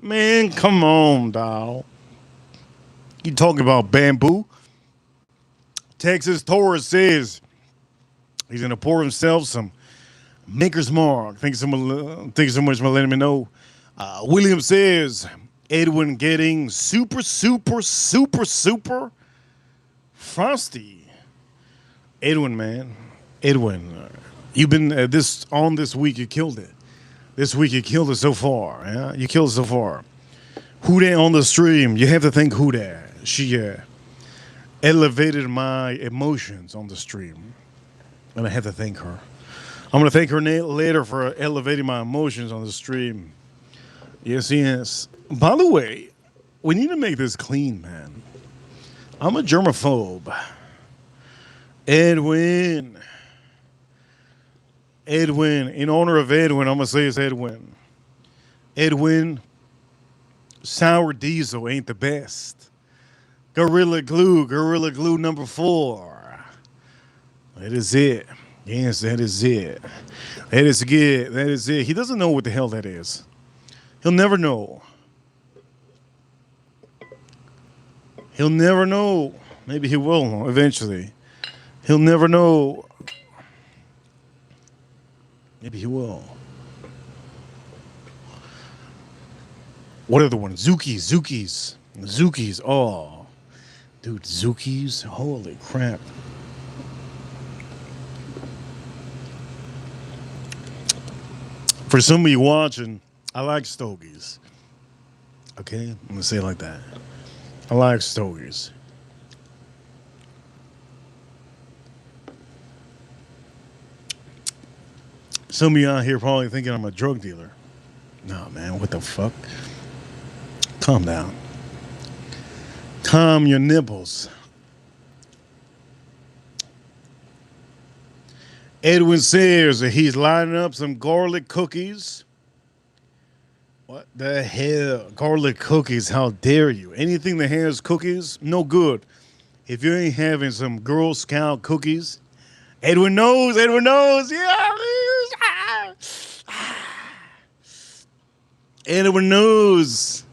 Man, come on, dawg. You talking about bamboo? Texas Taurus says he's gonna pour himself some Maker's Mark. Thanks so much for letting me know. William says Edwin getting super frosty. Edwin, man, Edwin, you've been this week. You killed it. This week you killed it so far. Yeah, you killed it so far. Who that on the stream? You have to thank who that. She elevated my emotions on the stream. And I have to thank her. I'm going to thank her later for elevating my emotions on the stream. Yes, yes. By the way, we need to make this clean, man. I'm a germaphobe. Edwin. In honor of Edwin, I'm going to say it's Edwin. Edwin, sour diesel ain't the best. Gorilla Glue number 4. That is it. Yes, that is it. That is good. That is it. He doesn't know what the hell that is. He'll never know. He'll never know. Maybe he will eventually. He'll never know. Maybe he will. What other one? Zookies. Oh, dude, Zookies. Holy crap. For some of you watching, I like stogies. Okay? I'm going to say it like that. I like stogies. Some of you out here probably thinking I'm a drug dealer. No, man, what the fuck? Calm down. Calm your nipples. Edwin says that he's lining up some garlic cookies. What the hell? Garlic cookies, how dare you? Anything that has cookies, no good. If you ain't having some Girl Scout cookies, Edwin knows, yeah. Edwin knows.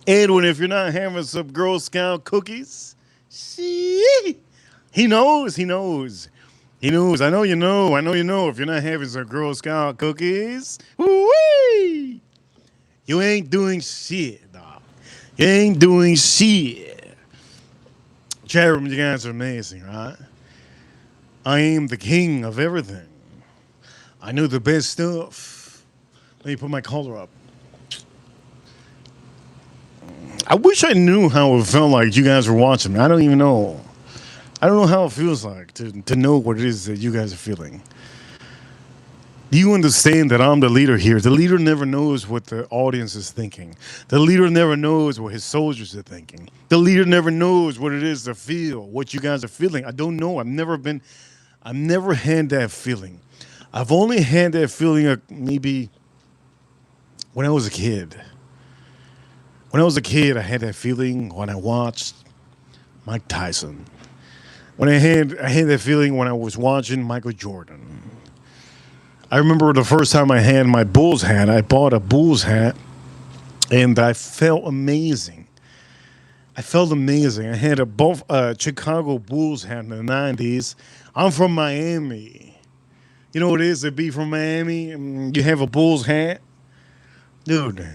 Edwin, if you're not having some Girl Scout cookies, see, he knows, he knows. He knows. I know you know. I know you know if you're not having some Girl Scout cookies. Woo-wee! You ain't doing shit, dog. You ain't doing shit. Chat room, you guys are amazing, right? I am the king of everything. I know the best stuff. Let me put my collar up. I wish I knew how it felt like you guys were watching me. I don't even know. I don't know how it feels like to know what it is that you guys are feeling. Do you understand that I'm the leader here? The leader never knows what the audience is thinking. The leader never knows what his soldiers are thinking. The leader never knows what it is to feel, what you guys are feeling. I don't know. I've never had that feeling. I've only had that feeling maybe when I was a kid. When I was a kid, I had that feeling when I watched Mike Tyson. I had that feeling when I was watching Michael Jordan. I remember the first time I had my Bulls hat. I bought a Bulls hat, and I felt amazing. I felt amazing. I had a Chicago Bulls hat in the '90s. I'm from Miami. You know what it is to be from Miami? You have a Bulls hat, dude.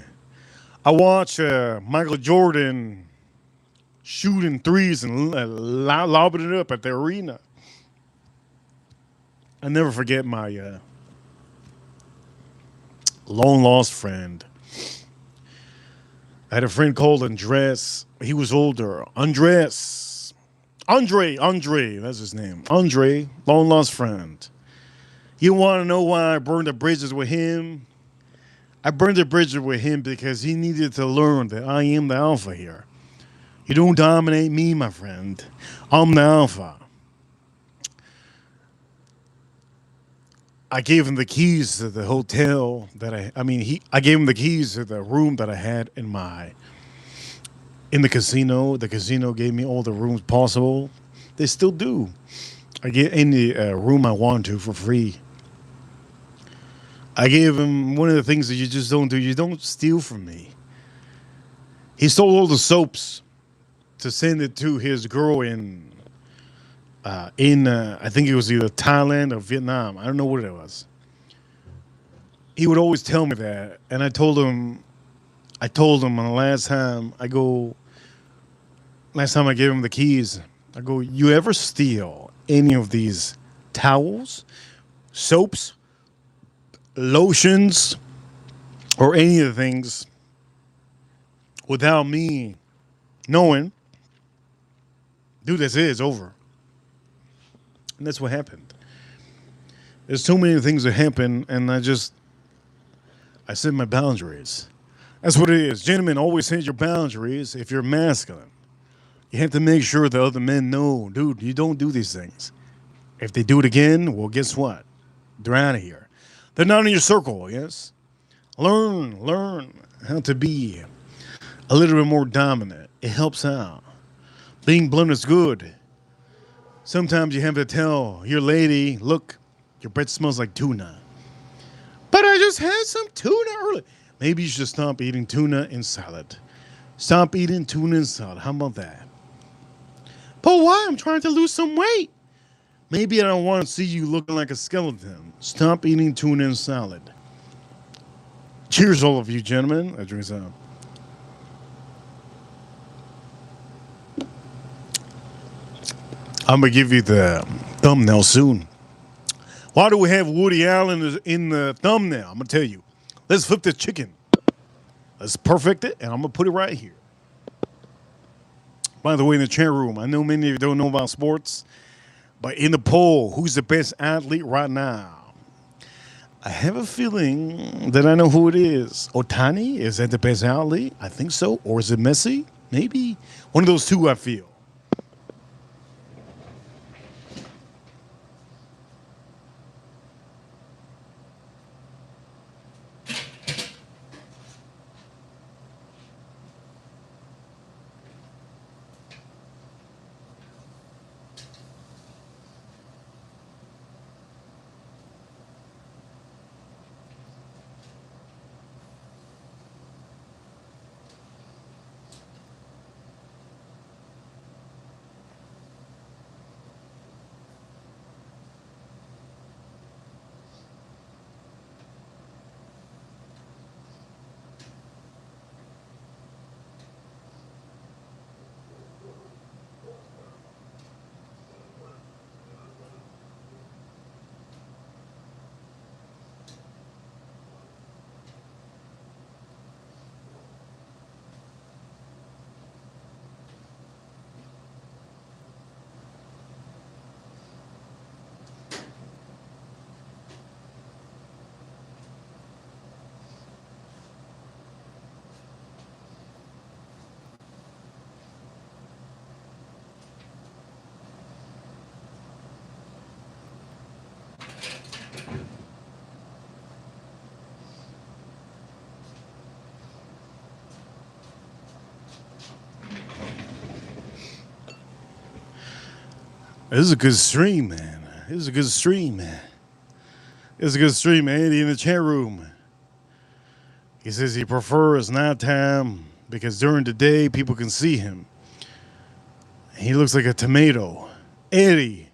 I watched Michael Jordan shooting threes and lobbing it up at the arena. I never forget my long lost friend. I had a friend called Andres. He was older. Andre, that's his name. Andre, long lost friend. You want to know why I burned the bridges with him? I burned the bridges with him because he needed to learn that I am the alpha here. You don't dominate me, my friend. I'm the alpha. I gave him the keys to the hotel that I gave him the keys to the room that I had in the casino. The casino gave me all the rooms possible. They still do. I get any room I want to for free. I gave him one of the things that you just don't do. You don't steal from me. He stole all the soaps to send it to his girl in I think it was either Thailand or Vietnam. I don't know what it was. He would always tell me that, and I told him on the last time I gave him the keys, I go, you ever steal any of these towels, soaps, lotions, or any of the things without me knowing, dude, that's it. It's over. And that's what happened. There's so many things that happen, and I set my boundaries. That's what it is. Gentlemen, always set your boundaries if you're masculine. You have to make sure the other men know, dude, you don't do these things. If they do it again, well, guess what? They're out of here. They're not in your circle, yes? Learn how to be a little bit more dominant. It helps out. Being blunt is good. Sometimes you have to tell your lady, look, your breath smells like tuna. But I just had some tuna earlier. Maybe you should stop eating tuna and salad. Stop eating tuna and salad. How about that? But why? I'm trying to lose some weight. Maybe I don't want to see you looking like a skeleton. Stop eating tuna and salad. Cheers, all of you gentlemen. I drink some. I'm going to give you the thumbnail soon. Why do we have Woody Allen in the thumbnail? I'm going to tell you. Let's flip the chicken. Let's perfect it, and I'm going to put it right here. By the way, in the chat room, I know many of you don't know about sports, but in the poll, who's the best athlete right now? I have a feeling that I know who it is. Otani? Is that the best alley? I think so. Or is it Messi? Maybe. One of those two, I feel. This is a good stream, man. This is a good stream, man. This is a good stream, man. Andy in the chat room. He says he prefers nighttime because during the day people can see him. He looks like a tomato. Eddie,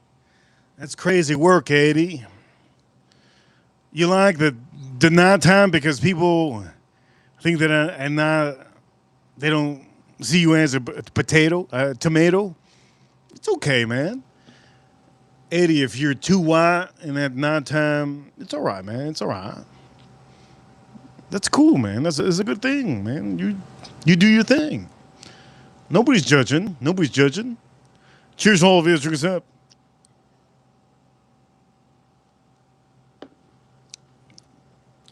that's crazy work, Eddie. You like the nighttime because people think that and not they don't see you as a tomato. It's okay, man. Eddie, if you're too white in that nighttime, it's all right, man. It's all right. That's cool, man. That's a good thing, man. You do your thing. Nobody's judging. Nobody's judging. Cheers to all of you. Drink us up.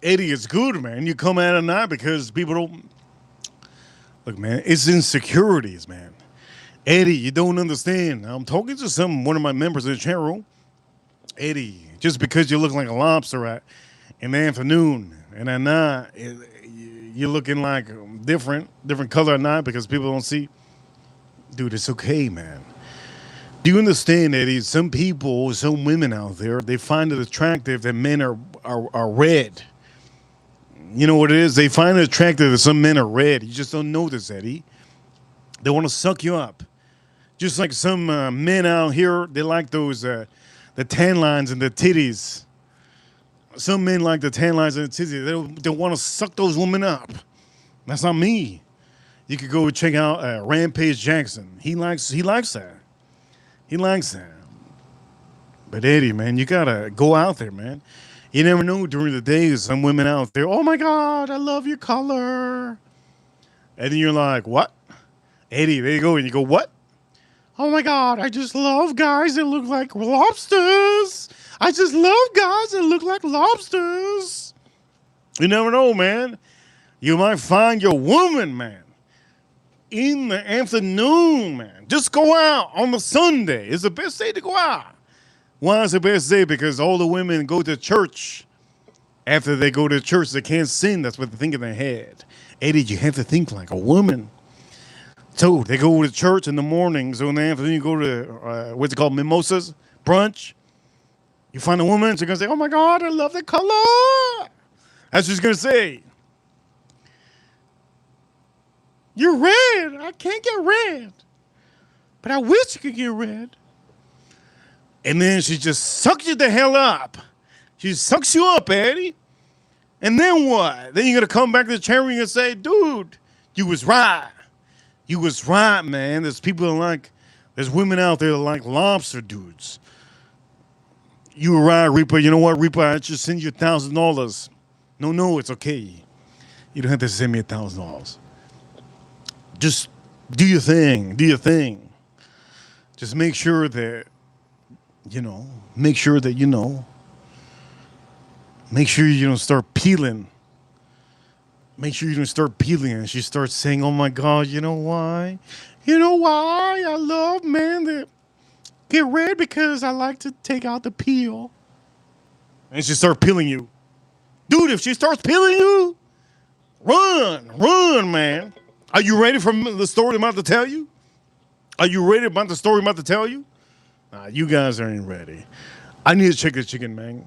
Eddie, it's good, man. You come out at night because people don't look, man. It's insecurities, man. Eddie, you don't understand. I'm talking to one of my members in the chat room. Eddie, just because you look like a lobster in the afternoon and at night, you're looking like different color at night because people don't see. Dude, it's okay, man. Do you understand, Eddie? Some people, some women out there, they find it attractive that men are red. You know what it is? They find it attractive that some men are red. You just don't know this, Eddie. They want to suck you up. Just like some men out here, they like those the tan lines and the titties. Some men like the tan lines and the titties. They want to suck those women up. That's not me. You could go check out Rampage Jackson. He likes that. He likes that. But Eddie, man, you gotta go out there, man. You never know during the day. Some women out there, oh my God, I love your color. And then you're like, what? Eddie, there you go. And you go, what? Oh my God, I just love guys that look like lobsters. I just love guys that look like lobsters. You never know, man. You might find your woman, man, in the afternoon, man. Just go out on the Sunday. It's the best day to go out. Why is the best day? Because all the women go to church. After they go to church, they can't sin. That's what they think in their head. Eddie, you have to think like a woman. So they go to church in the morning. So in the afternoon, you go to, what's it called, mimosas, brunch. You find a woman, she's going to say, oh my God, I love the color. That's what she's going to say. You're red. I can't get red. But I wish you could get red. And then she just sucks you the hell up. She sucks you up, Eddie. And then what? Then you're going to come back to the chair and say, dude, you was right. You was right, man. There's there's women out there that like lobster dudes. You were right, Reaper. You know what, Reaper? I just send you $1,000. No, it's okay. You don't have to send me $1,000. Just do your thing. Do your thing. Just make sure that, make sure you don't start peeling. Make sure you don't start peeling. And she starts saying, "Oh my God, you know why? You know why I love men that get red because I like to take out the peel." And she starts peeling you, dude. If she starts peeling you, run, man. Are you ready for the story I'm about to tell you? Are you ready about the story I'm about to tell you? Nah, you guys aren't ready. I need to check the chicken, man.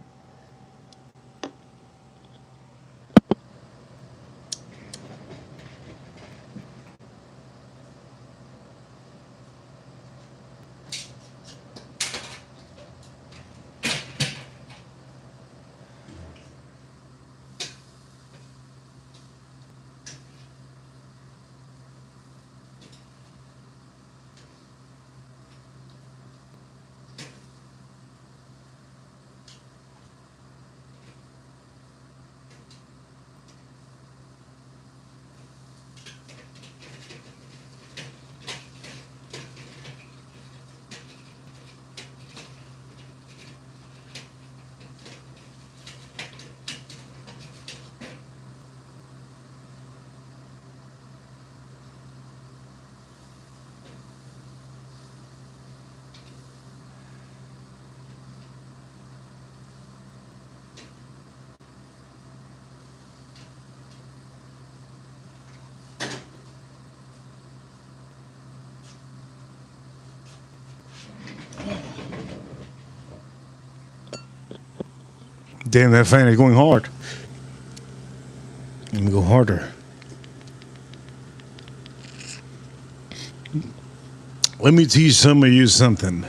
Damn, that fan is going hard. Let me go harder. Let me teach some of you something.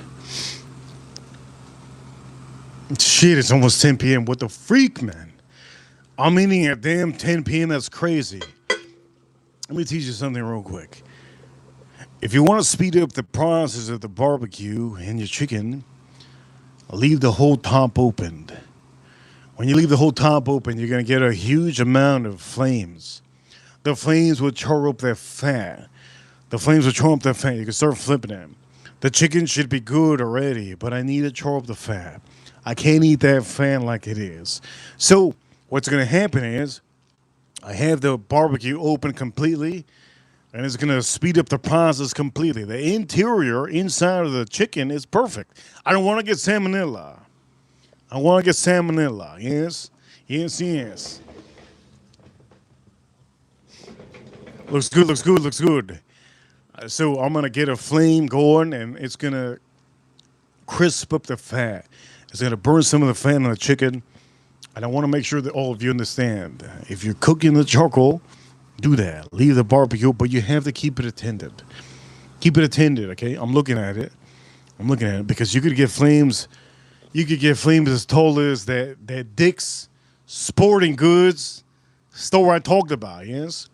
Shit, it's almost 10 p.m. What the freak, man? I'm eating at damn 10 p.m. That's crazy. Let me teach you something real quick. If you want to speed up the process of the barbecue and your chicken, leave the whole top open. When you leave the whole top open, you're going to get a huge amount of flames. The flames will char up that fat. The flames will char up that fat. You can start flipping them. The chicken should be good already, but I need to char up the fat. I can't eat that fat like it is. So what's going to happen is I have the barbecue open completely, and it's going to speed up the process completely. The interior inside of the chicken is perfect. I don't want to get salmonella. I want to get salmonella. Yes, yes, yes. Looks good, looks good, looks good. So I'm gonna get a flame going, and it's gonna crisp up the fat. It's gonna burn some of the fat on the chicken, and I want to make sure that all of you understand. If you're cooking the charcoal, do that. Leave the barbecue, but you have to keep it attended. Keep it attended, okay? I'm looking at it. I'm looking at it because you could get flames. You could get flames as tall as that Dick's Sporting Goods store I talked about. Yes.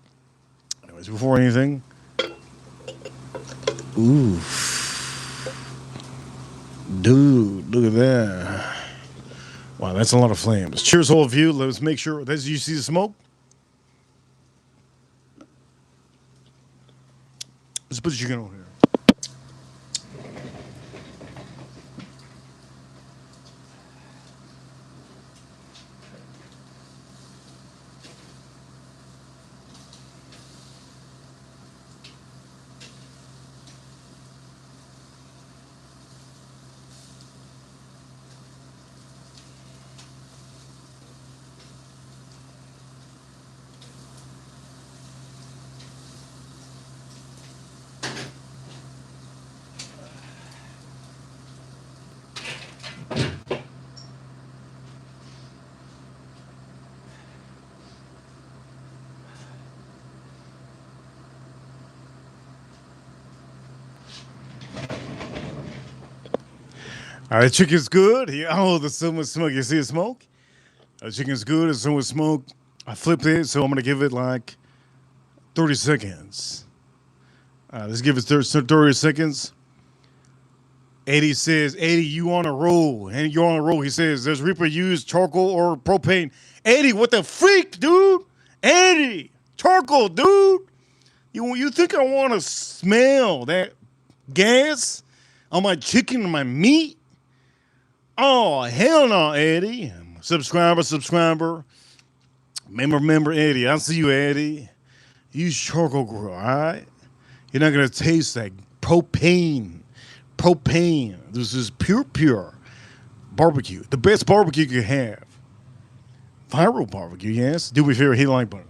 Anyways, before anything, ooh, dude, look at that. Wow, that's a lot of flames. Cheers, all of you. Let's make sure. As you see the smoke. Let's put the chicken on here. All right, chicken's good. Oh, there's so much smoke. You see the smoke? Chicken's good. There's so much smoke. I flipped it, so I'm gonna give it like 30 seconds. Let's give it 30 seconds. Eddie says, Eddie, you on a roll. And you're on a roll. He says, does Reaper use charcoal or propane? Eddie, what the freak, dude? Eddie, charcoal, dude. You think I want to smell that gas on my chicken and my meat? Oh, hell no, Eddie. subscriber. Remember, Eddie. I see you, Eddie. Use charcoal grill, all right? You're not going to taste that propane. This is pure barbecue. The best barbecue you can have. Viral barbecue, yes. Do me a favor, hit the like button.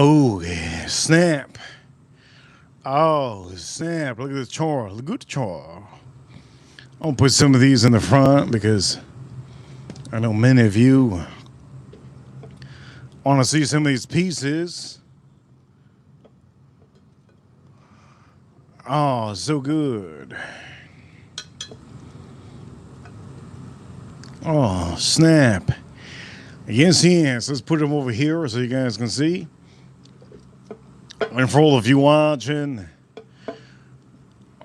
Oh, yeah. Snap. Oh, snap. Look at the char. Look at the char. I'm going to put some of these in the front because I know many of you want to see some of these pieces. Oh, so good. Oh, snap. Yes. Let's put them over here so you guys can see. And for all of you watching,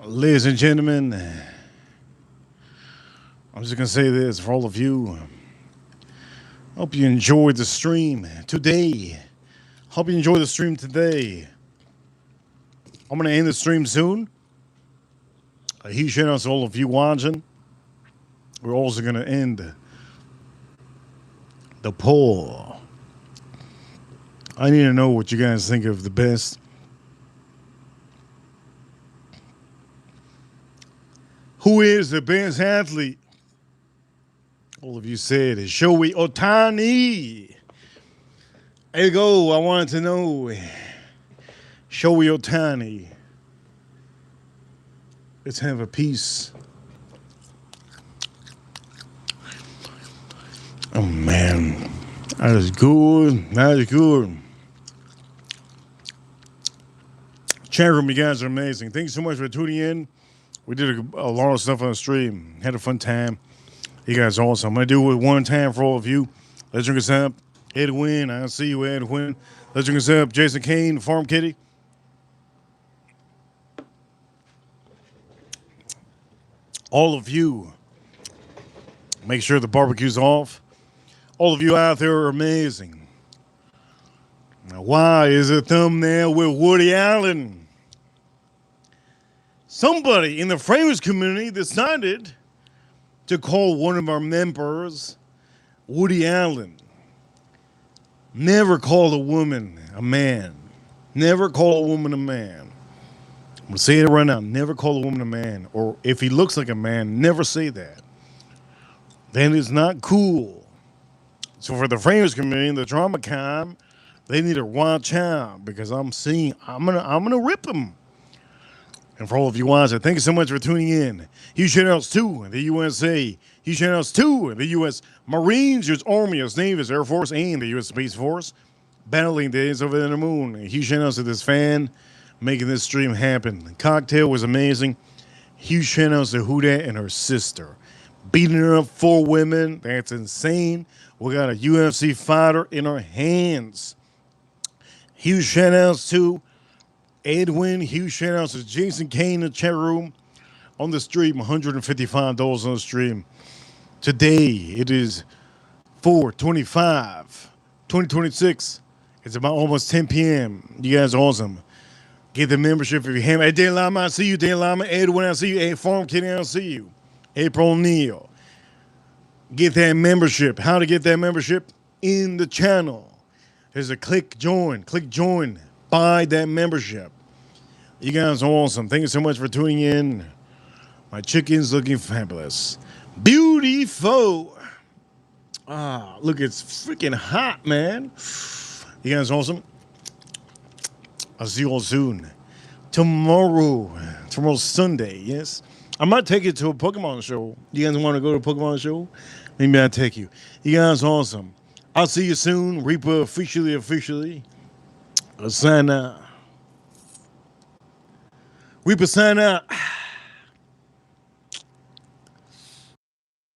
ladies and gentlemen, I'm just going to say this for all of you. Hope you enjoyed the stream today. Hope you enjoyed the stream today. I'm going to end the stream soon. A huge shout out to all of you watching. We're also going to end the poll. I need to know what you guys think of the best. Who is the best athlete? All of you said is Shohei Ohtani. There you go. I wanted to know. Shohei Ohtani. Let's have a piece. Oh, man. That is good. That is good. Chat room, you guys are amazing. Thanks so much for tuning in. We did a lot of stuff on the stream. Had a fun time. You guys are awesome. I'm going to do it one time for all of you. Let's drink us up. Edwin, I see you, Edwin. Let's drink us up. Jason Kane, Farm Kitty. All of you, make sure the barbecue's off. All of you out there are amazing. Now, why is a thumbnail with Woody Allen? Somebody in the framers community decided to call one of our members Woody Allen. Never call a woman a man. Never call a woman a man. I'm gonna say it right now. Never call a woman a man. Or if he looks like a man, never say that. Then it's not cool. So for the framers community, the drama con, they need to watch out because I'm gonna rip them. And for all of you watching, thank you so much for tuning in. Huge shout outs to the USA. Huge shout outs to the U.S. Marines, U.S. Army, U.S. Navy, U.S. Air Force, and the U.S. Space Force. Battling days over in the moon. Huge shout outs to this fan making this stream happen. The cocktail was amazing. Huge shout outs to Huda and her sister. Beating her up 4 women. That's insane. We got a UFC fighter in our hands. Huge shout outs to Edwin. Huge shout outs to Jason Kane in the chat room. On the stream, $155 on the stream. Today, it is 4/25/2026. It's about almost 10 p.m. You guys are awesome. Get the membership if you have. Hey, Dan Lama, I see you. Dan Lama, Edwin, I see you. Hey, Farm Kitty, I see you. April Neal. Get that membership. How to get that membership? In the channel. There's a click join. Click join. Buy that membership. You guys are awesome. Thank you so much for tuning in. My chicken's looking fabulous. Beautiful. Look, it's freaking hot, man. You guys are awesome. I'll see you all soon. Tomorrow's Sunday, yes. I might take you to a Pokemon show. You guys want to go to a Pokemon show? Maybe I'll take you. You guys are awesome. I'll see you soon. Reaper officially. Sign out. Reaper sign out.